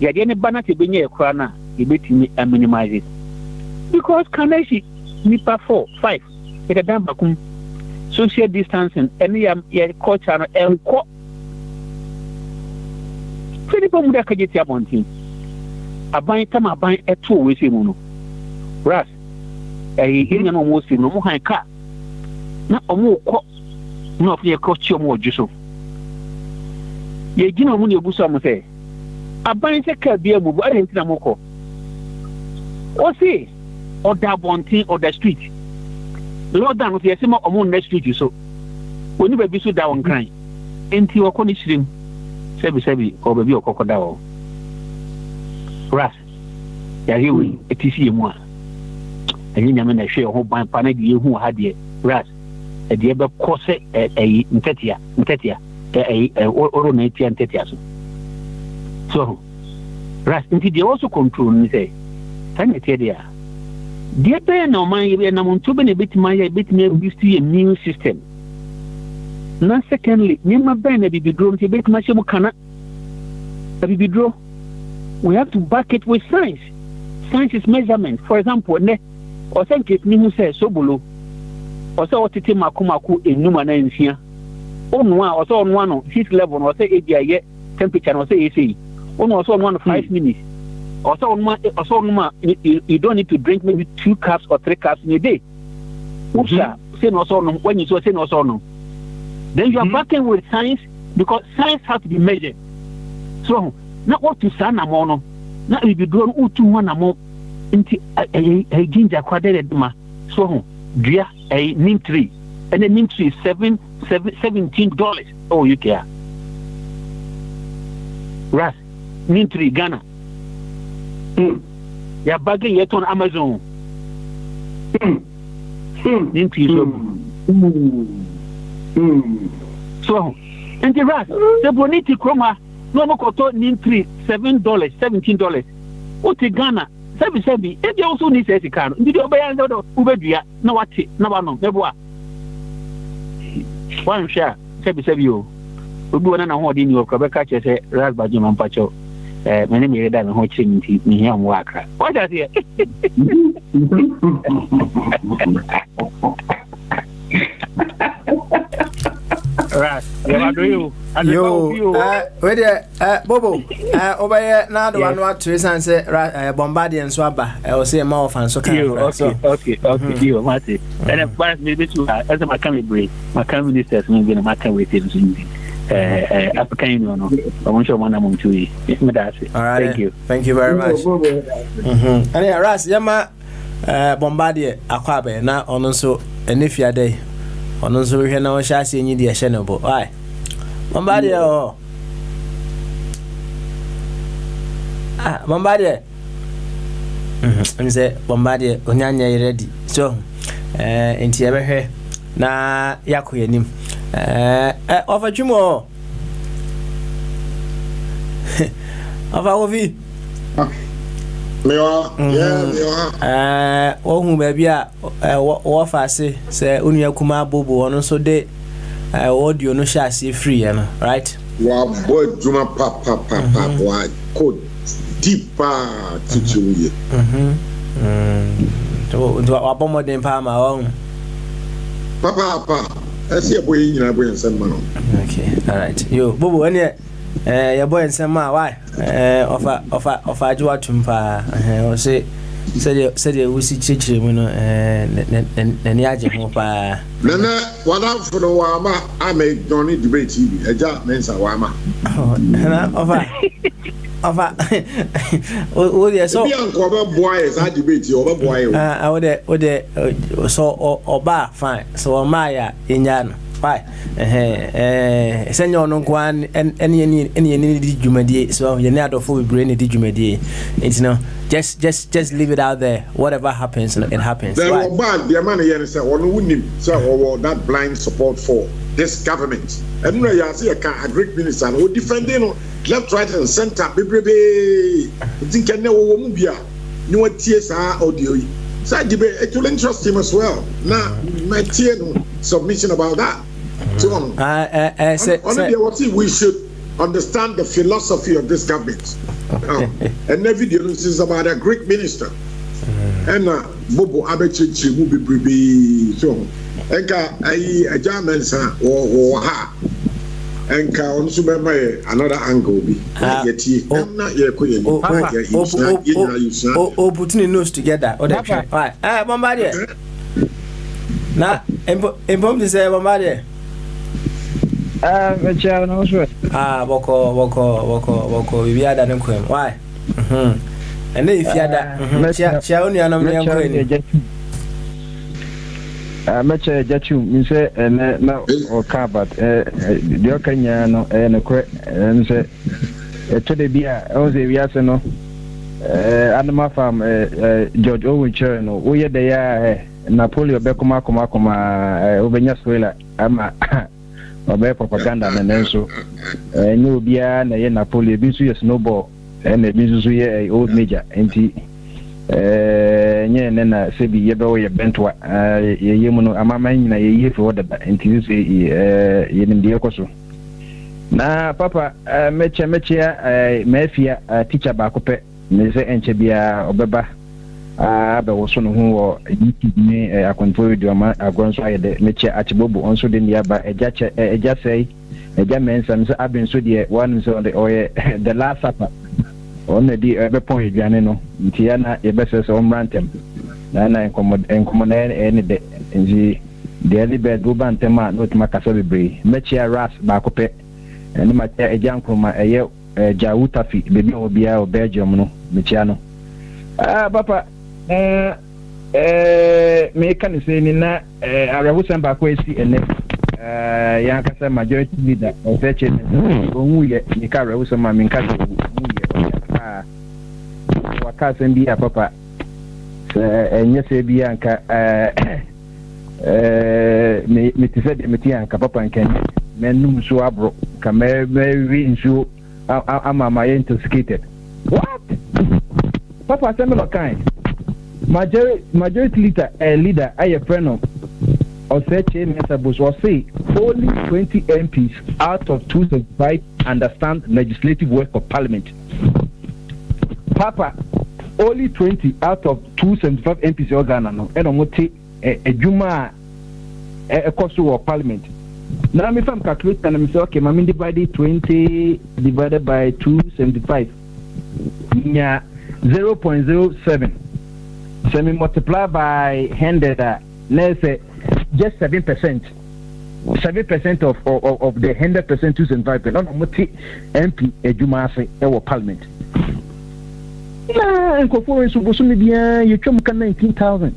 [SPEAKER 17] ya de ne bana te benye ekura na e betimi minimize it because kanashi nipa 4 5 e da dan bakum social distancing ene ya culture no enko finipo mu da kageti abontin aban tama aban eto we se mu no ras enya no mo si no mo han ka na omo ko na ofi e ko chi omo ojuso ye gina mu ne buso am say aban se ka bia bubu are ntina moko o see oda bontin or the street lord down of yesema omo na street so oni ba bi so da won kran enti woko ni shirim sebi o ba bi okokoda o ras ya hiwi etisi emu a enyi nyame na hwe ho ban pa na de ehu ha de ras e de be kose ntetia oro na etia ntetia so ras nti de also control ni say tanya tie dia de be na man ye na muntu be na betima ya betima boost your immune system na secondly nyema be na bibidro nti betima shemu kana bibidro we have to back it with science. Science is measurement. For example, ne or say case ni hu say Sobolo or say otete makumaku enuma na nsia onwa or say onwa no heat level or say Edgy temperature or say AC onwa or say onwa 5 minutes or say onwa you don't need to drink maybe 2 cups or 3 cups in a day. Usha say no so no when you say no so no then you are backing with science because science has to be measured. So na what to sana mono na ibidro utu wana mo nti ginger kwadere dema so dua neem tree and the neem tree is $17 oh you care ras neem tree Ghana ya bag yet on Amazon neem tree so and the ras the boniti chroma no mo koto neem tree $17 oti Ghana sebi e dey also need say kan ndi do bayan do ubedua na wate na ba no mebo a wan sha sebi o obi wona na ho de ni o ka be ka che say ras baji man pacho mene mi reda me ho che nti ni ya mo akra what does here ras you do you
[SPEAKER 5] where the Bobo over na do anu atu sense bombardier so aba o say ma ofan so kan
[SPEAKER 17] okay you mate and but me be to as my can break my can ministers me be na can wait in
[SPEAKER 18] African Union no I want to man am to yi me da say
[SPEAKER 5] thank you very much and Ras yama Bombardier akwabe na ono nso enefia dey ono nso hwe na wo hya se nyi de hye ne bo why Bombardier Bombardier nse Bombardier onyanya ready so enti ebehwe na yakoyanim ofadwumo ofi
[SPEAKER 15] mewa
[SPEAKER 5] ohun baby a wo fa se onua kuma bobo ono so de audio no sha se free no right
[SPEAKER 15] wa boy juma papa wa code deeper teaching
[SPEAKER 5] to abomoden pa ma won
[SPEAKER 15] papa ese boy nyina boy nsem ma no
[SPEAKER 5] okay all right yo bobo ene ya boy nsem ma why ofa ajwa tumpa o se de wusi chichire mu no na ni aje ho pa
[SPEAKER 15] nana wala furo wa ma ame doni debate bi eja mensa wa ma
[SPEAKER 5] na ofa o de so
[SPEAKER 15] bi anko ba boy za debate o ba boy
[SPEAKER 5] o de so oba fine so o ma ya enya no fine senyo no kwan eni di dwumadie so ye na adofo be brain di dwumadie it's no just leave it out there whatever happens it happens
[SPEAKER 15] there were bad the man here say ono wunim so that blind support for this government and no ya say can agric minister no defending no left right and center bebrebe think can wo mu bia ni watie sa audio yi so debate it will interest him as well na my tie no submission about that so we should understand the philosophy of this government. And every video is about a Greek minister. And Bobo Abechi will be bribe. So, Enka a German son or ha. Enka on Subema another angle be. I'm not yet quitting.
[SPEAKER 5] Oh, putting nose together. Or that right. Bombardier. Na, Embom to say Bombardier. Boko we are done kwem why and if you ada chia only anam ne kwem
[SPEAKER 19] meche jatu mi say na o ka but the okanya no na kwe nse to de bia o ze wi ase no animal farm George Owen chair no wo ye de ya Napoli obekoma obenya swela ama obe propaganda na nenso enye obia na ye Napoli ebisu ye snowball na ebisu ye old major enti nye na sebi ye be wo ye bentwa ye mu no amama nyina ye ye fi woda enti so ye nim de ekoso na papa meche mafia teacher ba kope me se enche bia obeba be wo so no ho wo YouTube ni akonfo video ma agonso ayede meche atibobo onso de nia ba eja sei eja mensa me se aben so de one so de oye the last supper on the be point aduane no nti ya na ye be se so omrantem na enkomo na ene de nji de ali be do bantem a no tuma kasa bebre meche ras ba kope ene ma eja nkoma eye jawutafi bebi obia o Belgium no meche no papa me can say ni na arawusan ba ko esi ene ya kasa majority leader of the church onwu ye ni ka arawusan ma min ka onwu ye waka sen bi papa enye se bi anka me tise de meti anka papa nken menum so abro ka me wi nsu ama intoxicated what papa semilar kind majority leader I a friend of such a message was say only 20 MPs out of 275 understand legislative work of parliament. Papa, only 20 out of 275 MPs organ no and on a juma a cost of parliament. Now if I'm calculating and I'm saying okay, I'm divided 20 divided by 275. Yeah, 0.07. So we multiply by 100, let's say just 7%. 7% of the 100% 275 no moti MP ejumase e parliament na nkofo nso boso me bia yetwam ka 19,000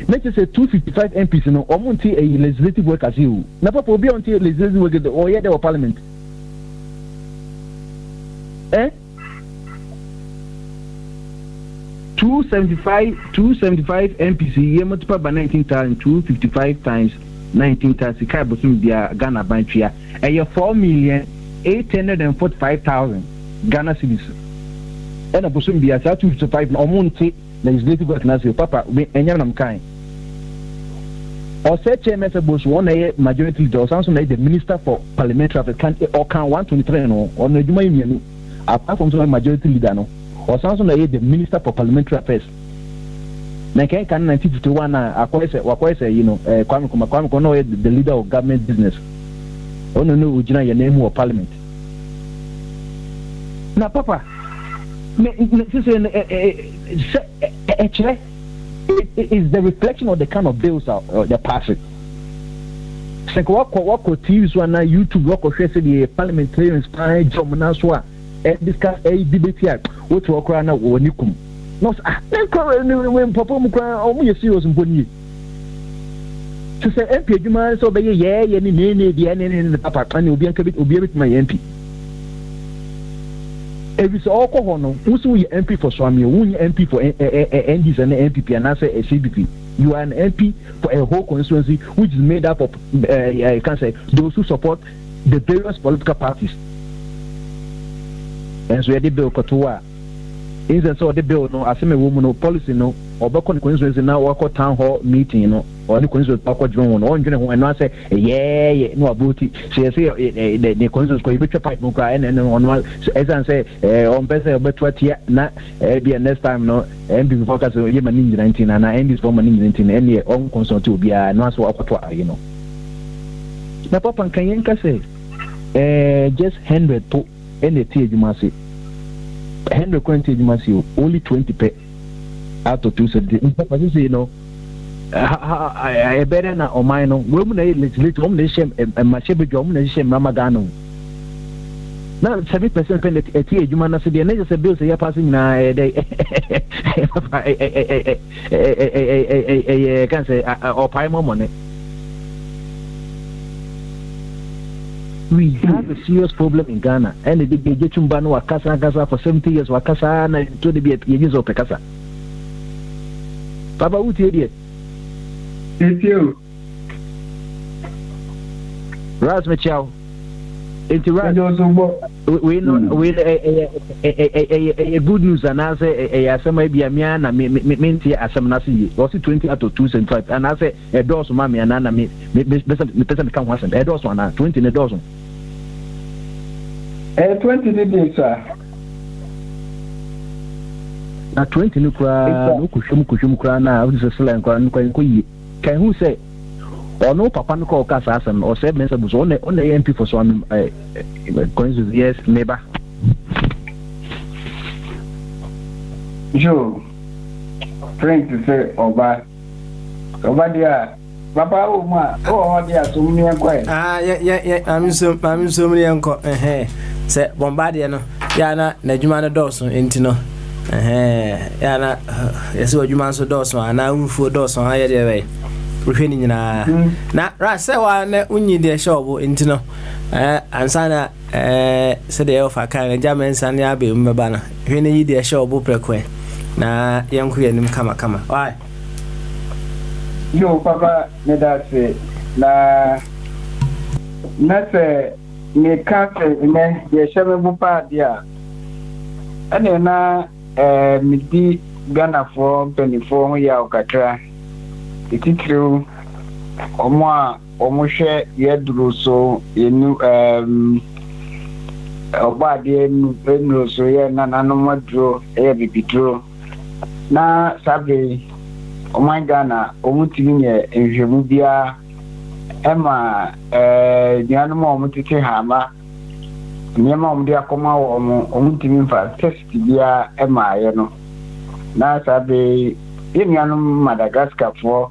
[SPEAKER 19] make say 255 MPs no omonti a legislative work as you na papa obi onti legislative work o ye the parliament 275 MPs ye multiply by 19,000 255 times 19,000 kai bosom bia Ghana bantria e 4,845,000 Ghana cedis and a bosom bia 255 no omonti legislative work na say papa enya nam kan or say chairman boss one majority leader or something like the minister for parliamentary affairs can or can 123 no or no juma yemi apart from the majority leader no or something like the minister for parliamentary affairs na kan 1951 na akwai say you know kwame no the leader of government business oh no ujina your name of parliament na papa it is the reflection of the kind of bills they're passing. Like what TVs one YouTube what say the parliamentarians find job na so and discuss a debate here what work right now wonikum. No when papa mu kra o mu serious mboni. To say MP adwuma so be ye ni the papa and obi an kabit obi bit my MP. If it's all no, who's MP for Swami, who's MP for NDs and MPP and answer a CBP. You are an MP for a whole constituency which is made up of, I can say, those who support the various political parties. And so the bill Kotua. Instead of the bill, no, as a woman, no policy, no, or back on constituency now, work town hall meeting, no, or the constituency of Drone, or and I say, no, about it. Say, the constituency could be pipe, no, and on one, as I say, on better, but what here, not be next time, no, and be focused on Yemen 19 and I end this woman in 19, and your own consult to be a nice walk, you know. Now, Papa, can you say, just 100 to any tea, you must say. 120 must you only 20 pay out of 270. You know, I better not on mine. Women legislate and my ship domination Ramagano. Now 7% penalty a tea, you man said the next bill say passing now a day. Can say or pay more money. We have a serious problem in Ghana, and the Gechumbano Wakasa for 70 years, Wakasa, and to the years of Pekasa. Papa, who's idiot?
[SPEAKER 18] It's you.
[SPEAKER 19] Raz Michel. It's Raz. We know a good news, and I say a semi be a man, and minty as some Nasi, was it 20 out of 275, and I say a dozen mammy and Anna, me better become once and a dozen, 20 in a dozen.
[SPEAKER 18] 20 days, sir.
[SPEAKER 19] Now 20 no kushum na this is slang can who say or no papa no call Casasan or 7 months was on the MP for some coincidence yes neighbor.
[SPEAKER 18] Joe friend to say Oba there. Papa dear so many quiet.
[SPEAKER 5] Yeah, I'm so many uncle say Bombardier no yana na dwuma no dɔɔso enti no yana yɛsɛ adwuma so dɔɔso ana wufuo dɔɔso ayɛ deɛ bɛyɛ wohwɛ ni nyinaa na ra sɛ wa na unyi deɛ shop enti no ansa na sɛ deɛ ofa kan na jama nsa ne abe mbeba na hwɛ ni yi deɛ shop prɛkɔ na yɛnko yɛnim kama why
[SPEAKER 18] yo papa me that say na say me cafe me ye shebe bu pa dia ene na me di Ghana for 24 ho ya okatra ititru omo hwe ye duro so enu obade enu so ye na no madro e bibidro na sabe omo Ghana omutimi ye enhwemu bia ema dianu mo mutete hama nyema omde akoma wo omutimi mfa test bia ema ye no na sabe yemianu Madagascar fo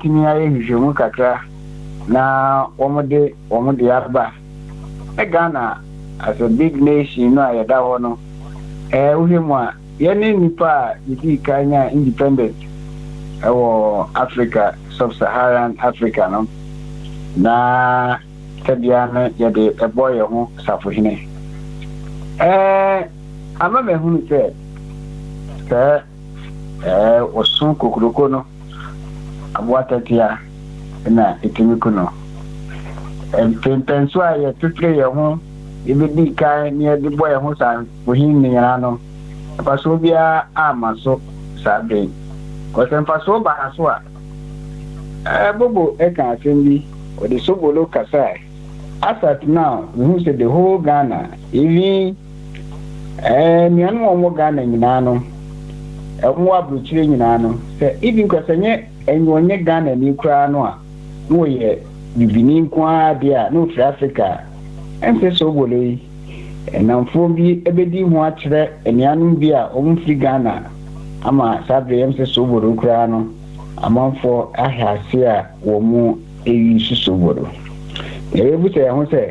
[SPEAKER 18] timi aye nhwemu kakra na wɔn de aba Ghana as a big nation no a yɛda hɔ no wohwɛ mu a yɛne nipa a yɛdi kanya independent ɛwɔ Africa sub-Saharan Africa no na tɛbia no yɛde ɛbɔ yɛ ho safohene ama mahunu sɛ wɔso kokuroko no aboa tatia na ɛtumi ku no mpɛnso a yɛtotire yɛ ho yɛbɛdi kan ne yɛde bɔ yɛ ho safohene nyinaa no mfasoɔ biara ama so saa bɛn kɔsɛ mfasoɔ baa so a bobo ɛka asɛm bi wɔde sobolo kasa asat now mehu sɛ the whole Ghana even nnuanom a wɔwɔ Ghana nyinaa no ɛwɔ aburokyire nyinaa no sɛ even kɔsɛ nyɛ ɛnyɛ Ghana ni koraa no a na wɔyɛ bibini nko ara deɛ a na ofiri Africa ɛnsɛ sobolo yi ɛnamfoɔ bi ɛbɛdi ho akyerɛ nnuanom bi a wɔn firi Ghana ama saa bere yɛm sɛ sobolo koraa no amanfoɔ ahɛ ase a wɔn mu eyi sobolo yɛbɛbu sɛ ɛho sɛ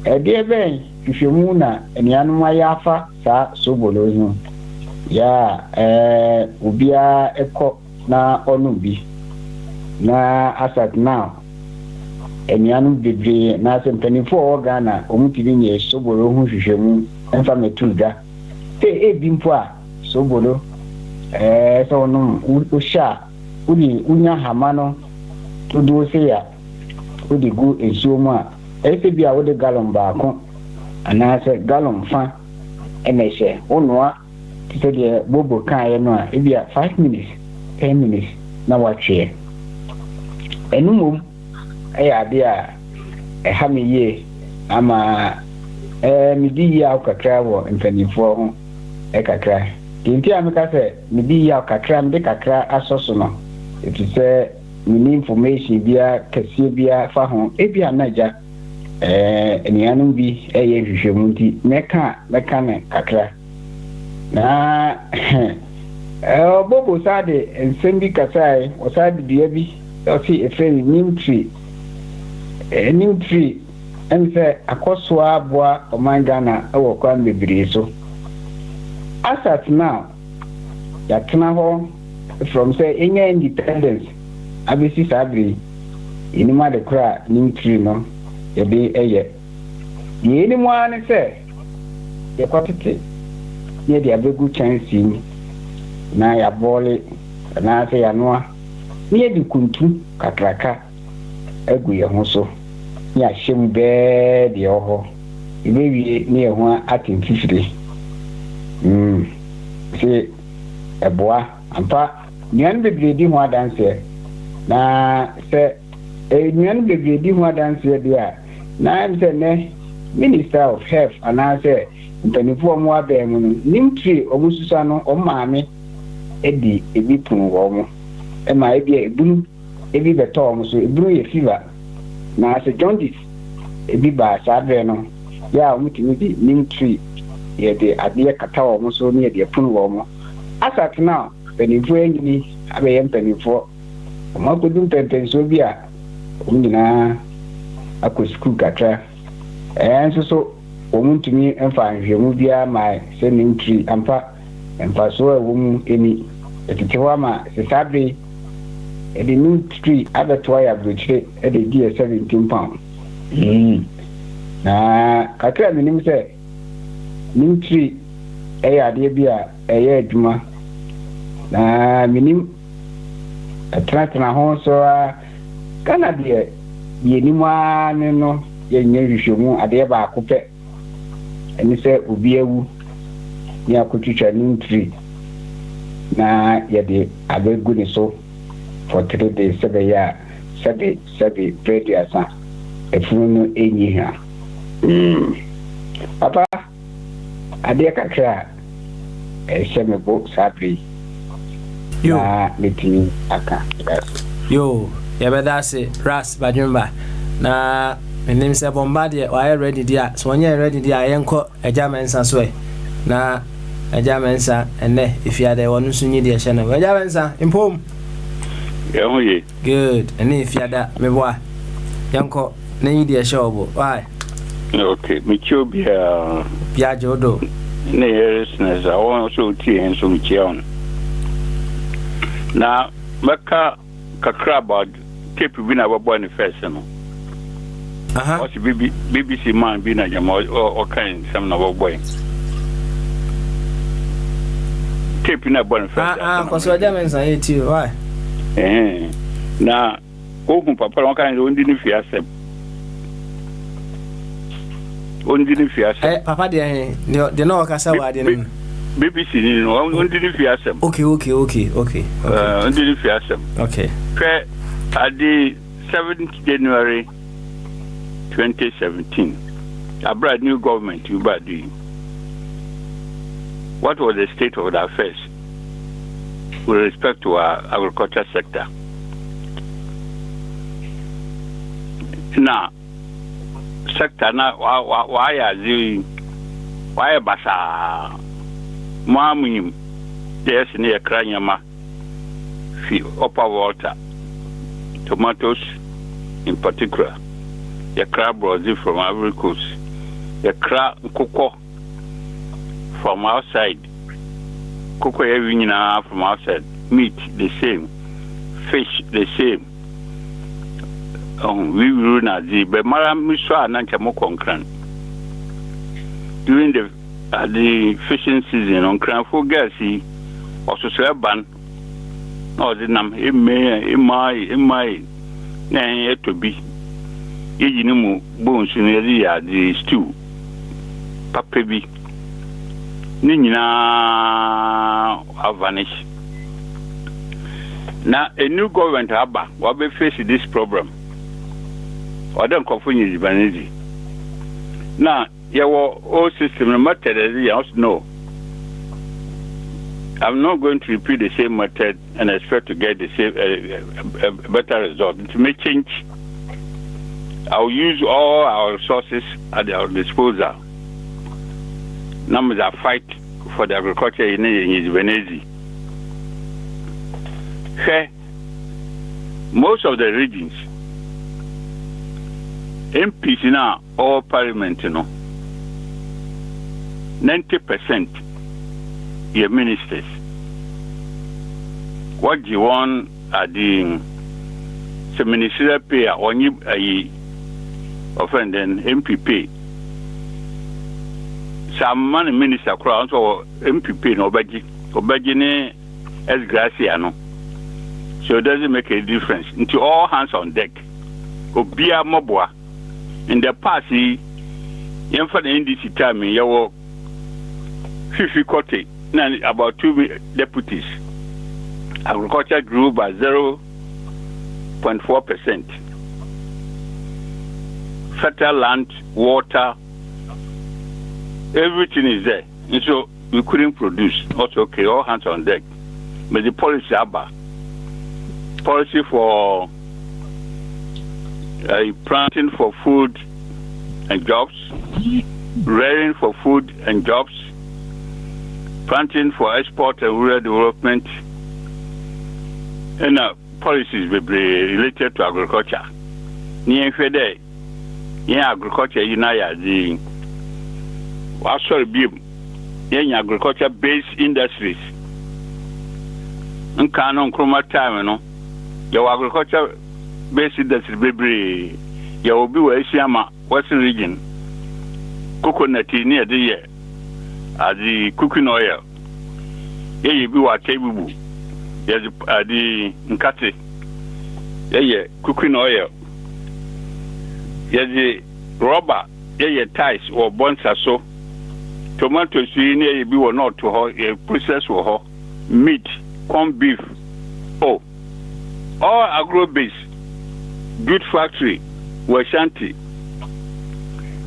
[SPEAKER 18] ɛdeɛ bɛn hwehwɛmu na nnuanom ayɛ afa saa sobolo ho ya obiara ɛkɔ na ɔno bi na asat now nnuanom bebree na asɛ mpanimfoɔ a wɔwɔ Ghana wɔn tiri nyɛ sobolo ho hwehwɛmu mfa mɛtu da sɛ ebi mpo a sobolo sɛ ɔnom wohyɛ a wode wonya hama no dodoɔ sɛ ya wode gu nsuo mu a ɛsɛ bi a wode gallon baako anaasɛ gallon fa ɛna ɛhyɛ wonoa te sɛ deɛ bobo kaeɛ no a ebi a 5 minutes 10 minutes na watweɛ ɛno mmom ɛyɛ adeɛ a ɛha me yie ama medi yie a kakra wɔ mpanimfoɔ ho ɛkakra nti a meka sɛ medi yie a kakra mede kakra asɔ so no ɛti sɛ mini information bia kɛseɛ bia fa ho ebi anagya nnuanom bi ɛyɛ hwehwɛmu nti mɛka ne kakra na bobo saa de nsɛm bi kasae ɔsaa de dua bi ɔsi efrɛ ne nim tree ɛm sɛ akɔsoa aboa ɔman Ghana ɛwɔ kwan bebree so asat now yɛatena hɔ from sɛ ɛnya independence abɛsi saa bere yɛnim ade kora nim tree no yɛde ɛyɛ deɛ ɛnim ara ne sɛ yɛkɔtete ne yɛde abɛgu kyɛnsee mu na yɛabɔɔle anaasɛ yɛanoa ne yɛde kuntu kakraka agu yɛn ho so ne yɛahyɛ mu bɛɛ deɛ ɛwɔ hɔ yɛbɛwie ne yɛn ho atemfifire sɛ ɛboa ampa nnuane bebree di ho adanseɛ na sɛ nnuane bebree di ho adanseɛ deɛ a na ɛm sɛ nɛ Minister of Health anaasɛ mpanimfoɔ mu abɛn mu no nim tree ɔmo susa no ɔmo maame ɛdi ebi pono wɔ mo ɛma ebi a ebunu ebi bɛtɔ ɔmo so ebunu yɛ fever na sɛ jaundice ebi ba saa bɛn no yɛ a ɔmo tumi di nim tree yɛde adeɛ kata ɔmo so ne yɛde pono wɔ mo asat na mpanimfoɔ enyini abɛyɛ mpanimfoɔ ɔmo akɔdu mpɛmpɛnsoɔ bi a ɔmo nyinaa akɔ sukuu kakra nso so wɔn ntumi mfa nhwɛmu biara ma sɛ nim tree ampa mfasoɔ a ɛwɔ mu ani ɛtete hɔ ama sesabre ɛde nim tree abɛtoa yɛ aburokyire ɛde di yɛ 17 pound na kakra menim sɛ nim tree ɛyɛ adeɛ bi a ɛyɛ adwuma na menim ɛtenatena ho so a Ghana deɛ yɛnim a ne no yɛnyɛ hwehwɛmu adeɛ baako pɛ ɛne sɛ obi awu ne akɔtwitwa nim tree na yɛde abɛgu ne so for 3 days sɛ bɛyɛ a sɛbe prɛduasa afunu no ɛnyi ha papa adeɛ kakra a ɛhyɛ me bo saa bere na metumi aka
[SPEAKER 5] yo yɛbɛda ase ras badwemba na menim sɛ bomba deɛ wayɛ ready deɛ so ɔnyɛ ready deɛ yɛnkɔ agya mensa so na agya mensa ɛnɛ ifiade wɔn nso nyi deɛ hyɛ no agya mensa impom
[SPEAKER 20] yɛho ye
[SPEAKER 5] good ɛne ifiada meboa Yanko, need a show. Why?
[SPEAKER 20] Okay, Michio
[SPEAKER 5] Biajodo.
[SPEAKER 20] Nearness, I want to tea and some chion. Now, Maka Kakrabad, Cape Vina Bonifacino. What's BBC man being a jam or kind some of boy. Cape Vina Bonifacino.
[SPEAKER 5] Because what Germans I hate you, why?
[SPEAKER 20] Now, open Papa kind of only if you accept. Only if you accept.
[SPEAKER 5] Papa, they know Casawa didn't.
[SPEAKER 20] BBC, only if you accept.
[SPEAKER 5] Okay.
[SPEAKER 20] Only if you accept.
[SPEAKER 5] Okay.
[SPEAKER 20] At the 7th January 2017, a brand new government, what was the state of the affairs with respect to our agriculture sector? Now, sector now, why basa Mamim, there's near Kranyama, upper water, tomatoes in particular, the crab rosy from Ivory Coast, the crab cocoa from outside, cocoa from outside, meat the same, fish the same. We rule Nazi, but Maram Misra and Nankamokon during the fishing season on Cranford Gassy or Susraban or the name in my name to be Ejinumu bones in the stew. Papebi Nina have vanished. Now a new government Abba will be facing this problem. Or don't confuse Vanity. Now, your old system method as you also know. I'm not going to repeat the same method and expect to get the same a better result. To make change, I'll use all our resources at our disposal. Numbers are fight for the agriculture in Venezi. Most of the regions, MPs now all parliament, 90% your ministers. What you want are the ministerial pay on you offending MPP. Some money minister crowns or MPP no Bogyae as Graciano. So it doesn't make a difference. Into all hands on deck. Obia Mobwa. In the past, you for the NDC time, you were 50 40, about 2 deputies. Agriculture grew by 0.4%. Fertile land, water, everything is there. And so we couldn't produce. Also, okay, all hands on deck. But the policy for planting for food and jobs, rearing for food and jobs, planting for export and rural development, and policies will be related to agriculture. Near Fede, agriculture, the agriculture-based industries. In Canon Chroma time, your agriculture based industry baby, you will be where Western region, coconut near the year, the cooking oil. Here you be what table, there's the nkate, yeah, cooking oil, there's the rubber, yeah, ties or bonsa so. Tomatoes, you be or not to her, process for her, meat, corn beef, all agro-based, good factory, Washanti.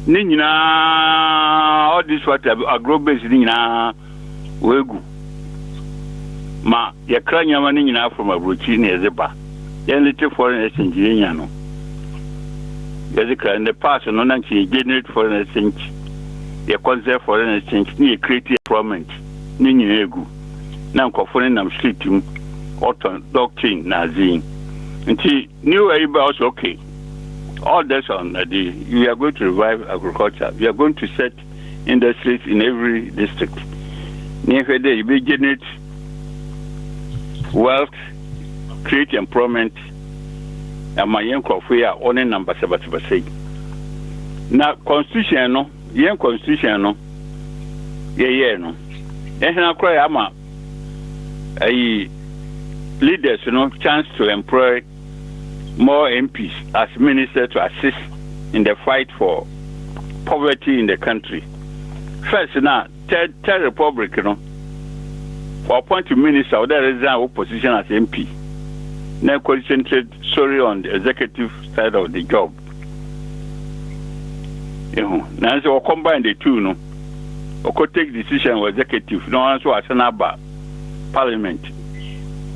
[SPEAKER 20] Nina, all this what agro-based Nina, Wegu. Ma, ya kranya Nina from a routine as a bar. Then little foreign exchange, no. In the past, no, she generate foreign exchange. Your concept foreign exchange, near creative employment, Nina Egu. Now, conforming them sleeping, doctrine, Nazi. And she knew everybody was okay. all this on we are going to revive agriculture. We are going to set industries in every district. Near day, we generate wealth, create employment, and my young coffee are only number 7%. Now, constitution, no, young constitution, no, no. And I cry, ama a leaders, chance to employ more MPs as ministers to assist in the fight for poverty in the country. First, now, third republic, for appointing minister, there is an opposition as MP. Now concentrate solely on the executive side of the job. Now, so combine the two, no. Or take decision with executive, no one so as an about parliament,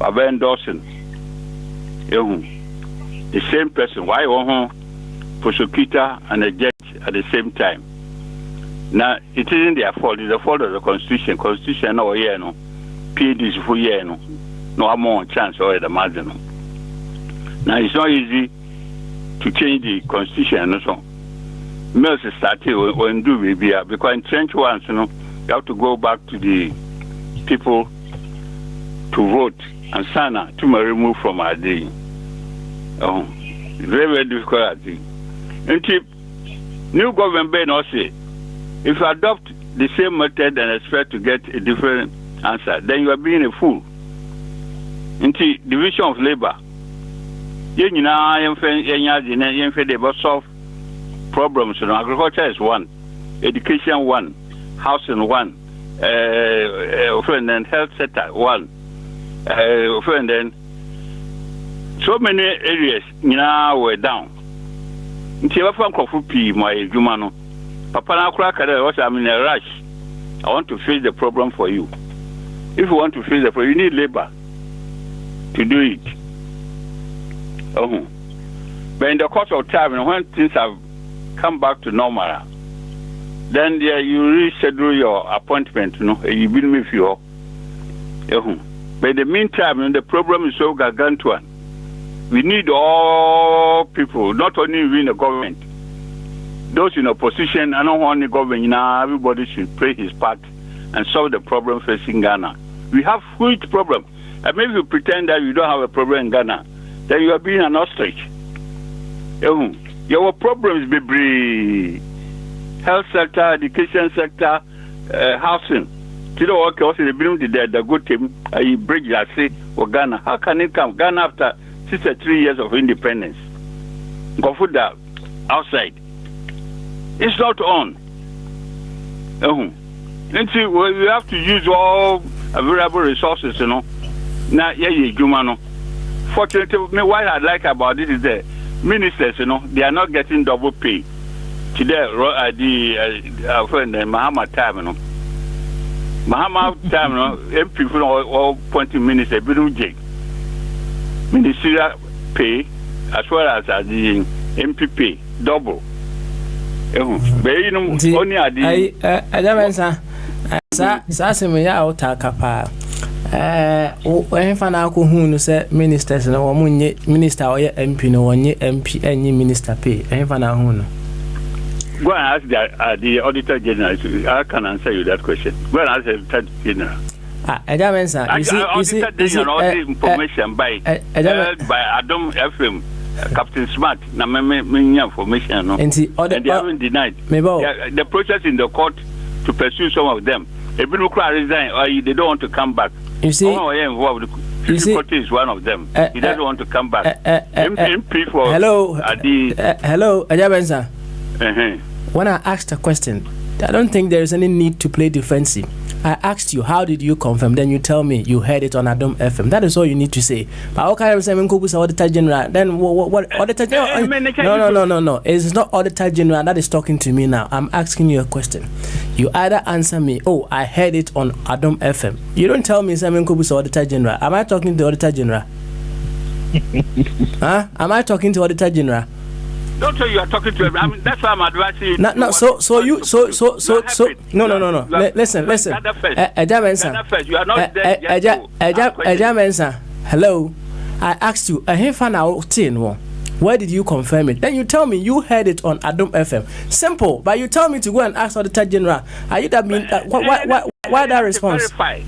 [SPEAKER 20] about endorsing. The same person, why prosecutor and a judge at the same time. Now, it isn't their fault, it's the fault of the constitution. Constitution, no, no. PDs for year, no more chance or the margin. Now, it's not easy to change the constitution, so. Mills started when do we be because in trench ones, you have to go back to the people to vote and sana to be removed from our day. Oh, very, very difficult, I think. Until new government may not say, if you adopt the same method and expect to get a different answer, then you are being a fool. Until division of labor, you know, solve problems. Agriculture is one, education one, housing one, and health sector one, and then so many areas now were down. Until I found coffee, my humano. Papa now crack was I'm in a rush. I want to face the problem for you. If you want to face the problem, you need labor to do it. But in the course of time, when things have come back to normal, then you reschedule your appointment, you will me few. But in the meantime, the problem is so gargantuan. We need all people, not only within the government. Those in opposition, I don't want the government, everybody should play his part and solve the problem facing Ghana. We have huge problem. And maybe you pretend that you don't have a problem in Ghana, then you are being an ostrich. Your problems be health sector, education sector, housing. Okay, also the good team, bridge I say or Ghana. How can it come? Ghana after 63 years of independence. Go for that outside. It's not on. And see, we have to use all available resources, Now, fortunately, what I like about this is that ministers, they are not getting double pay. Today, the friend Mahama time, Mahama time, MP for all appointing minister, ministerial pay as well as the MP pay double. But only at the when fana ko hu no say ministers no wo munye minister or MP no wonye MP any minister pay when fana hu no go and ask the auditor general. I can answer you that question. Go and ask the auditor general. You see all the information by Adam FM Captain Smart na me information no and they haven't denied the process in the court to pursue some of them. If you resign or they don't want to come back. You see, involved. You see, is one of them. He doesn't want to come back. MP for hello, hello, Ajabenza. When I asked a question, I don't think there is any need to play defensive. I asked you, how did you confirm? Then you tell me you heard it on Adam FM. That is all you need to say. But how can I say Auditor General? Then what Auditor General? No. It's not Auditor General that is talking to me now. I'm asking you a question. You either answer me, oh, I heard it on Adam FM. You don't tell me Simon Kubus Auditor General. Am I talking to Auditor General? Am I talking to Auditor General? Don't say you are talking to him. I mean, that's why I'm advising you.
[SPEAKER 5] No. So. No. Listen. Ejamensa.
[SPEAKER 20] You are not there.
[SPEAKER 5] Ejamensa. Hello. I asked you. A hefana tin wo. Where did you confirm it? Then you tell me you heard it on Adom FM. Simple. But you tell me to go and ask Auditor General. Are you that mean? Why that response?
[SPEAKER 20] Verify.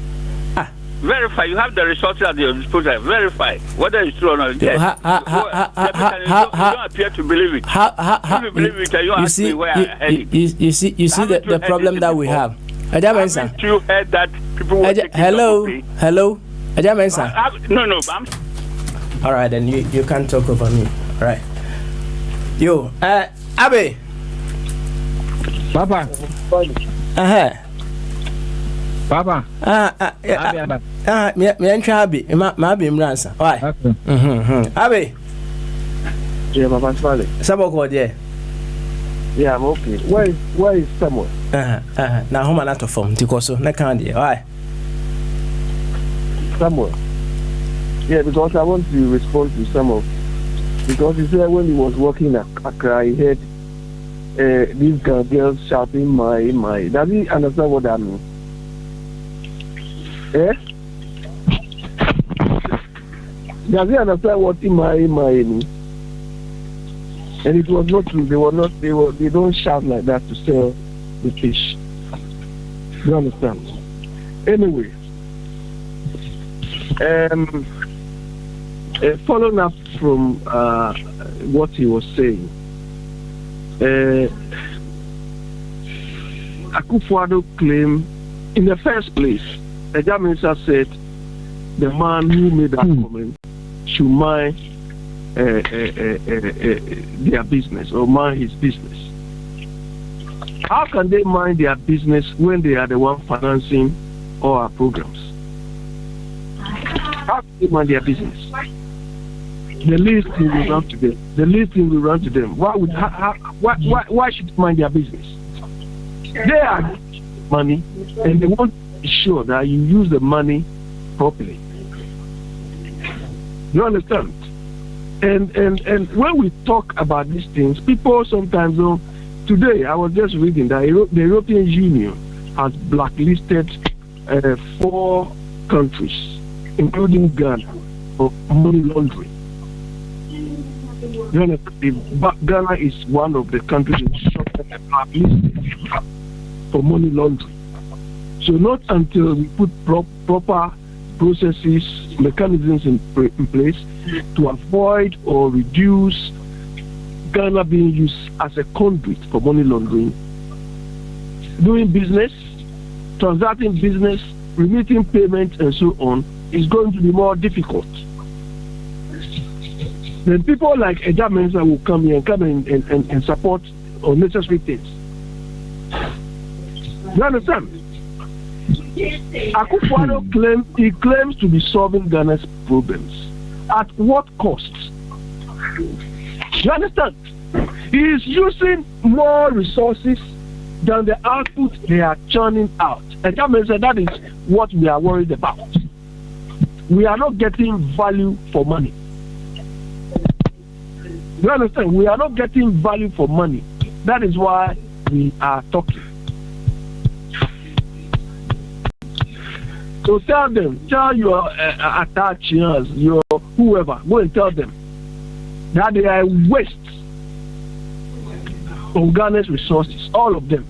[SPEAKER 20] Verify. You have the resources at your disposal. Verify whether it's true or not. Yes. You don't appear to believe it. If you believe it, you ask me where I heard it.
[SPEAKER 5] You see the problem that we have.
[SPEAKER 20] Haven't you heard that people were taking
[SPEAKER 5] hello.
[SPEAKER 20] No.
[SPEAKER 5] All right, then you can't talk over me. All right. Yo, Abe.
[SPEAKER 19] Papa. Papa.
[SPEAKER 5] Me Abe. Ma Abe Mransa. Why? Abe.
[SPEAKER 21] Yeah, Papa Smiley.
[SPEAKER 5] Saboko there.
[SPEAKER 21] Yeah, I'm okay. Where is Samuel?
[SPEAKER 5] Now home not to form Tikoso. Na candy. Why?
[SPEAKER 21] Samuel. Yeah, because I want to respond to some of, because he said when he was working at Accra, he heard these girls shouting my. Does he understand what that means? Eh? Does he understand what my means? And it was not true. They don't shout like that to sell the fish. You understand? Anyway, following up from what he was saying, Akufo-Addo claimed in the first place, the minister said the man who made that comment should mind their business or mind his business. How can they mind their business when they are the one financing all our programs? How can they mind their business? The least thing will run to them. The least thing will run to them. Why should they mind their business? They are money and they want to be sure that you use the money properly. You understand? And when we talk about these things, people sometimes don't. Today, I was just reading that the European Union has blacklisted 4 countries, including Ghana, for money laundering. You understand? Ghana is one of the countries blacklisted for money laundering. So not until we put proper processes, mechanisms in place to avoid or reduce Ghana being used as a conduit for money laundering, doing business, transacting business, remitting payments, and so on, is going to be more difficult. Then people like Edgy Mensah will come here and support unnecessary things. You understand? Akufo-Addo claims to be solving Ghana's problems. At what cost? You understand? He is using more resources than the output they are churning out. And that is what we are worried about. We are not getting value for money. You understand? We are not getting value for money. That is why we are talking. So tell your attachers, your whoever, go and tell them that they are a waste of Ghana's resources, all of them.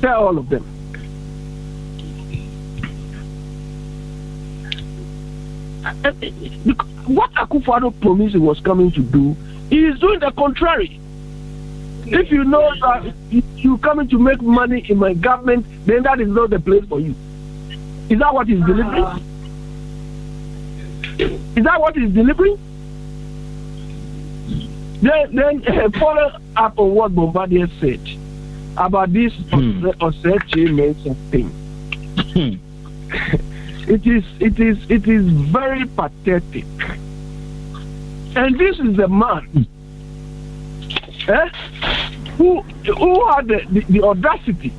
[SPEAKER 21] Tell all of them. What Akufo-Addo promised he was coming to do, he is doing the contrary. If you know that you're coming to make money in my government, then that is not the place for you. Is that what he's delivering? Is that what he's delivering? Then follow up on what Bombardier said about this Osechi Mensah thing. It is very pathetic. And this is the man who had the audacity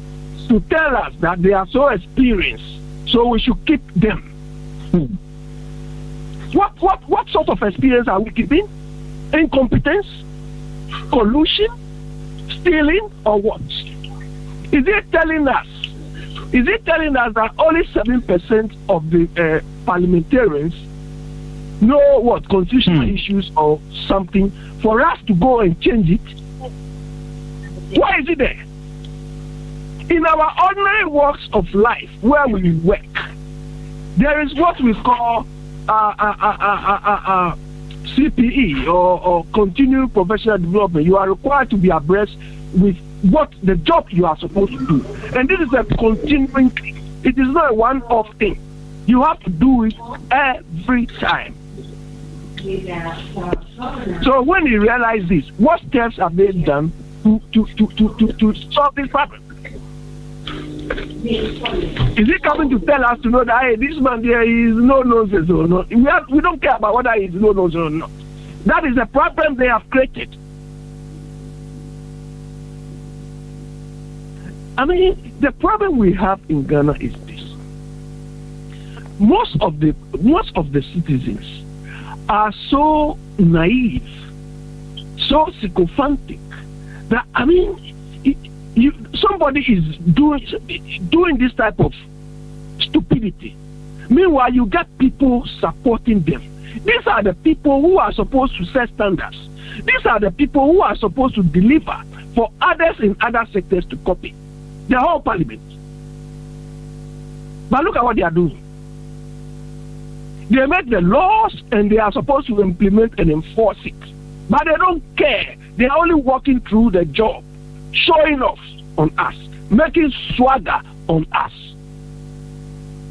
[SPEAKER 21] to tell us that they are so experienced, so we should keep them. What sort of experience are we keeping? Incompetence? Collusion? Stealing? Or what? Is it telling us that only 7% of the parliamentarians no what constitutional issues or something for us to go and change it? Why is it there? In our ordinary walks of life where we work, there is what we call CPE or continuing professional development. You are required to be abreast with what the job you are supposed to do, and this is a continuing thing. It is not a one-off thing. You have to do it every time. So when you realize this, what steps have they done to solve this problem? Is he coming to tell us to know that hey, this man there is no nonsense or not? We don't care about whether he is no nonsense or not. That is the problem they have created. I mean, the problem we have in Ghana is this: most of the citizens are so naive, so sycophantic that I mean, somebody is doing this type of stupidity. Meanwhile, you get people supporting them. These are the people who are supposed to set standards. These are the people who are supposed to deliver for others in other sectors to copy. The whole parliament. But look at what they are doing. They make the laws and they are supposed to implement and enforce it. But they don't care. They are only walking through the job, showing off on us, making swagger on us.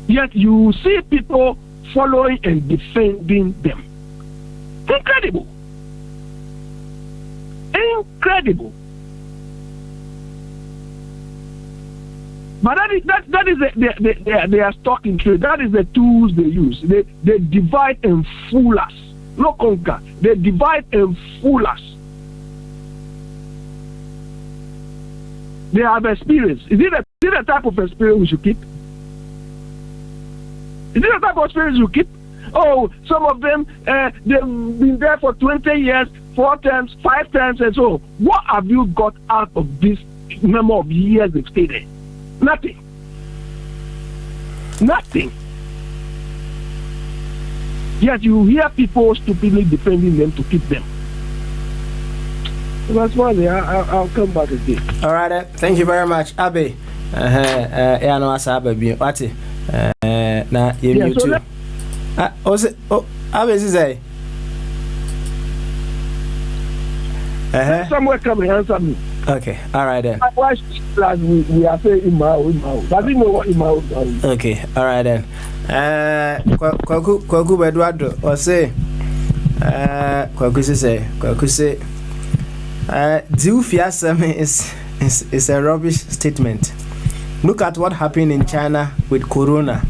[SPEAKER 21] Yet you see people following and defending them. Incredible. Incredible. But that is they are stuck in trade. That is the tools they use. They divide and fool us. Not conquer. They divide and fool us. They have experience. Is it a type of experience we should keep? Is it a type of experience we keep? Oh, some of them they've been there for 20 years, 4 times, 5 times, and so. What have you got out of this number of years they've stayed there? Nothing. Nothing. Yet you hear people stupidly defending them to keep them. So that's why I'll come back again.
[SPEAKER 5] All right. Thank you very much, Abe. Yeah, no, as Abe, Wati. Na you too. Abe is there.
[SPEAKER 21] Somewhere come and answer me.
[SPEAKER 5] Okay, all right then.
[SPEAKER 21] Why class we are saying Imao? Does he know what Imao is?
[SPEAKER 5] Okay, all right then. Kwaku Eduardo or say Kwaku say do fiasem is a rubbish statement. Look at what happened in China with Corona.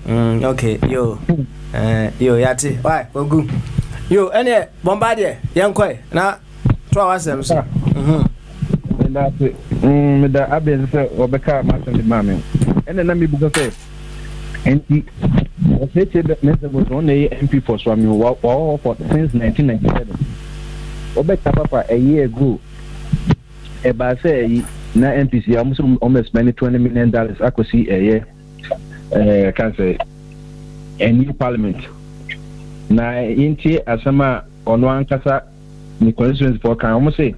[SPEAKER 5] Okay, yo yati. Why Kwaku? Yo, any Bombardier, young koi na 2 hours
[SPEAKER 19] That's it. The Abby said, Obeka, Master Mammy. And then let me say, and he said that was only MP for Swami for since 1997. Obeka Papa a year ago. Eba say, na NPC, almost spending $20 million. I could see a year. Can't say a new parliament. Na inti asama on one casa, the constituency for can almost say.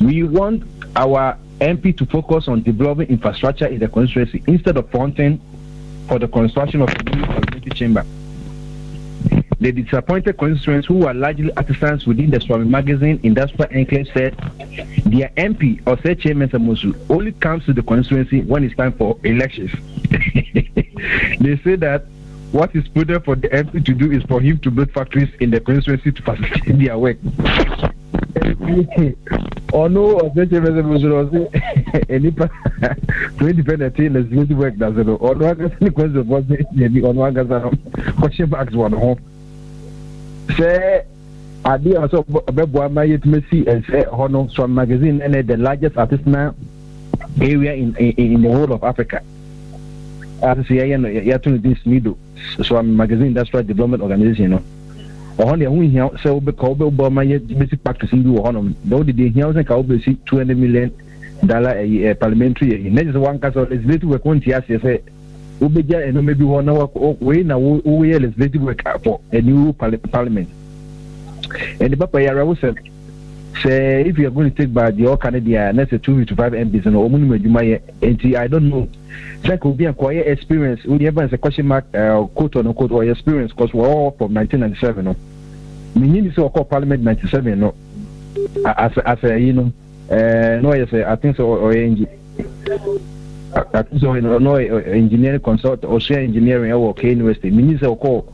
[SPEAKER 19] We want our MP to focus on developing infrastructure in the constituency instead of fronting for the construction of a new community chamber. The disappointed constituents who are largely artisans within the Swami Magazine Industrial Enclave said their MP or said chairman Samusu only comes to the constituency when it's time for elections. They say that what is prudent for the MP to do is for him to build factories in the constituency to facilitate their work. Or no, or any independent team is going to work. Does it? Or no, I guess the question was maybe on one question marks one home. Say, I did also about my intimacy and say, Honor Swam Magazine and the largest artisanal area in the whole of Africa. As I say, you have to this middle Swam Magazine Industrial Development Organization, you know. On the only here, so because my basic practice in the honor, though the here and see $20 million a parliamentary. Next one castle is little work on TS, Ubeja and maybe 1 hour way now we legislative work for a new parliament. And the Papa Yara said, say if you are going to take by the all Canada, that's a 2 to 5 MPs and Omuni, I don't know. That could be a quiet experience. We have a question mark, quote on quote, or experience, because we're all from 1997. No, meaning so called Parliament 97. No, as a no, I think so, or I think so, no engineering consult or share engineering or K University. Meaning so called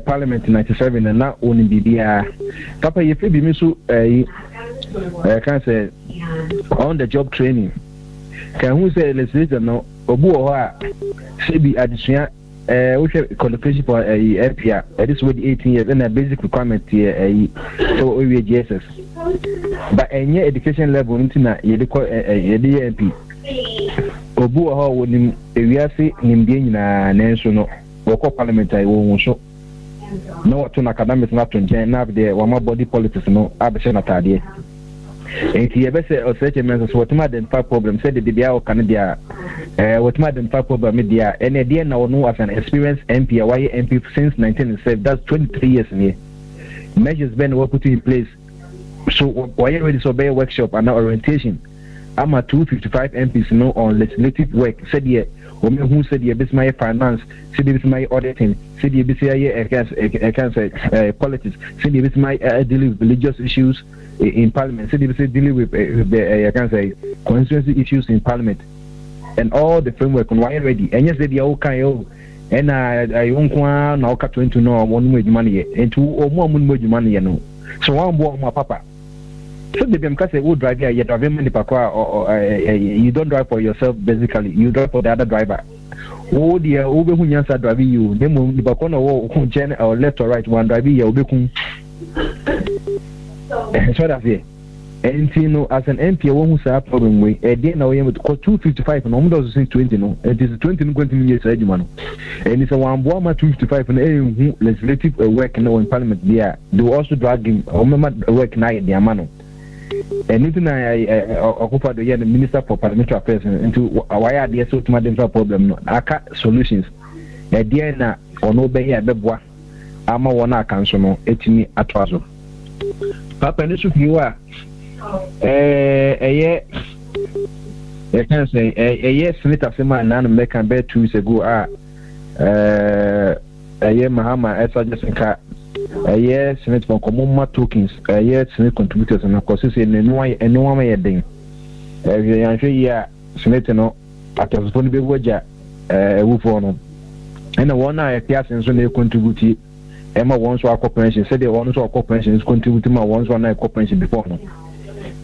[SPEAKER 19] Parliament 97 and not only BBR. Papa, if you be so, I can't say on the job training. Can we say legislator no? Obuoha CB addition which qualification for a FPR this was 18 years and a basic requirement here so GSS but any education level into na you call a DMP Obuoha would we are see him being na national local parliament I won't show no to academics not to now there one more body politics no absent at idea. And he ever said, or such a man as what identify problem said the BBA Canada, what identify problem media, and idea now know as an experienced MP, a MP since 1997, that's 23 years in here. Measures been were put in place. So, why already survey workshop and orientation? I'm a 255 MPs no on legislative work, said ye, women who said ye, this my finance, said this my auditing, said ye, this I can't say politics, said this my dealing with religious issues. In Parliament, so they dealing with the I can say constituency issues in Parliament, and all the framework on why ready. And yes, they are okay. And I won't want now cut to know one more money and 2 or more money. You know, so one more my papa. So they become say who drive here yet have many pakwa or you don't drive for yourself basically. You drive for the other driver. Oh dear, over who answer driving you. Then the bakona or left or right one driving you will so that's it. And you know, as an MP, I won't say a problem with a day now. We have 255 and almost 20. No, it is 20 years old, man. And it's a 255 and legislative work now in Parliament. There, they also drag him. Work now in the Amano. And anything I occupy the Minister for Parliamentary Affairs into why are there so much problem? No, I got solutions. A day na or no be a beboa. I'm a one council no. It's me at Trazo. Papa, this is you are a I can't say a year Senator Sema and Nan Mekan bed 2 weeks ago. A year Mahama, as I just a year Senate for Commonwealth tokens, a year Senate contributors, and of course, it's in no way and no one may ding. I'm sure you are Senator no at the Sponibi Waja, a woof on. And the one I appears and so they contribute. Emma wants our corporation, said they want our corporation is contributing my once one night corporation before. And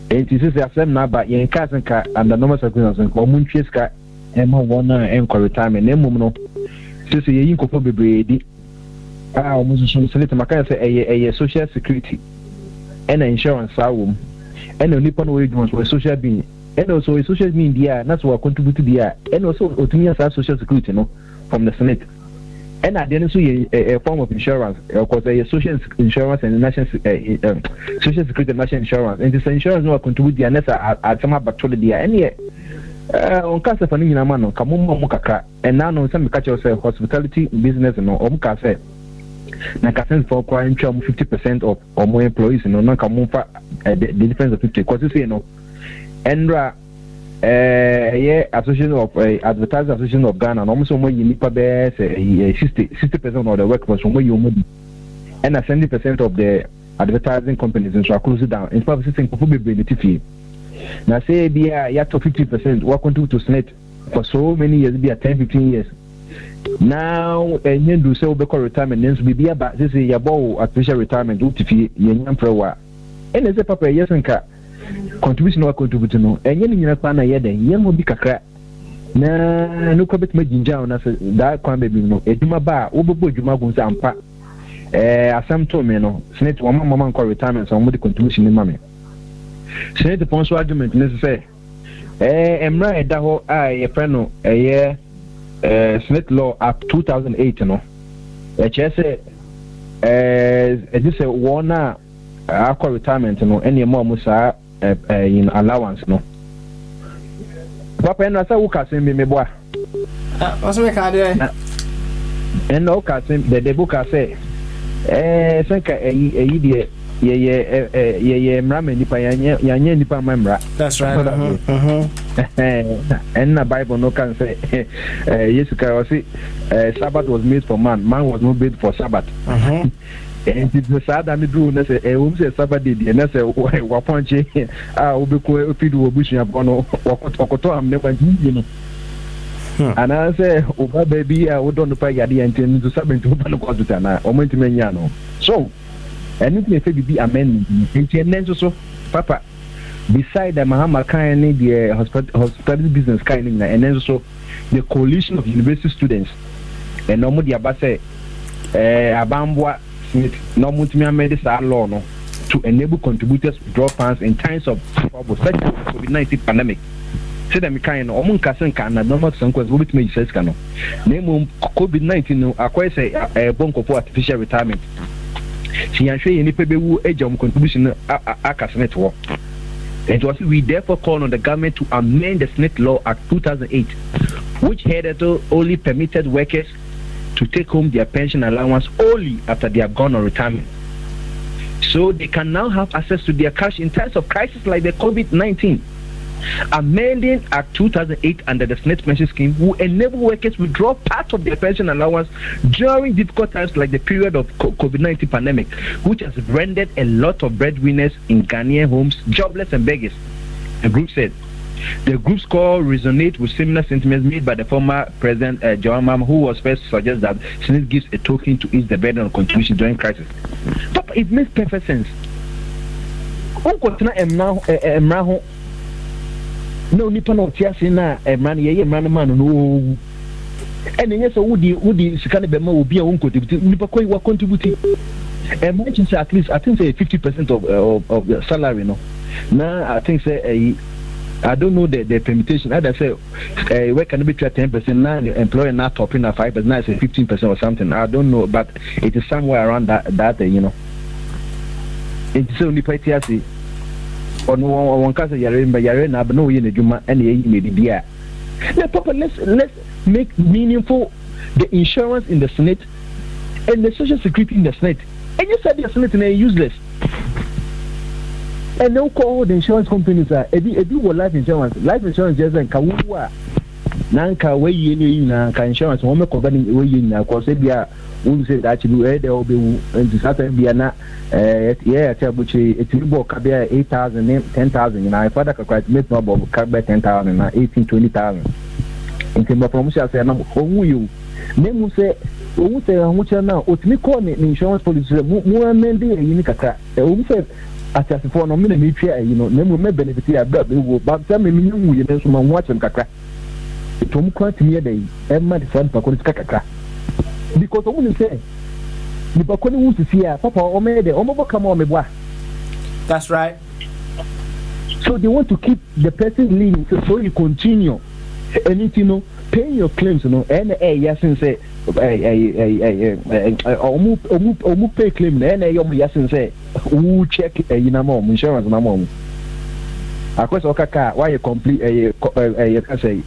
[SPEAKER 19] it is the same now, but in Kasanka and the normal circumstances, and Muncheska, Emma Warner and retirement, Nemuno. Since a yin could be brady, I almost select Macan say a social security and insurance salary, and the Nippon wage ones were social being, and also a social media, that's what contributed the and also Otumia's social security no from the Senate. And I didn't see a form of insurance, of course, a social insurance and national social security and national insurance. And this insurance no contribute the unless at some bacteria the any on cancer for Nina Mano, Kamuma Mukaka, and now no some catch yourself hospitality business and Omka Nakasen for acquiring 50% of or more employees and no Kamufa the difference of 50 because you know Endra Association of Advertising Association of Ghana, and almost more unique 60% of the workforce from where you move, and 70% of the advertising companies and so close it down. In fact, system could be benefit. Now say be a 50% work to Senate for so many years, be a 10-15 years. Now and you do so because retirement then be about this is your bow artificial retirement to fee young pro and as a papa yes and car. Contribution or contribution no and yen nyina pa na ye den yen mo bi kakra na no kwabet ma ginja na se da kwan be bi no eduma ba wo bobo eduma gun sa ampa asam to me no senate wo mama nko retirement so mo di contribution ni mame senate ponso argument ne se emra eda ho ye friend no senate law act 2008 no chese just one na akwa retirement no ene mo musa in allowance no papa na sa wuka se me boa
[SPEAKER 5] What's my card?
[SPEAKER 19] And no casting the book I say, think Mram and Nipa member.
[SPEAKER 5] That's right.
[SPEAKER 19] And the Bible no can say, yes, Sabbath was made for man, man was not made for Sabbath. And it's the sad and the do, and I say, Sabbath did, and I say, Waponche, I will be quite a few bush upon Okoto, I'm never, you know. And I say, Oba baby, I would don't pay Yadi and tend to submit to Panocotana, or Montemaniano. So, and it may be amendment. And then so, Papa, beside the Mahama Kayani, the hospital business kind, and then so the coalition of university students, and no more the Abase, Abambwa Smith, no Mutimia made this law to enable contributors to draw funds in times of trouble, such as COVID-19 pandemic. Say them kind of Omunkasan can not some cause with me says cano. Name COVID-19 acquire say a bunko for artificial retirement. She and she any people age of contribution ACAS network. It was we therefore call on the government to amend the Senate Law Act 2008, which had only permitted workers to take home their pension allowance only after they have gone on retirement. So they can now have access to their cash in times of crisis like the COVID-19. Amending Act 2008 under the Senate pension scheme will enable workers to withdraw part of their pension allowance during difficult times like the period of COVID-19 pandemic, which has rendered a lot of breadwinners in Ghanaian homes jobless and beggars. The group said. The group's call resonates with similar sentiments made by the former President John Mahama, who was first to suggest that Senate gives a token to ease the burden of contribution during crisis. But it makes perfect sense. No nipa no tiase na man ye man no and yes would scan be ma obi a won contribute nipa koi wa contribute and mention say at least I think say 50% of the salary no now I think say I don't know the permutation either say where can be 10% now the employer not topping at 5% now say 15% or something I don't know but it is somewhere around that you know it's only tiase on one case yare na no ye na djuma and ye maybe bia the papa let's make meaningful the insurance in the Senate and the social security in the Senate and you said the Senate is useless and no call the insurance companies are ebi life insurance just and kawuwa nanka we ye ni na ka insurance wo me cover ni we ye na ko se bia we say that you there will be and certain bia na yeah tabuchi etibo ka bia 8,000 10,000 na if father ka make no about ka bia 10,000 na 18 20,000 into my promotion say na owu you name say owu say ho che na otimi call ni insurance policy mu amende yi kaka owu say atasifo no me na me twa you know name me benefit ya bia be wo ba say me nyu ye na so ma ho chem kaka tom kwat me dey e ma de fan pa ko kaka because someone say the bakoni wants to see papa o me de o mo come on me boa.
[SPEAKER 5] That's right.
[SPEAKER 19] So they want to keep the person lean so you continue and you know paying your claims you know and yes say omu pay claim and you yes say who check you know mom insurance na mom akwa so kaka why you complete you can say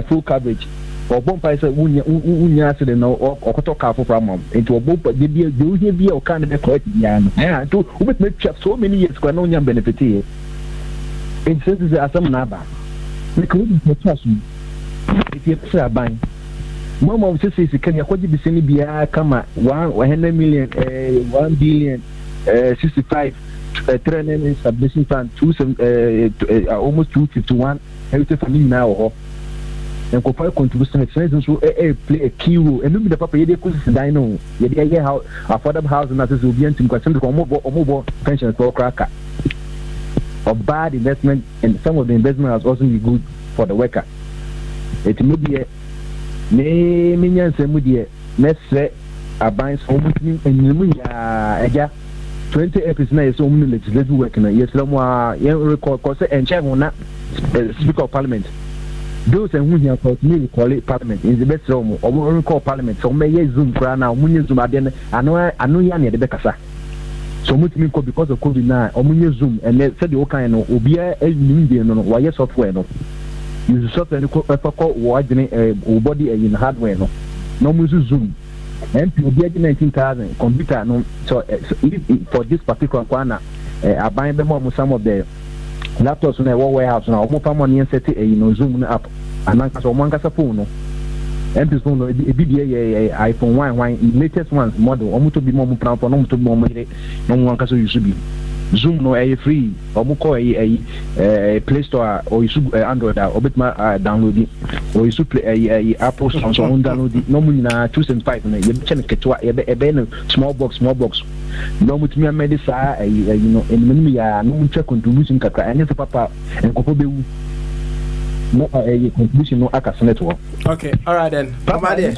[SPEAKER 19] full coverage or bompa say unya accident no okoto car for mom into bompa dey dey be o kan be correct yan eh to we make so many years kwa no nya benefit here in sense is asam na ba because we trust me if you say ban mama we say can you kwaji biseni bia kama 100 million 1 billion 65 300 submission fund almost 251 everything for me now and compare contribution expenses so play a key role and the papa yede kusi dino yede how affordable housing that is obi antim kwasem ko omo pension for cracker of bad investment and some of the investment has also been good for the worker it may be me nyanse mu de mesre aban so mutini enyimu ya eja 20 episodes na so mu legislative work na yesra mu a record ko se enche ho na speaker of parliament those and who here call it parliament in the best room or call parliament so may zoom kra na munye zoom ade ano ya na de bekasa so mutimi ko because of covid na munye zoom and said the kind no obi a enyim de no why software no you sort of body in hardware no musu Zoom and to be 19,000 computer no so for this particular one I buy them some of the laptops in a warehouse now more money and set Zoom up and then so one phone and this phone iPhone 1 latest ones model almost to be more proud for no to more money no one can so you should be Zoom no free or more call a Play Store or you should Android or bit my download it or you should play a Apple Store so on download it no money na 2.5 na you check it to a small box no much me medicine and me no check contribution kaka and yes papa and kopo be no a contribution no aka network.
[SPEAKER 5] Okay, all right then. Papa there.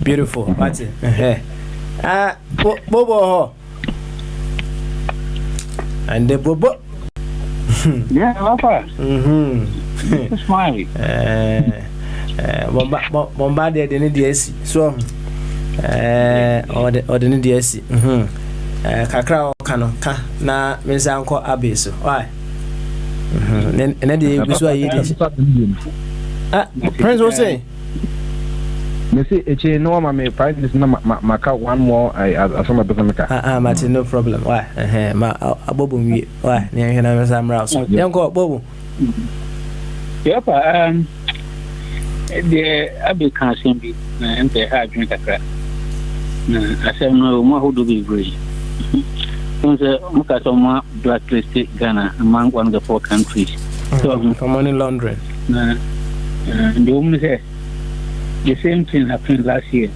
[SPEAKER 5] Beautiful. What's it? Bobo. And the Bobo.
[SPEAKER 17] Yeah, Papa. Smiley.
[SPEAKER 5] Bombardier the NDS. So, or the NDS. Kakra kano ka na mensa anko abeso. Why? And then the Prince was saying,
[SPEAKER 19] you see, it's no, my pride is not my one more. I saw my business.
[SPEAKER 5] Martin, no problem. Why? My bobo, why? Near some rouse. Young bobo.
[SPEAKER 17] Yep, the Abbey can't seem be and they have drink a crack. I said, no more who do be brave. Mukasoma blacklisted Ghana among one of the 4 countries. So
[SPEAKER 5] for money laundering.
[SPEAKER 17] The woman said the same thing happened last year.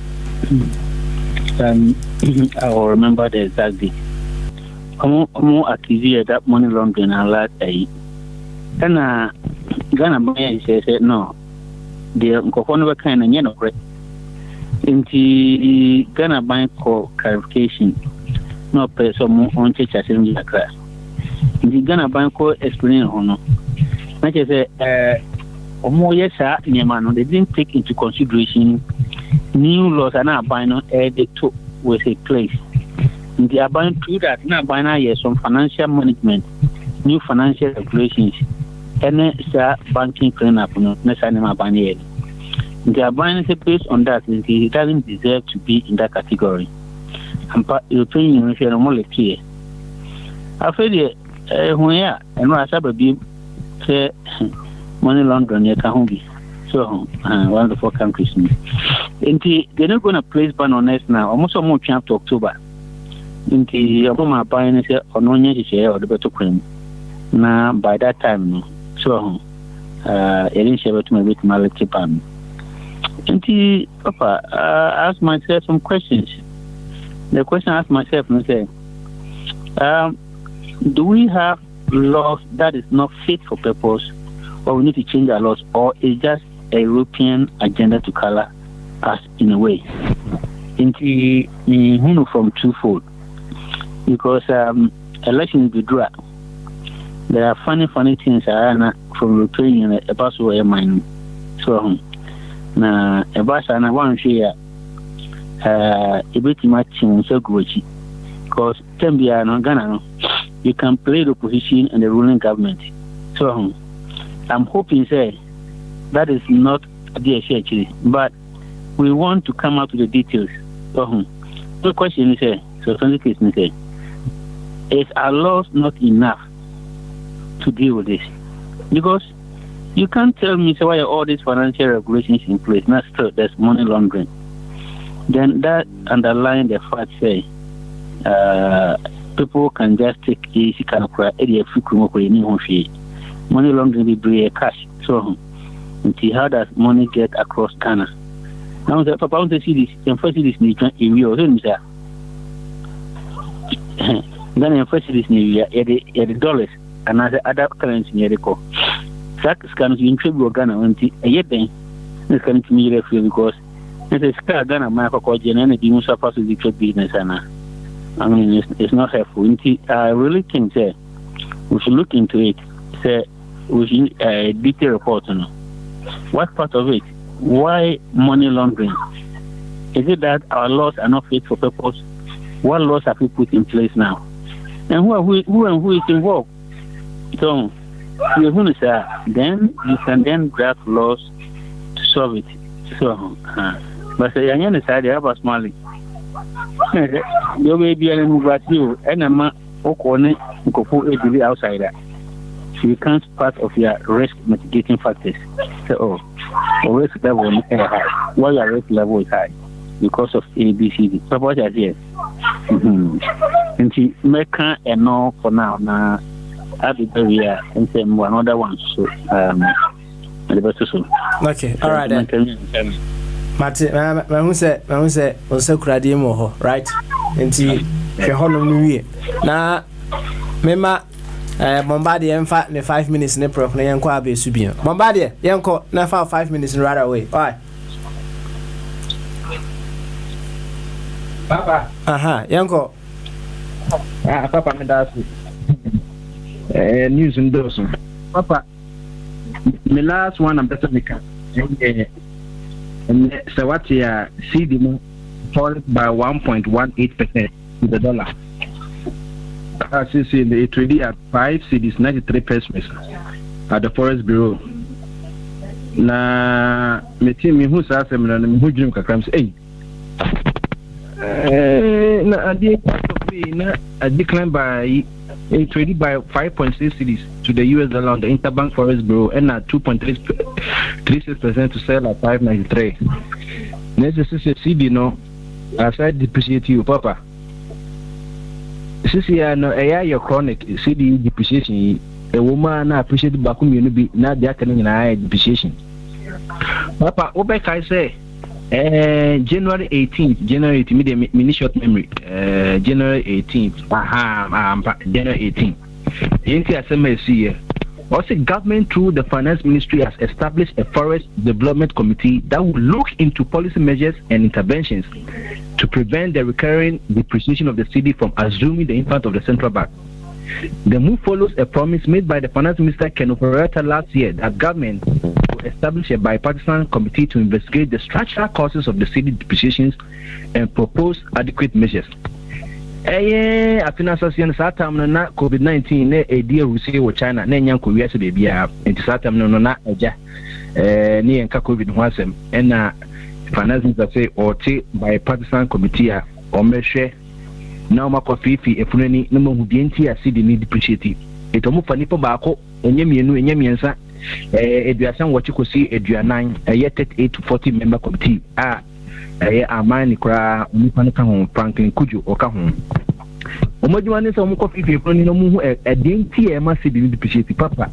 [SPEAKER 17] I will remember the exact date. More accused that money laundering and last year. Then Ghana Boy said no. The Nkofon kind of great. In the Ghana Bank for clarification. No person on church as in the class. In the Ghana Bank explain or no. Like I say, more yes, sir, they didn't take into consideration new laws are not buying they took with a place. They are buying through that now buying some financial management, new financial regulations, and banking cleanup, no, next animal buying. They are buying based on that, and he doesn't deserve to be in that category. And European Union more clear. I feel when ya and I said say money laundering ya can so one of the 4 countries. They're not going to place ban on us now. Almost more chance to October. In the Obama buying say on onion share or the better cream. Now by that time so it didn't share to my with my little pan. And Papa I asked myself some questions. The question I ask myself and say, do we have laws that is not fit for purpose, or we need to change our laws, or is just a European agenda to color us in a way? Into from twofold, because elections withdraw. There are funny things from European Union about where mine. So now about I want to share. A bit matching so good because Tembia no Ghana you can play the opposition and the ruling government. So I'm hoping say that is not the issue actually, but we want to come up with the details. So the question is so is our laws not enough to deal with this? Because you can't tell me why all these financial regulations in place, not still there's money laundering. Then that underline the fact say people can just take easy kind of money laundering will be cash. So how does money get across Ghana? Now the Papa want to see this and first this in your then first this new the dollars and other currency near the core. That can be in trouble Ghana until a year then it's going to me because it is Ghana, my cocoa, and the supposed to be business. I mean, it's not helpful. I really think that we should look into it. Say, we should detail report. What part of it? Why money laundering? Is it that our laws are not fit for purpose? What laws have we put in place now? And who is involved? So you then you can then draft laws to solve it. So but say young side have a smiling. You may be a move you and a man okone go outsider. She becomes part of your risk mitigating factors. So risk level is high. Why your risk level is high? Because of ABCD. So what I say? And she make a no for now. Now, I'll be very and say another one. So the best soon.
[SPEAKER 5] Okay, all right then. Mate, who said also cradi mo right? And she honor na mema Bombardier in fact 5 minutes ne prof na yanko abe subia. Bombardier yanko na 5 minutes right away. Why?
[SPEAKER 19] Papa.
[SPEAKER 5] Yanko.
[SPEAKER 19] Papa me das. News in those. Papa. My last one I'm better make. And so what ya CD mo fall by 1.18% to the dollar. As you see, it trade at 5 cedis 93 pesos at the Forest Bureau. Na me team me who says me na me who dream kakram say na a decline by a trade by 5.6 cedis to the US dollar on the Interbank Forest Bureau and at 2.36% to sell at 5.93. Next is a CD no aside depreciate you papa. This year no your chronic CD depreciation a woman na appreciate back bi na dia kan na depreciation. Papa Obekai say January 18th, January 18th, mini short memory. January 18th, January 18th. The SMS here. Also, government through the finance ministry has established a forest development committee that will look into policy measures and interventions to prevent the recurring depreciation of the city from assuming the impact of the central bank. The move follows a promise made by the finance minister Ken Operata last year that government will establish a bipartisan committee to investigate the structural causes of the city depreciations and propose adequate measures. I think association Satam na COVID-19 ne idea Russia or China ne nyan Korea so baby into Satam no na eja ni enka COVID wasem and finance minister say or bipartisan committee a o mehwe na ma kofifi efunani na mahu bienti a city ni depreciate eto mu fa nipa baako enye mienu enye miensa eduasan wochi kosi eduanan 38 to 40 member committee amani kura nipa ka ho Franklin Kuju oka ho omodjuma ne so mu kofifi efunani no mu edenti e ma city ni depreciate papa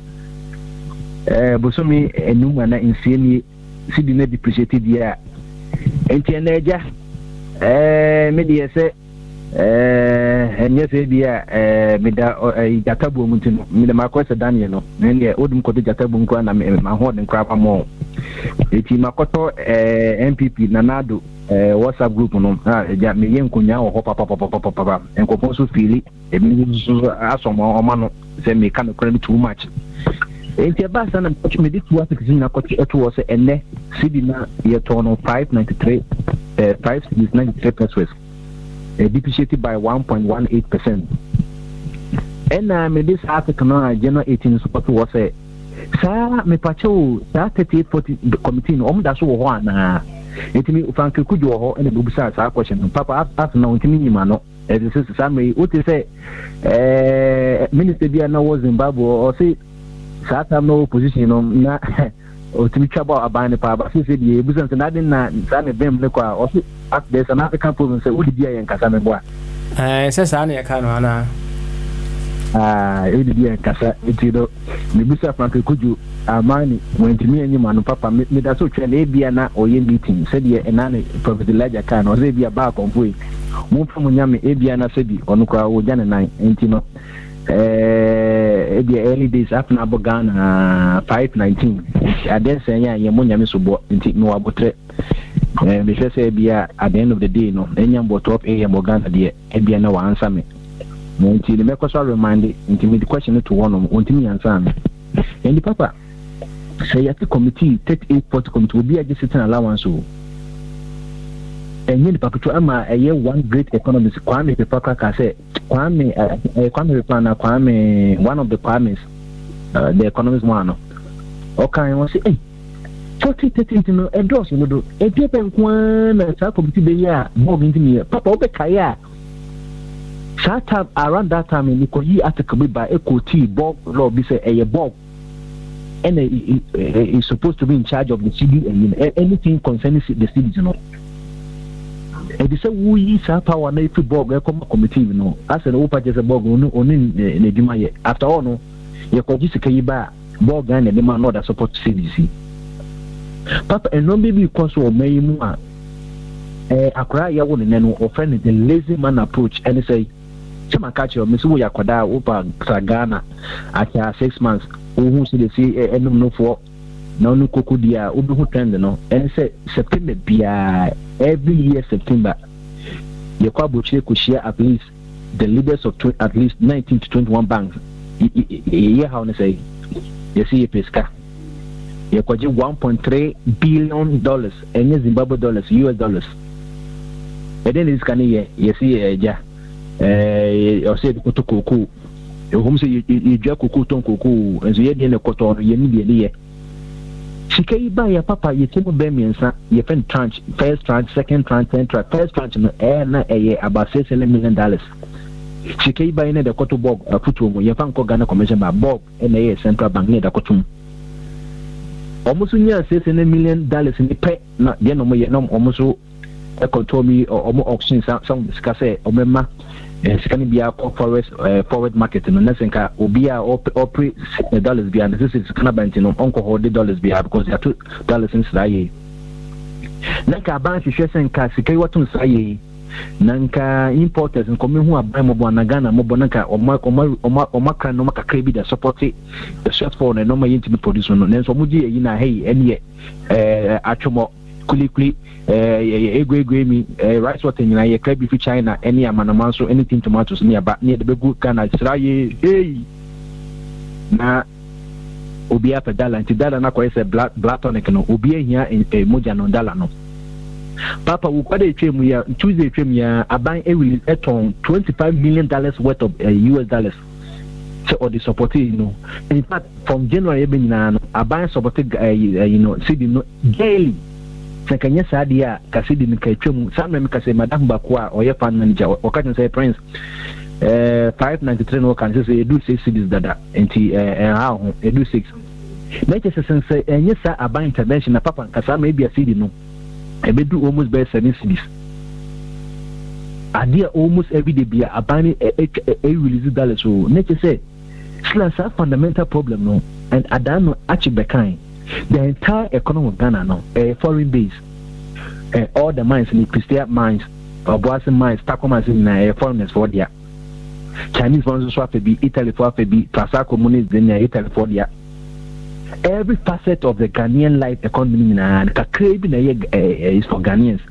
[SPEAKER 19] bosomi enuma na insiemi city ni depreciate dia enti na eja me die se nyese bia meda jatabu mutino meda makosa Daniel no ne odum kodo jatabu nkwa na ma hode nkwa pa mo eti makoto MPP nanado WhatsApp group no ja me yenkonya ho papa enkopon so fili ebi so asomo o ma no se me ka no credit too much enti ba sana me dit wa sekisi na kochi eto wo se enne cedi na ye tono 593 593 pesos depreciated by 1.18%. And me this article now January 18 support was say sa me pacho sa 3840 committee no da so wo ho ana etimi Franklin Kujo ho and the busa sa question papa after now etimi nyima no this is summary what you say minister bia na was Zimbabwe or say sa time no position no na otimi chaba abane pa ba say the busa na den na sa ne bem ne kwa or there's an African province say odi bia yen kasa me boa
[SPEAKER 5] say sa na yaka no ana odi bia yen kasa etido me busa Franklin Kuju amani wentimi anyima no papa me da so twa na bia na oye meeting say the enane prophet Elijah kan o say bia ba konfoi mo fa mo nyame bia na say bi onu kwa wo jane nan enti no the early days after Ghana 519 I then say yeah ye mo nyame so bo enti no abotre me say bia at the end of the day no enyam bo top am Ghana de bia na wa answer me enti the make us remind enti me the question to one enti me answer me and papa say at the committee 3840 committee will be just sitting allowance so and the papa to ama one great economist Kwame Pepaka say Kwame plan Kwame one of the Kwames
[SPEAKER 19] the economist one okay won say 40-30 no endorse no do e paper nkwan na sa committee be ya bog ntimi papa obekaya time around that time ni ko yi article be by equity bog law be say a bog and is supposed to be in charge of the city and anything concerning the city, you know. And they say we sa power na if bog e come committee, you know. As an opa just a bog on in the after all no you ko just say ba bog and the man not that support CDC. Papa and no maybe because of me mu akra ya won ne no offend the lazy man approach and say chama catch you miss we yakoda opa Ghana after 6 months who see the see enum no for na no kokodia obi hu trend no and say September bia every year September you kwa ko share at least the leaders of at least 19 to 21 banks yeah how to say you see pesca you kwa $1.3 billion and Zimbabwe dollars US dollars and then this can you see ja or say to kuku you home say you drop kuku ton kuku and so you dey cotton you need dey Shikei ba ya papa you tell me mensa you tranche first tranche second tranche third tranche first tranche no na about $6 million Shikei ba ina the cotton bog futu mu you fan ko Ghana commercial ba bog na central bank ne da cotton almost $6 million in the pay na dey no mo ye no almost economy or auction some discuss omema scan bia forward market no nasenka obia operate dollars bia this is kana bank no onko hold dollars bia because there are $2 in saye nanka ban hwehwe senka sikai watun saye nanka importers nkomi hu aban mo bona Ghana mo bona ka omakra no makakra bi da support the shortfall no ma yinti produce no nenso mo ji yi na hey ene atwomo kulikuli egwe mi rice water nyina ye krabi fi China any amanama so anything tomatoes near the begu Ghana sraye hey na obi apa dollar $1 na ko say black tonic no obi ehia moja no dollar no papa we kwade etwem ya Tuesday etwem ya aban will eton $25 million worth of US dollars so or the support you know in fact from January ebe nyina no aban supported city no daily sekanya sadia kasidi nikaitwem sana mikase madam bakwa oye fan manager wakati say prince 593 no kan say do 6 cities dada enti how do 6 make sense enye sa aban intervention na papa kasa maybe a city no ebe do almost by 7 cities adia almost every day be aban release dollars so make say it's a fundamental problem no and adano achibekan the entire economy of Ghana no foreign base all the mines in Christian mines Obuasi mines Taco mines in foreigners for there Chinese ones so be Italy for be Trasaco money in Italy for there every facet of the Ghanaian life economy and craving is for Ghanaians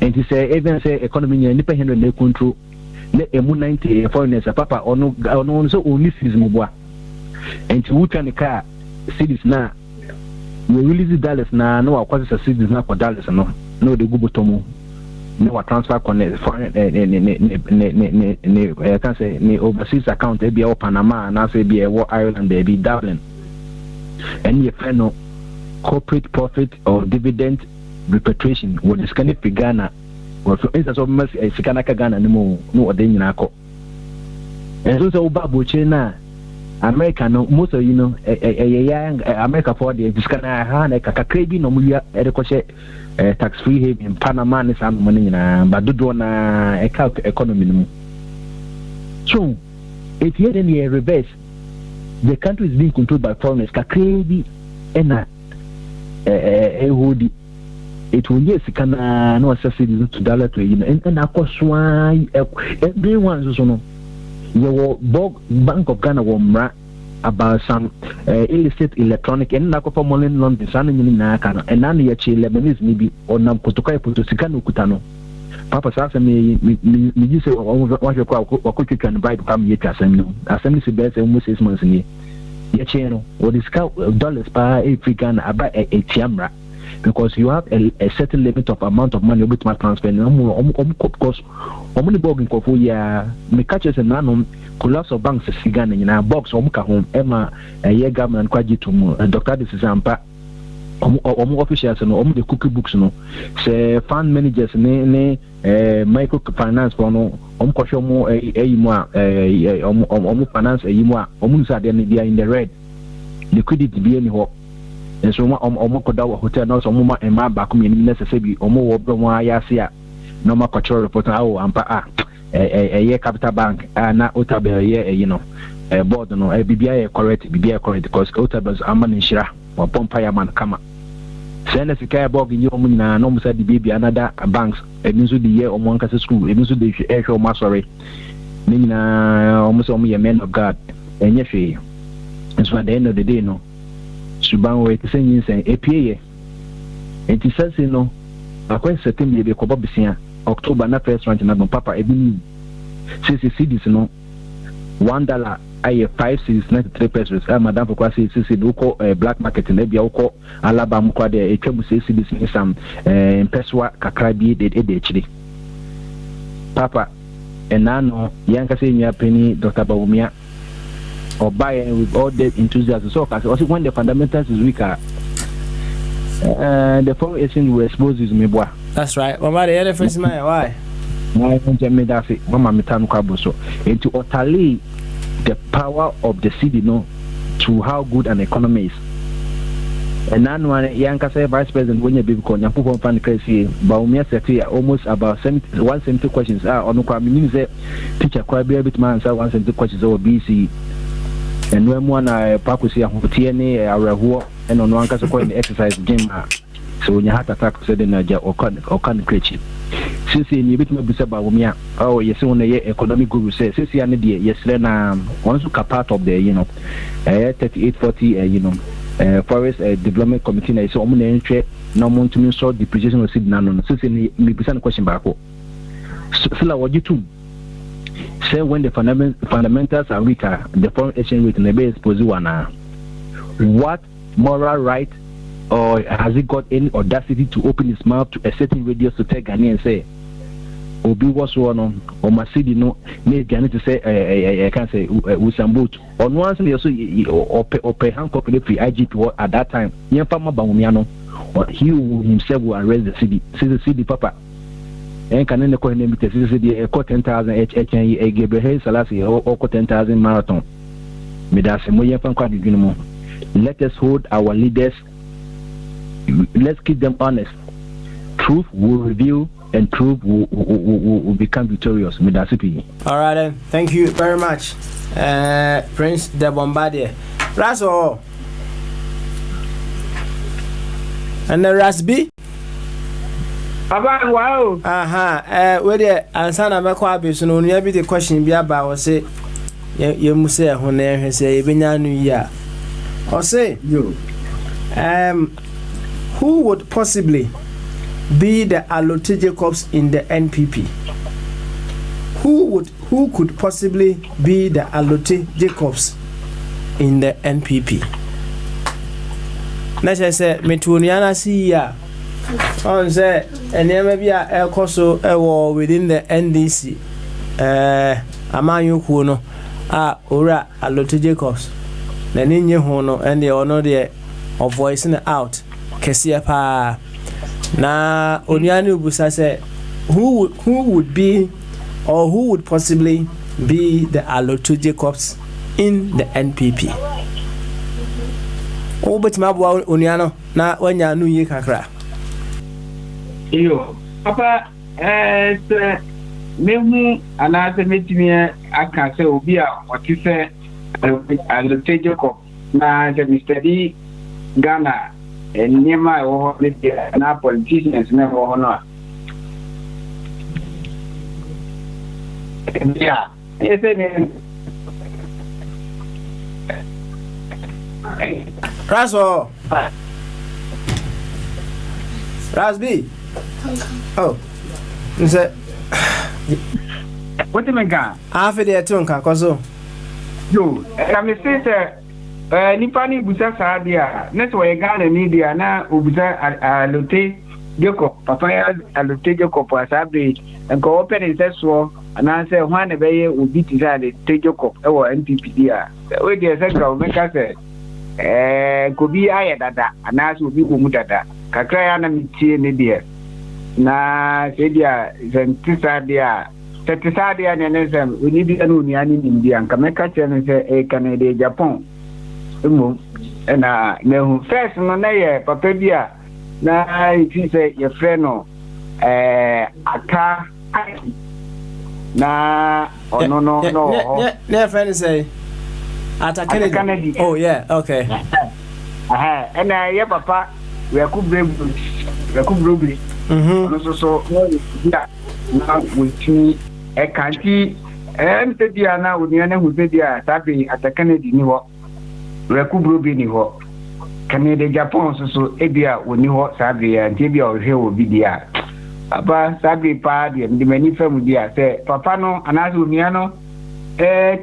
[SPEAKER 19] and to say even say economy independent na control let emu 90 foreigners papa ono so only season mo and to wuta ne car cities na we release dollars na no akwazi sa cities na kwa dollars no de gubo tomo no wa transfer connect foreign can say ni overseas account e bia Panama na say bia Ireland e bia Dublin and you no corporate profit or dividend repatriation when is can be Ghana or for instance of mas sikana ka Ghana no odanyina akọ and so oba China America no most of America for the discana ha kakrebi no muya edekoshe tax free haven in Panama ne some money na badodo na economy no so if here then you reverse the country is being controlled by foreigners kakrebi ena ehodi it will yes can no subsidies to dollar to and akoswa everyone so no your Bank of Ghana will about some illicit electronic and nakopa money London sana nyini na aka and na ya chi Lebanese maybe onam kutoka sika no kutano papa sasa me jise wa kwa wakotwa no bribe kam yetwa assembly se be say almost 6 months ni ya chi no o discount dollars pa African aba etiamra because you have a certain limit of amount of money with my transfer. Because only bogging for ya me catches and none collapse of banks sigan in a box home Emma a year government quajitum Dr. This is ampa officials and the cookie books no say fund managers microfinance for no koshomo finance omunsa they are in the red liquidity be any ho and so koda hotel no so mama e ma ba ko mi necessary wo bro ya sia no ma control report ampa capital bank na otabe board no bibia correct because otabe amman inshira wa pompa ya man kama send us a bog in your na no musa the baby another banks ebiso the year on one school ebiso the show masori nina almost men of God and yefe and so at the end of the day no suban we say yin say epie and it says no akwa September be ko bobisia October na first ranch na papa ebi CCDs no $1 aye 5 cents 93 pesos madam for kwasi CC do ko black market na bia ko alabam kwa de etwamu CCDs ni sam peswa kakra bi de chiri papa enano yanka say nya penny Dr. Bawumia or buy with all the enthusiasm so also when the fundamentals is weaker the foreign exchange will expose me boy.
[SPEAKER 5] That's right. Mama the other first man why
[SPEAKER 19] mama metanu kwabo so into utterly the power of the city no to how good an economy is. And now one yanka say vice president when you be ko nyapo for fan crazy Bawumia say almost about 170 questions on kwa meaning say teacher kwa be bit man answer 170 questions over BC and when one pakusi ahotie ne areho and on one kasa ko in exercise gym so when you heart attack said na ja or can create since you bit me bisa Bawumia oh yes one economic guru say since you need yes na one so part of the 3840 forest development committee na so omo na entwe na omo ntumi so depreciation of seed na no since me bisa na question back so la wajitu say when the fundamentals are weaker the foreign exchange rate na be exposed one what moral right or has it got any audacity to open its mouth to a certain radius to tell Ghanaian and say obi was one on or Masidi no me Ghanaian to say I can't say Usambut on one say also or pay handcuff the free IGP at that time Yempama Bawumia or he himself will arrest the city papa and can in the coin name the city 10,000 HHNE Gabriel Salasi or 10,000 marathon me that's mo yempa kwa digino let us hold our leaders. Let's keep them honest. Truth will reveal and truth will become victorious.
[SPEAKER 5] All right then. Thank you very much, Prince the Bombardier. That's all. And the Rasby.
[SPEAKER 18] Wow.
[SPEAKER 5] Where the answer na mekwa be so no nya bi the question bi aba o say ye mu say ho na ehwe say e benya nu ya. O say
[SPEAKER 18] yo.
[SPEAKER 5] Who would possibly be the Alote Jacobs in the NPP? Who could possibly be the Alote Jacobs in the NPP? Na say metuniana see ya. On say enema bia ekoso ewo within the NDC. Amanyu ku no ora Alote Jacobs. Na ninye ho no and the ono de of voicing out. Kesia pa na oniani ubusa say who would be or who would possibly be the Alote Jacobs in the NPP? Obetima bo oniano na wanya nu yi kakra.
[SPEAKER 18] Iyo papa mehu anase metimi aka say obi a wati say Alote Jacob na the Mr. D Ghana and Nema or na politicians never honor. Yeah, yes,
[SPEAKER 5] Raso Rasby. Oh, nse.
[SPEAKER 18] What do you mean?
[SPEAKER 5] After the tonka, cause
[SPEAKER 18] yo, I me say nipa ni busa saa dia na so ye Ghana ni dia na obusa alote Jacob papa ya alote Jacob asabe enko open nseso ana se ho na be ye obi ti za de Jacob e wo NPP dia we dia se ka o meka se ko bi aye dada ana so obi ko mu dada kakra ya na mitie ne dia na se dia zentisa dia tetisa dia ne ne se oni bi anu ni ani ni dia nka meka che ne se e Canada Japan emu na mehu first no na ye papa bia na iti se ye freno aka na ono no
[SPEAKER 5] ne friend say ata Kennedy. Oh yeah, okay.
[SPEAKER 18] And ye papa we kubrebu no so yeah na we e kanti te dia na oni na hu te dia sabi ata Kennedy ni ho rekubrobi ni ho Canada Japan so ebia woni ho sabi ya ntebia ohwe obi dia aba sabi pa dia ndi mani fam dia se papa no anaso omia no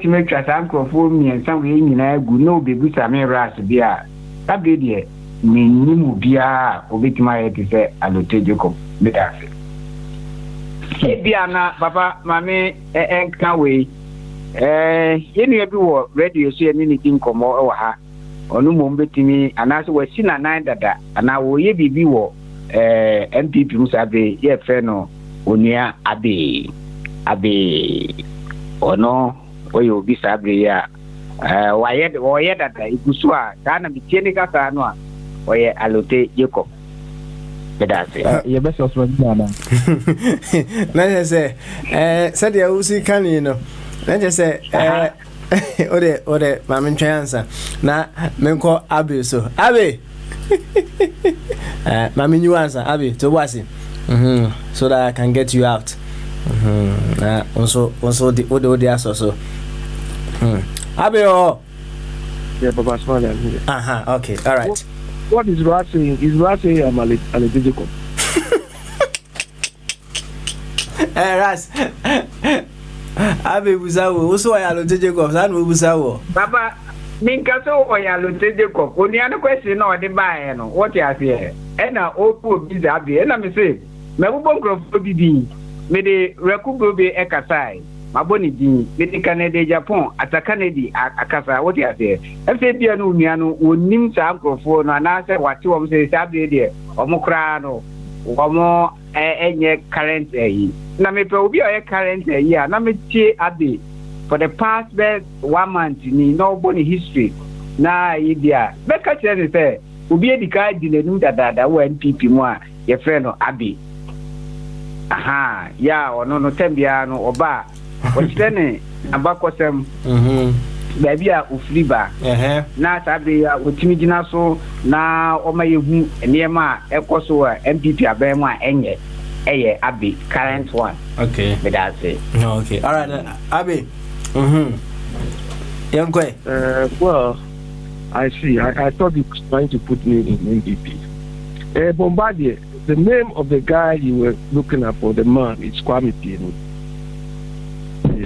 [SPEAKER 18] timetwa sankrofo miensa we nyina agu no bebu same ras bia sabi dia minnimu bia obetima ye te se alote Jacob bedase ebia na papa mame enka we yenu ebi wo radio so eni ni dinkomo e wa ha onu mo mbetimi anase wasi na nan dada ana wo ye bibi wo MPP musabe ye fe no onia abe ono oyo bi sabre ya wo ye dada igusu a kana bitieni kasa no a oye alote Jacob bedase
[SPEAKER 19] ye be so so na
[SPEAKER 5] na se said ya usi kan no na je se ode mama ntwansa na menko abe so abe mama nyuansa abe to wasi so that I can get you out also the ode aso abe oh
[SPEAKER 21] yeah papa small
[SPEAKER 5] okay all right
[SPEAKER 21] what is Rat saying? Is Rat saying I'm a Jacob?
[SPEAKER 5] Ras Abe busawo uso ya lote Jacob sanu busawo
[SPEAKER 18] baba minka so o ya lote Jacob oni an question na odi baa no what you say e na opu biza abi e na me say me bubo nkrofo bibi me de rekubro be e kasai maboni din me de Canada Japan ata Canada akasa what you say e fe bia no nua no onim sa nkrofo no na say wati wo say sabe de omukra no wo enye current na me pe obi o current year na me tie ade for the past 1 month ni no boni history na idea be ka chere say obi edika di nenu dadada wo NPP mu a ye frɛ no abi ya ono no tembia no oba o chere ne abakosem baby a ofriba na sabe ya otimi gina so na o mayehu enema ekoso a MPP abemu a enye eye abi current one
[SPEAKER 5] okay
[SPEAKER 18] but that's it
[SPEAKER 5] okay all right abi
[SPEAKER 21] well I see I thought he was trying to put me in MPP Bombardier the name of the guy you were looking at for the man is Kwame Pieni.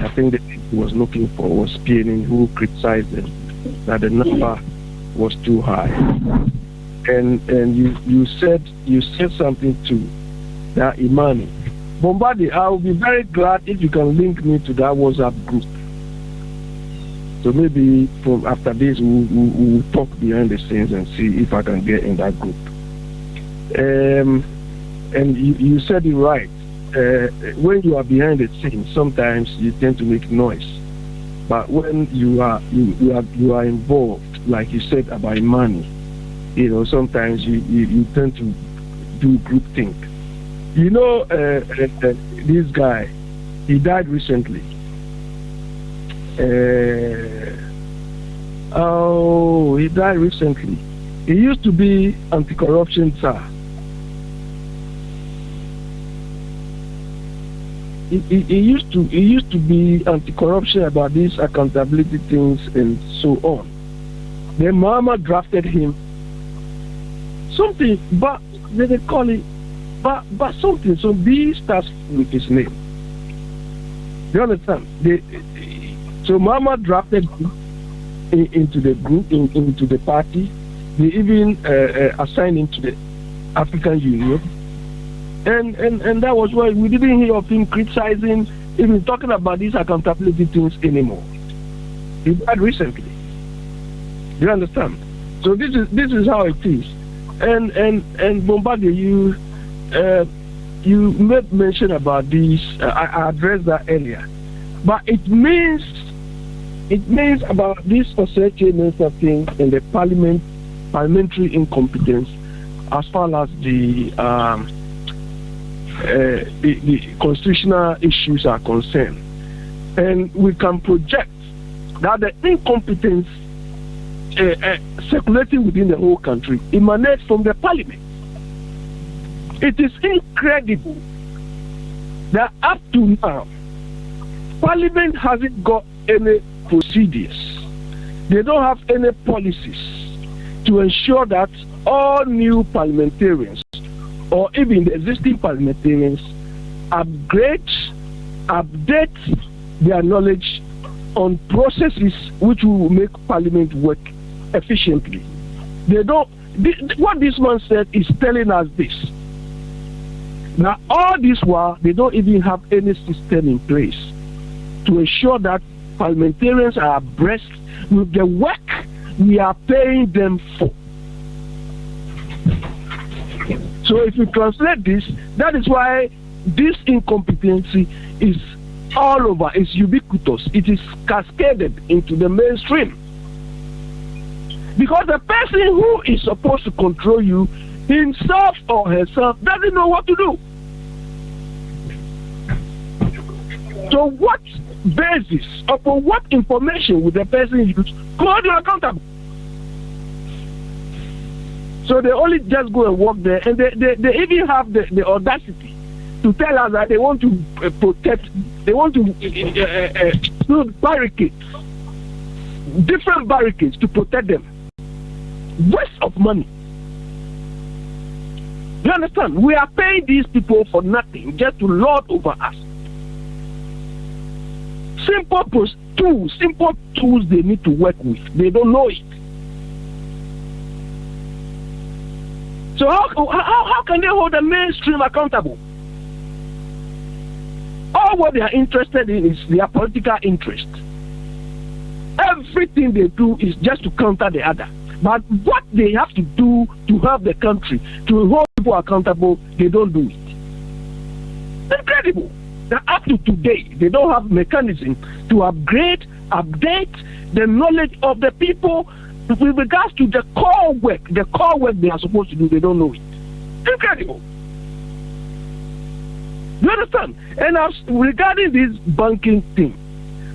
[SPEAKER 21] I think that he was looking for was Pieni, who criticized him that the number was too high. And you said something to that Imani. Bombardier, I will be very glad if you can link me to that WhatsApp group. So maybe from after this we'll talk behind the scenes and see if I can get in that group. And you said it right. When you are behind the scenes, sometimes you tend to make noise. But when you are involved, like you said about money, sometimes you tend to do group think. This guy, he died recently. He died recently. He used to be anti-corruption czar. He used to be anti-corruption about these accountability things and so on. Then Mama drafted him something, but they call it but something. So B starts with his name. You understand? So Mama drafted him into the group, into the party. They even assigned him to the African Union. And that was why we didn't hear of him criticizing, even talking about these accountability things anymore. He died recently. Do you understand? So this is how it is. And Bombardier, you made mention about this. I addressed that earlier, but it means about this association thing and the parliamentary incompetence as far as the constitutional issues are concerned, and we can project that the incompetence circulating within the whole country emanates from the parliament. It is incredible that up to now, parliament hasn't got any procedures. They don't have any policies to ensure that all new parliamentarians or even the existing parliamentarians update their knowledge on processes which will make parliament work efficiently. They don't. What this man said is telling us this. Now, all this while, they don't even have any system in place to ensure that parliamentarians are abreast with the work we are paying them for. So if you translate this, that is why this incompetency is all over, it's ubiquitous, it is cascaded into the mainstream. Because the person who is supposed to control you, himself or herself, doesn't know what to do. So what basis, upon what information would the person use to hold you accountable? So they only just go and walk there, and they even have the audacity to tell us that they want to protect, they want to build barricades, different barricades to protect them. Waste of money. You understand? We are paying these people for nothing, just to lord over us. Simple tools they need to work with. They don't know it. So how can they hold the mainstream accountable? All what they are interested in is their political interest. Everything they do is just to counter the other. But what they have to do to help the country, to hold people accountable, they don't do it. Incredible. Now, up to today, they don't have mechanism to update the knowledge of the people with regards to the core work they are supposed to do. They don't know it. Incredible. You understand? And regarding this banking thing,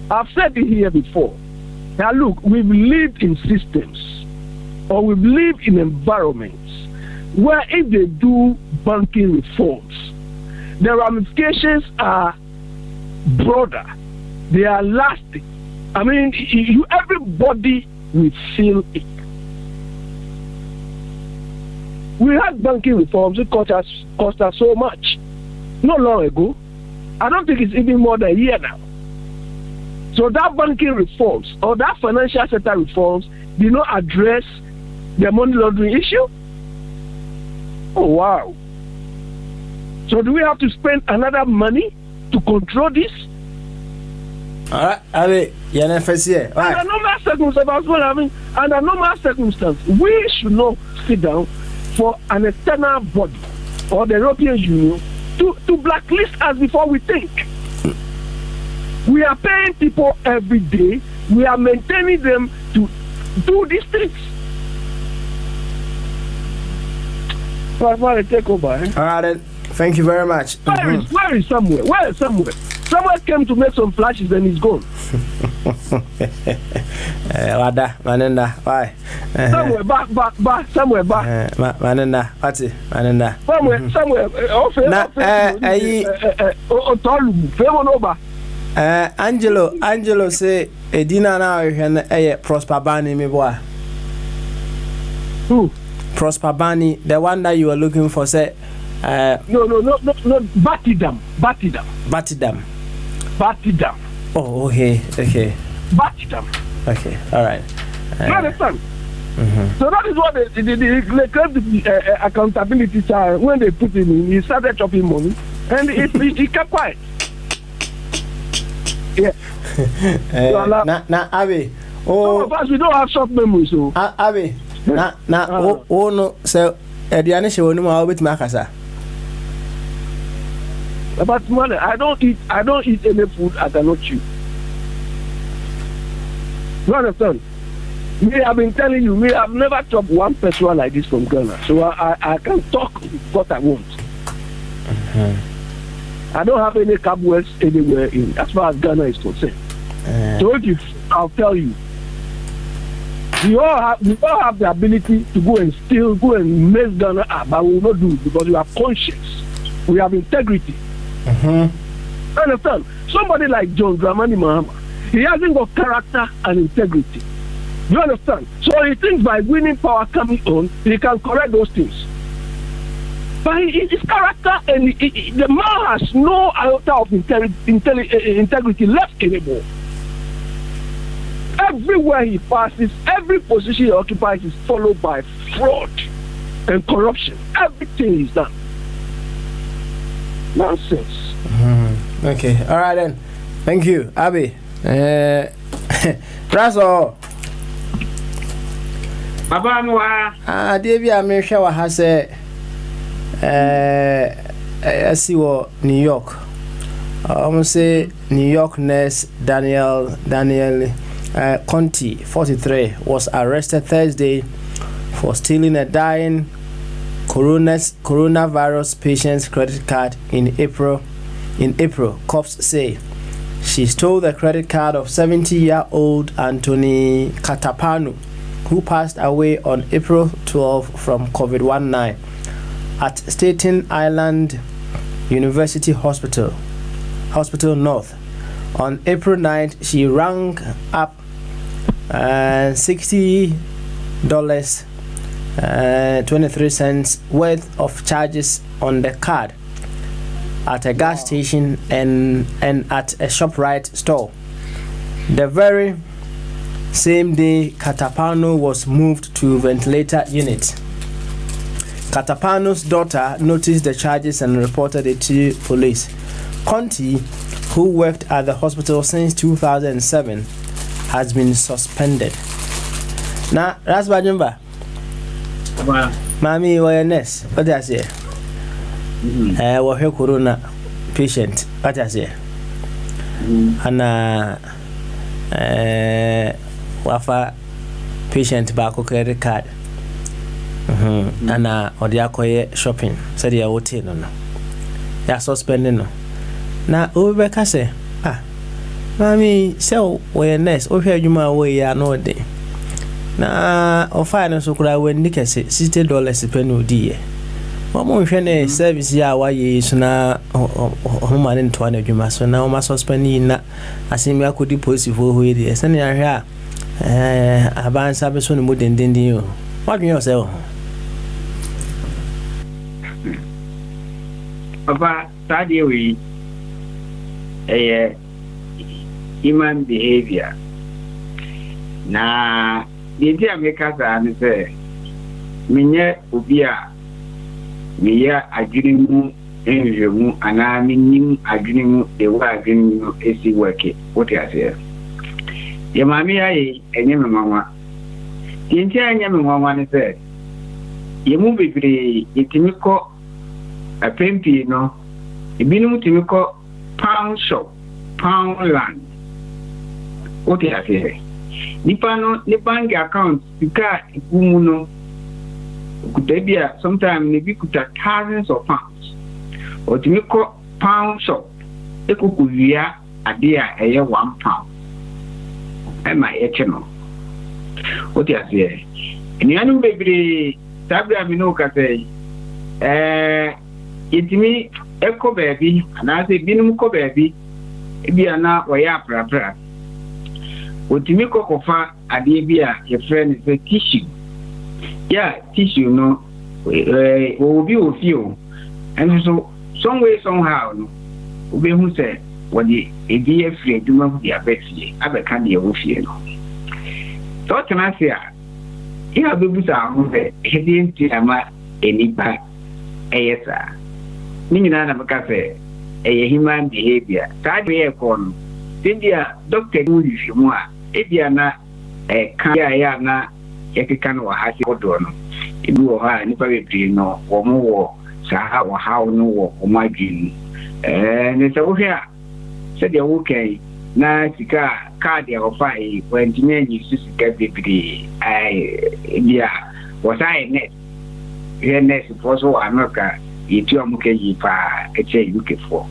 [SPEAKER 21] I've said it here before. Now look, we've lived in systems, or we've lived in environments where if they do banking reforms, the ramifications are broader. They are lasting. I mean, everybody will feel it. We had banking reforms. It cost us so much. Not long ago. I don't think it's even more than a year now. So that banking reforms or that financial sector reforms did not address the money laundering issue. Oh wow. So do we have to spend another money to control this?
[SPEAKER 5] Alright, under
[SPEAKER 21] normal circumstances, under normal circumstances, we should not sit down for an external body or the European Union to blacklist us before we think. We are paying people every day. We are maintaining them to do these things. So I want to take over.
[SPEAKER 5] Alright then. Thank you very much.
[SPEAKER 21] Where is somewhere? Where is somewhere? Someone came to make some flashes and he's gone.
[SPEAKER 5] Manenda, why?
[SPEAKER 21] Somewhere back, somewhere back.
[SPEAKER 5] Manenda, what's it? Manenda.
[SPEAKER 21] Somewhere.
[SPEAKER 5] Angelo say Edina now Prosper Bani me boy.
[SPEAKER 21] Who?
[SPEAKER 5] Prosper Bani, the one that you were looking for, say.
[SPEAKER 21] No, Batidam.
[SPEAKER 5] Oh, okay.
[SPEAKER 21] Batidam.
[SPEAKER 5] Okay, all right.
[SPEAKER 21] You understand? So that is what they claim the accountability child. When they put him in, he started chopping money, and he kept quiet. Yeah.
[SPEAKER 5] Now, Abby.
[SPEAKER 21] Some of us, we don't have short memories, so.
[SPEAKER 5] Abby. No. So, Ediane she wonu ma obet makasa.
[SPEAKER 21] But money, I don't eat any food I cannot chew. You understand? Me, I've been telling you, me, I've never chopped one person like this from Ghana. So I can talk what I want. I don't have any cobwebs anywhere in as far as Ghana is concerned. So I'll tell you. We all have the ability to go and steal, go and mess Ghana up, but we will not do it because we have conscience. We have integrity. Understand? Somebody like John Dramani Mahama, he hasn't got character and integrity. You understand? So he thinks by winning power coming on, he can correct those things. But his character and the man has no iota of integrity left anymore. Everywhere he passes, every position he occupies is followed by fraud and corruption. Everything is done. Nonsense.
[SPEAKER 5] Okay, all right then. Thank you, Abby. That's all. Devi America has I see what New York. Almost say New York nurse Daniel Conti, 43, was arrested Thursday for stealing a dying coronavirus patient's credit card in April. Cops say she stole the credit card of 70-year-old Anthony Katapanu, who passed away on April 12 from COVID-19 at Staten Island University Hospital North. On April 9th, she rang up $60.23 worth of charges on the card at a gas station and at a ShopRite store. The very same day, Katapano was moved to ventilator unit. Katapanu's daughter noticed the charges and reported it to police. Conti, who worked at the hospital since 2007, has been suspended. Now, that's my number. Mommy, you're a nurse. What does it say? We're here, corona patient. What does it say? And wafa patient back credit card. And odiakoye shopping. Said you would tell no. You're suspending no. Now, Rebecca say, Mommy, so we're nurse. Okay, you my way, ya no day. Na o finance okura we ndike se $60 pe no die. Mo hwe na service ya wa ye so na o ma ne nto na adwuma so na o ma suspend na asemi akodi police fo ho ye se na hwe a abansa be so no mo dendendin yo. What do you say?
[SPEAKER 18] Papa, study we human behavior. Na the America and say, Minya Ubia, Mia Agrimu, Enjomu, and I mean Agrimu, the way Agrimu is working. What I say? Your mammy, I and your mamma. The entire young woman said, You move it, Timiko, a pimpino, a minimum Timiko, pound shop, pound land. What I say? Nipano, the bank account, because Gumuno could be sometimes maybe could have thousands of pounds. Or to make a pound shop, it could be a dear a year £1. And my HMO. What I say? And the annual baby, Tabra Minoka say, it's me, Echo baby, and I say, Binuko baby, it be a now or ya pra. Otimiko kofa adebia your friend is a tissue. Yeah, tissue no will be with you. And so some way somehow no be who say what the idea free do not be a bexy, I can't be a wolfie no. So can I say, you have to be some heading to any back. Yes, sir. Nina Namakafe, a human behavior. That way, con. India, Doctor, if you want, if you are not a Kayana, Yakan or Hasi Odono. If you are any very no or more, Saha or how no or my dream. And it's over here. Said the okay. Na sika cardia or fire when Jimmy used to get the was I net. Here next also America, it's your muke pa a chain looking for.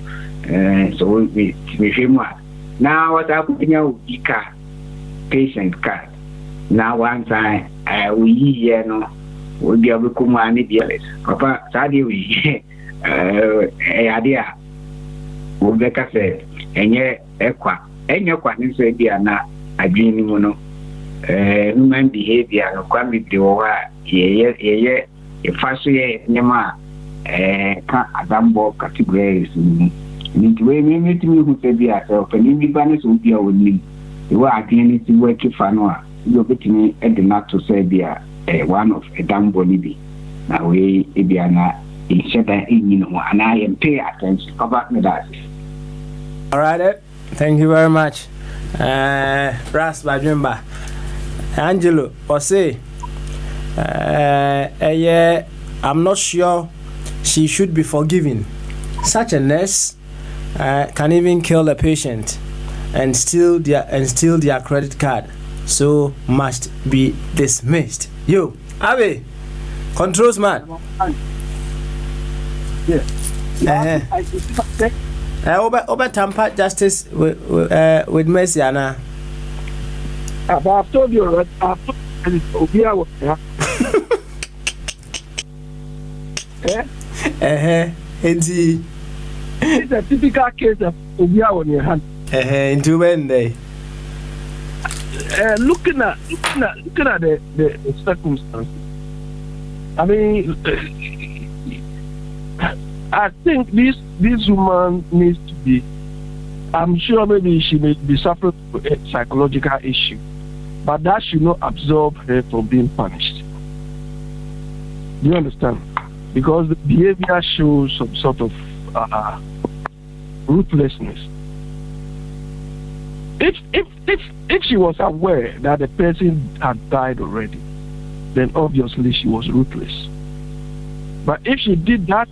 [SPEAKER 18] So we him now what happening out patient card. Now one time we no will be able to come and be Papa Sadi we idea Rebecca said, and yet and your quantity said, "Dear, na a dream, human behavior, no quality, ye, if I say, Nema, a dumbo categories. Need to meet me who said, yourself, and in the banners will be with me. You are again to work if I know you're getting me at the not to say, dear, one of a dumbo libby. Now we, Ibiana, in Shetland, and I am pay attention about me that.
[SPEAKER 5] All right. Thank you very much. Ras Bajumba. Angelo, or say, I'm not sure she should be forgiven. Such a nurse can even kill a patient and steal their credit card. So must be dismissed. You, Abe, controls man.
[SPEAKER 21] Yeah.
[SPEAKER 5] Over Tampa justice with Mercy Anna.
[SPEAKER 21] I've told you that it's a typical case of Ubia on your hand.
[SPEAKER 5] Into when they
[SPEAKER 21] looking at the circumstances. I mean, I think this woman needs to be. I'm sure maybe she may be suffering from a psychological issue, but that should not absolve her from being punished. Do you understand? Because the behavior shows some sort of ruthlessness. If she was aware that the person had died already, then obviously she was ruthless. But if she did that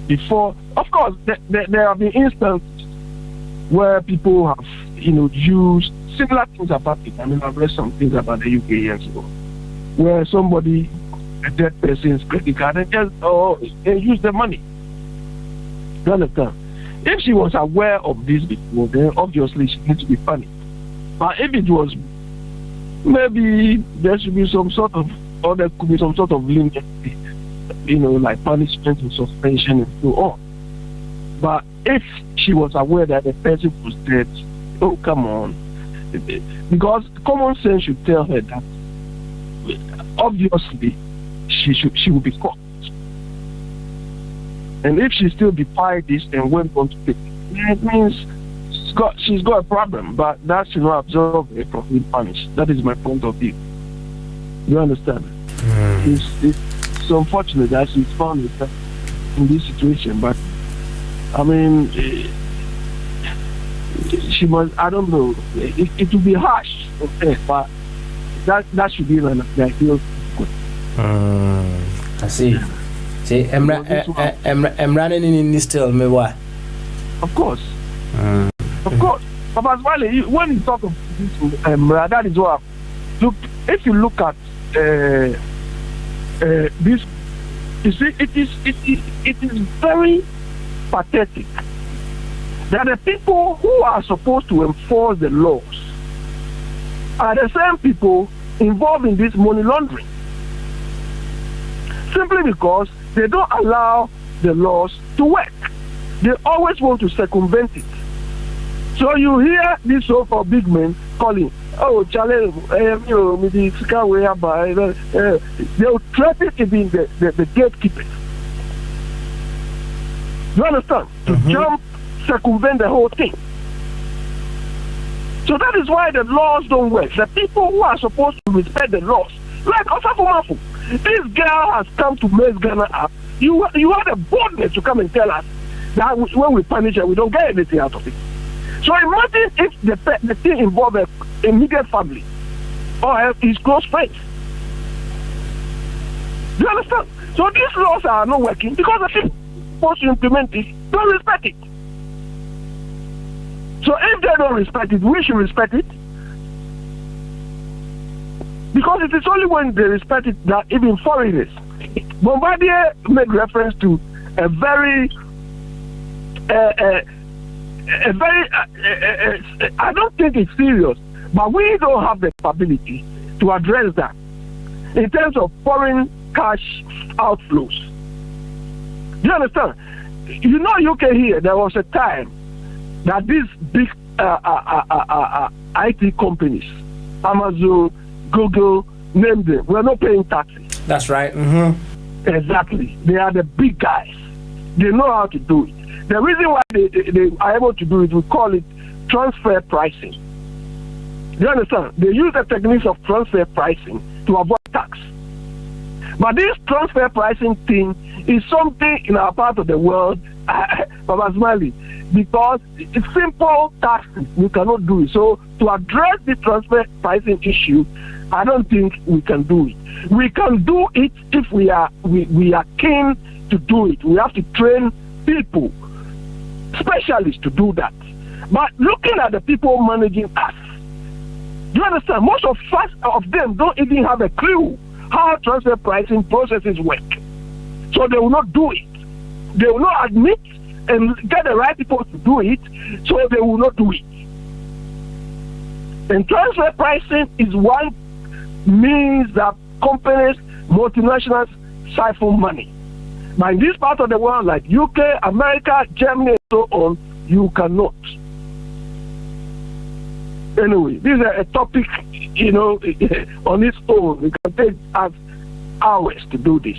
[SPEAKER 21] before, of course, there have been instances where people have, used similar things about it. I mean, I've read some things about the UK years ago, where somebody, a dead person's credit card, and just they use the money. You understand? If she was aware of this before, then obviously she needs to be punished. But if it was, maybe there should be some sort of, or there could be some sort of leniency, like punishment and suspension and so on. But if she was aware that the person was dead, oh, come on. Because common sense should tell her that obviously she will be caught. And if she still defied this and went on to pay, it means she's got a problem, but that should not absolve her from being punished. That is my point of view. You understand? It's unfortunate that she's found herself in this situation, but I mean, she must, I don't know, it will be harsh, okay, but that should be the ideal.
[SPEAKER 5] I see. See, I'm running in this still, me why?
[SPEAKER 21] Of course. Of course. But when you talk of this, that is what, look, if you look at this, you see, it is very pathetic that the people who are supposed to enforce the laws are the same people involved in this money laundering. Simply because they don't allow the laws to work. They always want to circumvent it. So you hear these so-called big men calling, oh, Charlie, they'll threaten even the gatekeepers. You understand? To jump, circumvent the whole thing. So that is why the laws don't work. The people who are supposed to respect the laws, like Osafumafu, this girl has come to mess Ghana up. You had the boldness to come and tell us that when we punish her, we don't get anything out of it. So imagine if the thing involved an immediate family or his close friends. Do you understand? So these laws are not working because the people supposed to implement it don't respect it. So if they don't respect it, we should respect it. Because it is only when they respect it that even foreigners. Bombardier made reference to a very I don't think it's serious, but we don't have the capability to address that in terms of foreign cash outflows. Do you understand? You know, UK here, there was a time that these big IT companies, Amazon, Google, name them, we're not paying taxes.
[SPEAKER 5] That's right.
[SPEAKER 21] Exactly. They are the big guys. They know how to do it. The reason why they are able to do it, we call it transfer pricing. Do you understand? They use the techniques of transfer pricing to avoid tax. But this transfer pricing thing is something in our part of the world, Baba Smiley, because it's simple taxes. We cannot do it. So to address the transfer pricing issue, I don't think we can do it. We can do it if we are keen to do it. We have to train people, specialists, to do that. But looking at the people managing us, do you understand? Most of them don't even have a clue how transfer pricing processes work. So they will not do it. They will not admit and get the right people to do it, so they will not do it. And transfer pricing is one means that companies, multinationals, siphon money. But in this part of the world, like UK, America, Germany, and so on, you cannot. Anyway, this is a topic, on its own. It can take us hours to do this.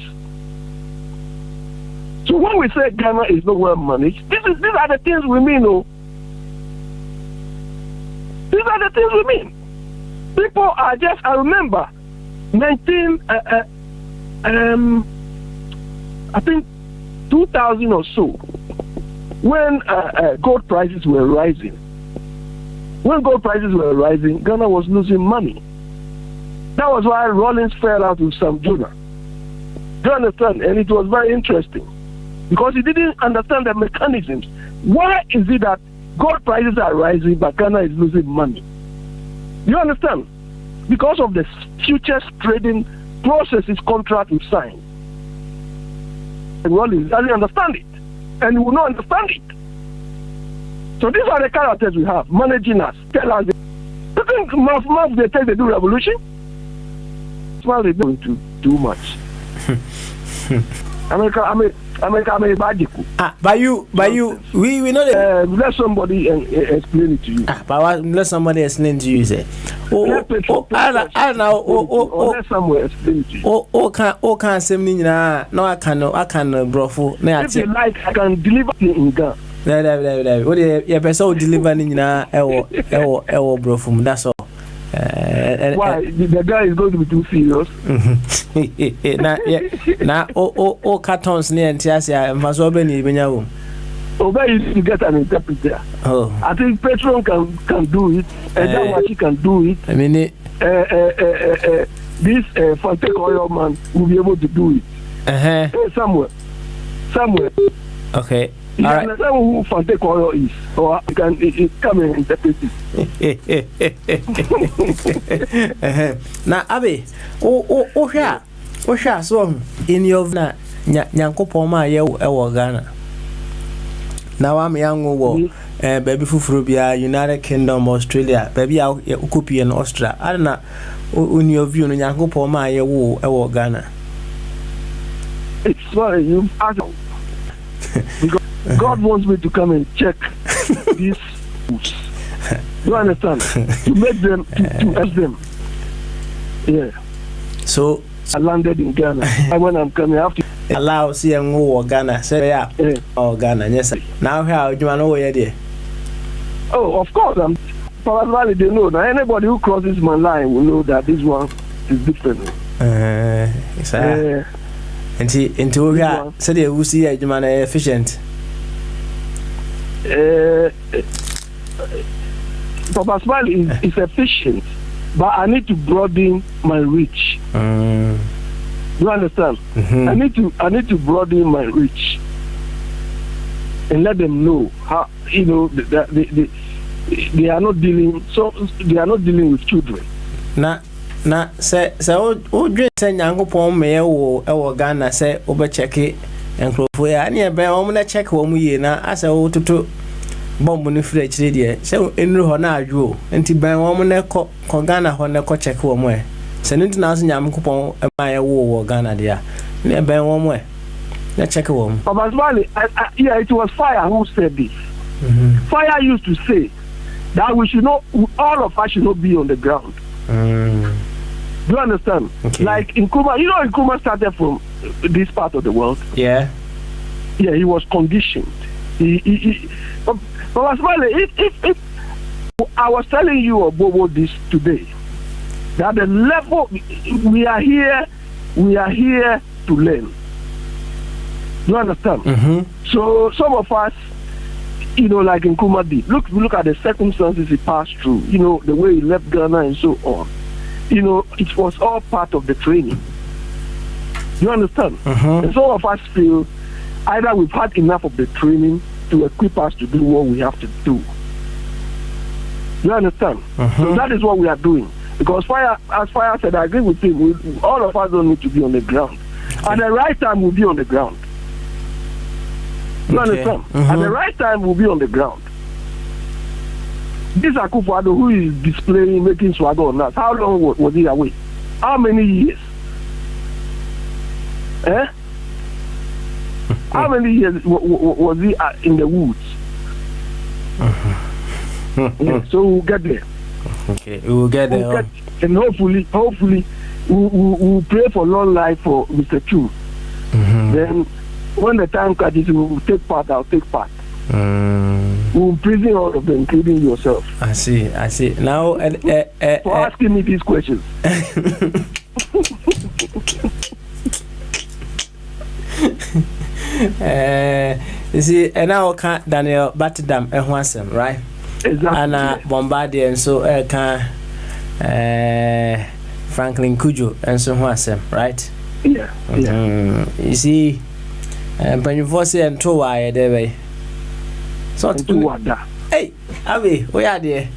[SPEAKER 21] So when we say Ghana is not well managed, these are the things we mean, These are the things we mean. People are just, I remember, I think 2000 or so, when gold prices were rising. When gold prices were rising, Ghana was losing money. That was why Rollins fell out with Sam Jonah. Do you understand? And it was very interesting because he didn't understand the mechanisms. Why is it that gold prices are rising but Ghana is losing money? Do you understand? Because of the futures trading processes contract we signed. And Rollins doesn't understand it. And he will not understand it. So these are the characters we have managing us. Tell us. You think month they take they do revolution? Well, they're going to do much. America, magic.
[SPEAKER 5] But you, we know that.
[SPEAKER 21] Let somebody explain it to you.
[SPEAKER 5] But let somebody explain to you, say.
[SPEAKER 21] Let someone explain it to you.
[SPEAKER 5] Can't say me na. No, I can, brofo.
[SPEAKER 21] If you like, I can deliver it in Ghana.
[SPEAKER 5] What you person deliver na ewo brofo. That's all.
[SPEAKER 21] Why the guy is going to be too serious?
[SPEAKER 5] Cartons near Tiasia and Masobeni Benyaum.
[SPEAKER 21] Obey you get an interpreter.
[SPEAKER 5] Oh,
[SPEAKER 21] I think Petron can do it, and that what he can do it.
[SPEAKER 5] I mean,
[SPEAKER 21] this Fantech oil man will be able to do it. Somewhere.
[SPEAKER 5] Okay.
[SPEAKER 21] You understand who Fantech oil is, or you can come and interpret it.
[SPEAKER 5] Now, Abe, so in your Nyanko Poma, Ghana. Now I'm young, baby Fufrubia, United Kingdom, Australia, baby out Ukupi and Austria. I don't know, in your view, Nyanko Poma, Ghana.
[SPEAKER 21] It's sorry, you ask. Because God wants me to come and check these foods. You understand? To make them, to ask them. Yeah.
[SPEAKER 5] So
[SPEAKER 21] I landed in Ghana. When I'm coming, I have to
[SPEAKER 5] allow CMO Ghana. Say yeah. Oh Ghana, yes sir. Now how do you know where there?
[SPEAKER 21] Oh, of course. Probably they know. Now anybody who crosses my line will know that this one is different.
[SPEAKER 5] Into we are said you see a man efficient.
[SPEAKER 21] Papa Smiley is efficient, but I need to broaden my reach. You understand? I need to broaden my reach and let them know how that they are not dealing. So they are not dealing with children.
[SPEAKER 5] Na say o dwe say Nyankopon me e Ghana say obe check enkrofo ya na be o na check wo mu ye na asa o toto bomb no free chire de say enru ho na adwo enti ban wo na ko Ghana ho na ko check wo mu e say nti na so Nyankopon e ma ye wo Ghana de a na ban wo mu e na check wo mu.
[SPEAKER 21] Papa Zwali, yeah, it was Fire who said this. Fire used to say that we should not, all of us should not be on the ground. Do you understand?
[SPEAKER 5] Okay.
[SPEAKER 21] Like Nkrumah, Nkrumah started from this part of the world.
[SPEAKER 5] Yeah.
[SPEAKER 21] Yeah, he was conditioned. But if I was telling you about this today, that the level we are here to learn. Do you understand? So some of us, like Nkrumah did. Look at the circumstances he passed through. The way he left Ghana and so on. It was all part of the training. You understand? And some of us feel either we've had enough of the training to equip us to do what we have to do. You understand? So that is what we are doing. Because as Fire said, I agree with him. All of us don't need to be on the ground. At the right time, we'll be on the ground. You understand? At the right time, we'll be on the ground. This Akufo-Addo who is displaying, making swagger on us, how long was he away? How many years? How many years was he in the woods? So we'll get there.
[SPEAKER 5] Okay, we'll get there.
[SPEAKER 21] And hopefully, we'll pray for long life for Mr. Chu. Then, when the time comes, we'll take part. I'll take part. We'll imprison all of them, including yourself.
[SPEAKER 5] I see. Now,
[SPEAKER 21] for asking me these questions.
[SPEAKER 5] You see, and now can't Daniel Batterdam Ehwansem, right?
[SPEAKER 21] Exactly.
[SPEAKER 5] And Bombardier and so can Franklin Kujo and so Hwansem, right?
[SPEAKER 21] Yeah.
[SPEAKER 5] You see, when you force and two wire there, so to do what that? Hey, Abby, where are they?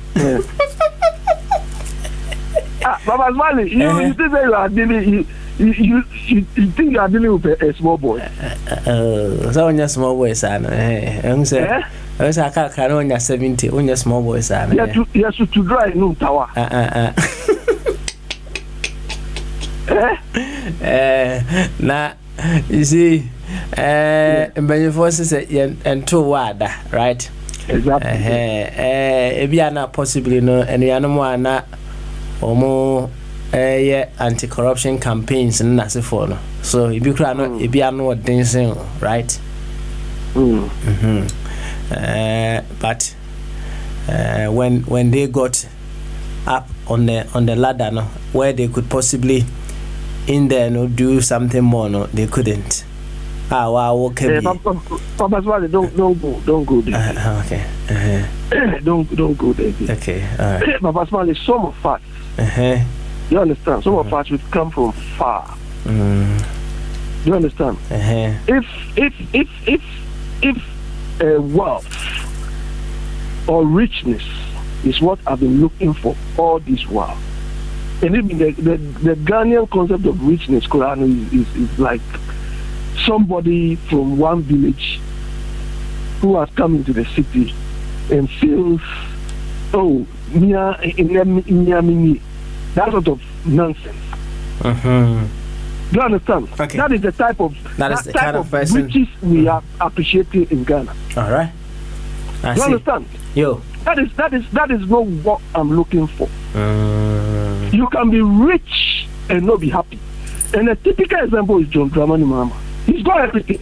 [SPEAKER 21] Baba Zwali, you think that you are dealing. You think you are dealing with a small boy?
[SPEAKER 5] So on your small boy, son. I'm saying, I can't on your 70, on your small boy, son.
[SPEAKER 21] Yes, to drive no tower.
[SPEAKER 5] Now, you see, and when you forces and two wada, right?
[SPEAKER 21] Exactly.
[SPEAKER 5] If you are not possibly no, and you are no more not or more. Anti-corruption campaigns and that's for no. So if you cannot, if you are not dancing, right? But when they got up on the ladder, no, where they could possibly in there no do something more, no, they couldn't. Wow, okay.
[SPEAKER 21] Papa Zwali, don't go there.
[SPEAKER 5] Okay.
[SPEAKER 21] Don't go there.
[SPEAKER 5] Okay. All right.
[SPEAKER 21] Papa Zwali, some of us. You understand? Some of us would come from far. You understand? If wealth or richness is what I've been looking for all this while, and even the Ghanaian concept of richness, Quran, is like somebody from one village who has come into the city and feels, that sort of nonsense. Do you understand?
[SPEAKER 5] Okay.
[SPEAKER 21] That is the type of
[SPEAKER 5] kind of person
[SPEAKER 21] riches we are appreciating in Ghana.
[SPEAKER 5] All right.
[SPEAKER 21] Do you understand?
[SPEAKER 5] Yo.
[SPEAKER 21] That is not what I'm looking for. You can be rich and not be happy. And a typical example is John Dramani Mahama. He's got everything.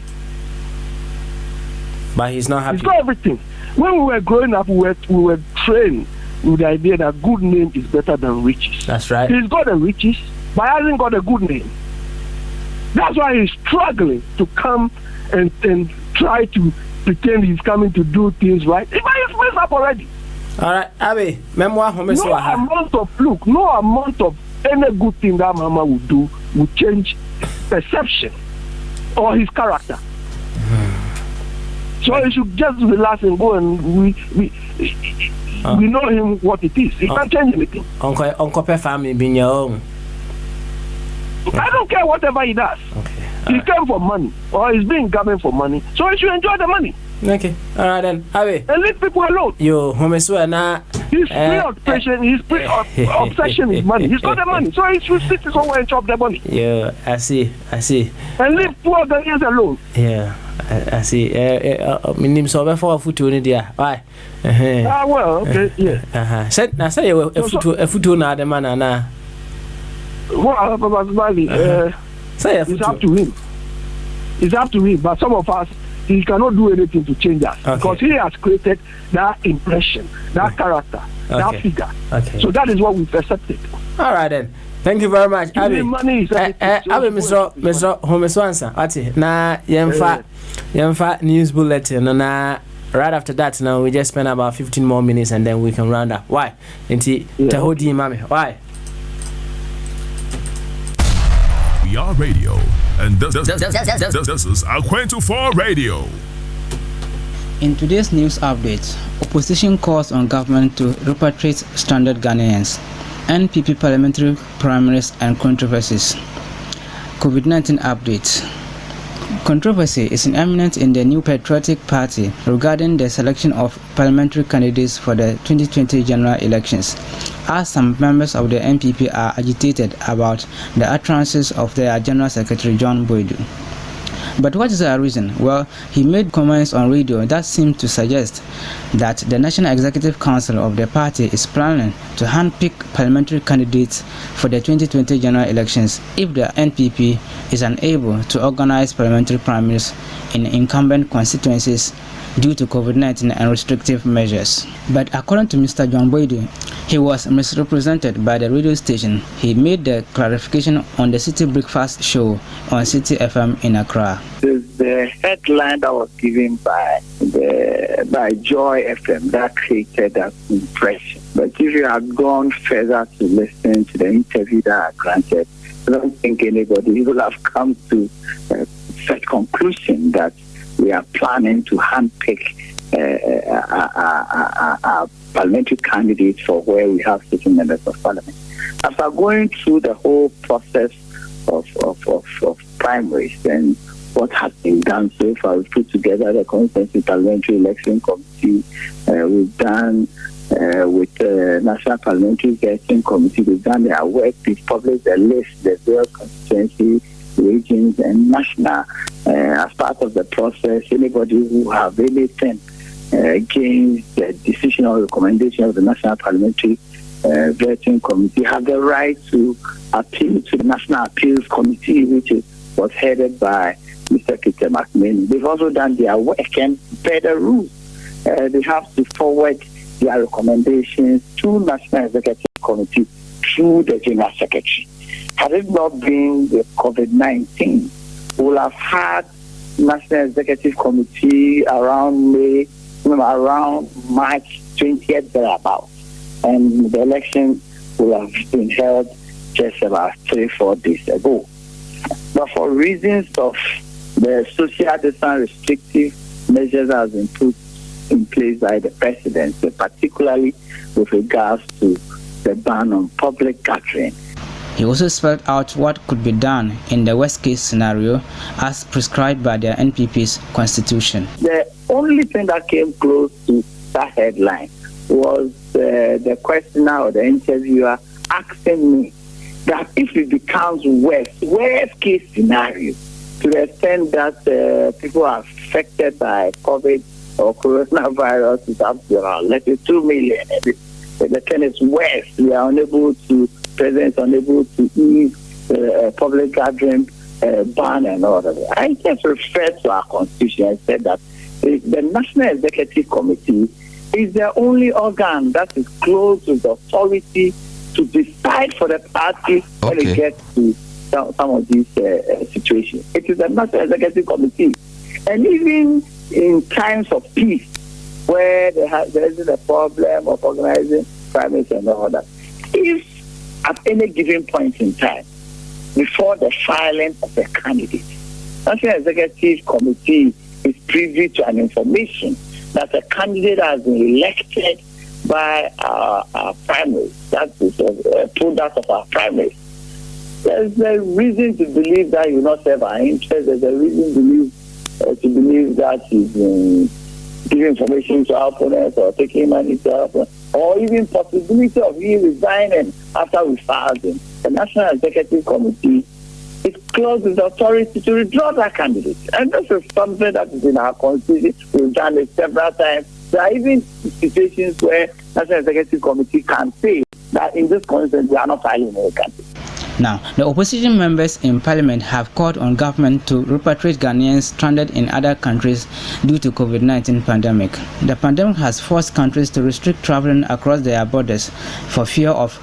[SPEAKER 5] But he's not happy.
[SPEAKER 21] He's got everything. When we were growing up, we were trained with the idea that good name is better than riches.
[SPEAKER 5] That's right.
[SPEAKER 21] He's got the riches, but hasn't got a good name. That's why he's struggling to come and try to pretend he's coming to do things right. He's messed up already.
[SPEAKER 5] All right, Abby, memoir no
[SPEAKER 21] amount of any good thing that Mama would do would change perception or his character. So he should just relax and go, and we know him what it is. He can't change anything.
[SPEAKER 5] Uncle family being your own.
[SPEAKER 21] I don't care whatever he does.
[SPEAKER 5] Okay.
[SPEAKER 21] He came for money, or he's being governed for money, so he should enjoy the money.
[SPEAKER 5] Okay. All right then, Abby.
[SPEAKER 21] And leave people alone.
[SPEAKER 5] Yo, na.
[SPEAKER 21] His preoccupation, his obsession is money. He's got the money, so he should sit somewhere and chop the money.
[SPEAKER 5] Yeah, I see.
[SPEAKER 21] And leave poor Ghanaians alone.
[SPEAKER 5] Yeah, I see. My name so before food to India. Why?
[SPEAKER 21] Well, okay, yeah.
[SPEAKER 5] Say a food to na the man na.
[SPEAKER 21] Well, it's up to him. It's up to him. But some of us, he cannot do anything to change us, because he has created that impression, that character, that figure.
[SPEAKER 5] Okay.
[SPEAKER 21] So that is what we've accepted.
[SPEAKER 5] All right then. Thank you very much. Abby,
[SPEAKER 21] money is
[SPEAKER 5] Abby, Mr. Homeswansa. Ati na yemfa news bulletin na. Right after that, now we just spend about 15 more minutes and then we can round up. Why? Inti tahodi mami. Why?
[SPEAKER 1] We are radio, and this is Aquento4 Radio.
[SPEAKER 22] In today's news update, opposition calls on government to repatriate stranded Ghanaians, NPP parliamentary primaries and controversies. COVID-19 update. Controversy is imminent in the new Patriotic Party regarding the selection of parliamentary candidates for the 2020 general elections, as some members of the NPP are agitated about the utterances of their General Secretary John Boydu. But what is the reason? Well, he made comments on radio that seem to suggest that the National Executive Council of the party is planning to handpick parliamentary candidates for the 2020 general elections if the NPP is unable to organize parliamentary primaries in incumbent constituencies due to COVID-19 and restrictive measures. But according to Mr. John Boydu, he was misrepresented by the radio station. He made the clarification on the City Breakfast Show on City FM in Accra.
[SPEAKER 23] The headline that was given by Joy FM that created that impression. But if you had gone further to listen to the interview that I granted, I don't think anybody will have come to such conclusion that we are planning to handpick parliamentary candidates for where we have sitting members of parliament. After going through the whole process of primaries and what has been done so far, we've put together the Constituency Parliamentary Election Committee. We've done with the National Parliamentary Election Committee, we've done their work. We've published the list, the various constituency, regions, and national. As part of the process, anybody who have anything against the decision or recommendation of the National Parliamentary Vetting Committee have the right to appeal to the National Appeals Committee, which was headed by Mr. Peter McMahon. They've also done their work, and per the rules, they have to forward their recommendations to National Executive Committee through the General Secretary. Had it not been the COVID-19, we would have had National Executive Committee around March 20th, thereabouts. And the election will have been held just about 3-4 days ago. But for reasons of the social distance restrictive measures that have been put in place by the president, particularly with regards to the ban on public gathering.
[SPEAKER 22] He also spelled out what could be done in the worst-case scenario as prescribed by the NPP's constitution.
[SPEAKER 23] The only thing that came close to that headline was the questioner or the interviewer asking me that if it becomes worst-case scenario, to the extent that people are affected by COVID or coronavirus is up to around, let's say, 2 million. The thing is worse. We are unable to ease public gathering ban and all of that. I just referred to our constitution and said that the National Executive Committee is the only organ that is close with the authority to decide for the party when it gets to some of these situations. It is the National Executive Committee. And even in times of peace, where there isn't a problem of organizing primaries and all that, if at any given point in time, before the filing of the candidate, National Executive Committee is privy to an information that a candidate has been elected by our primaries, that is a product of our primaries, there's a reason to believe that you not serve our interest. There's a reason to believe that he's giving information to our opponents or taking money to our opponents, or even possibility of he resigning after we filed him. The National Executive Committee is close with the authority to withdraw that candidate. And this is something that is in our constitution. We've done it several times. There are even situations where National Executive Committee can say that in this constitution we are not filing a candidate.
[SPEAKER 22] Now, the opposition members in parliament have called on government to repatriate Ghanaians stranded in other countries due to COVID-19 pandemic. The pandemic has forced countries to restrict traveling across their borders for fear of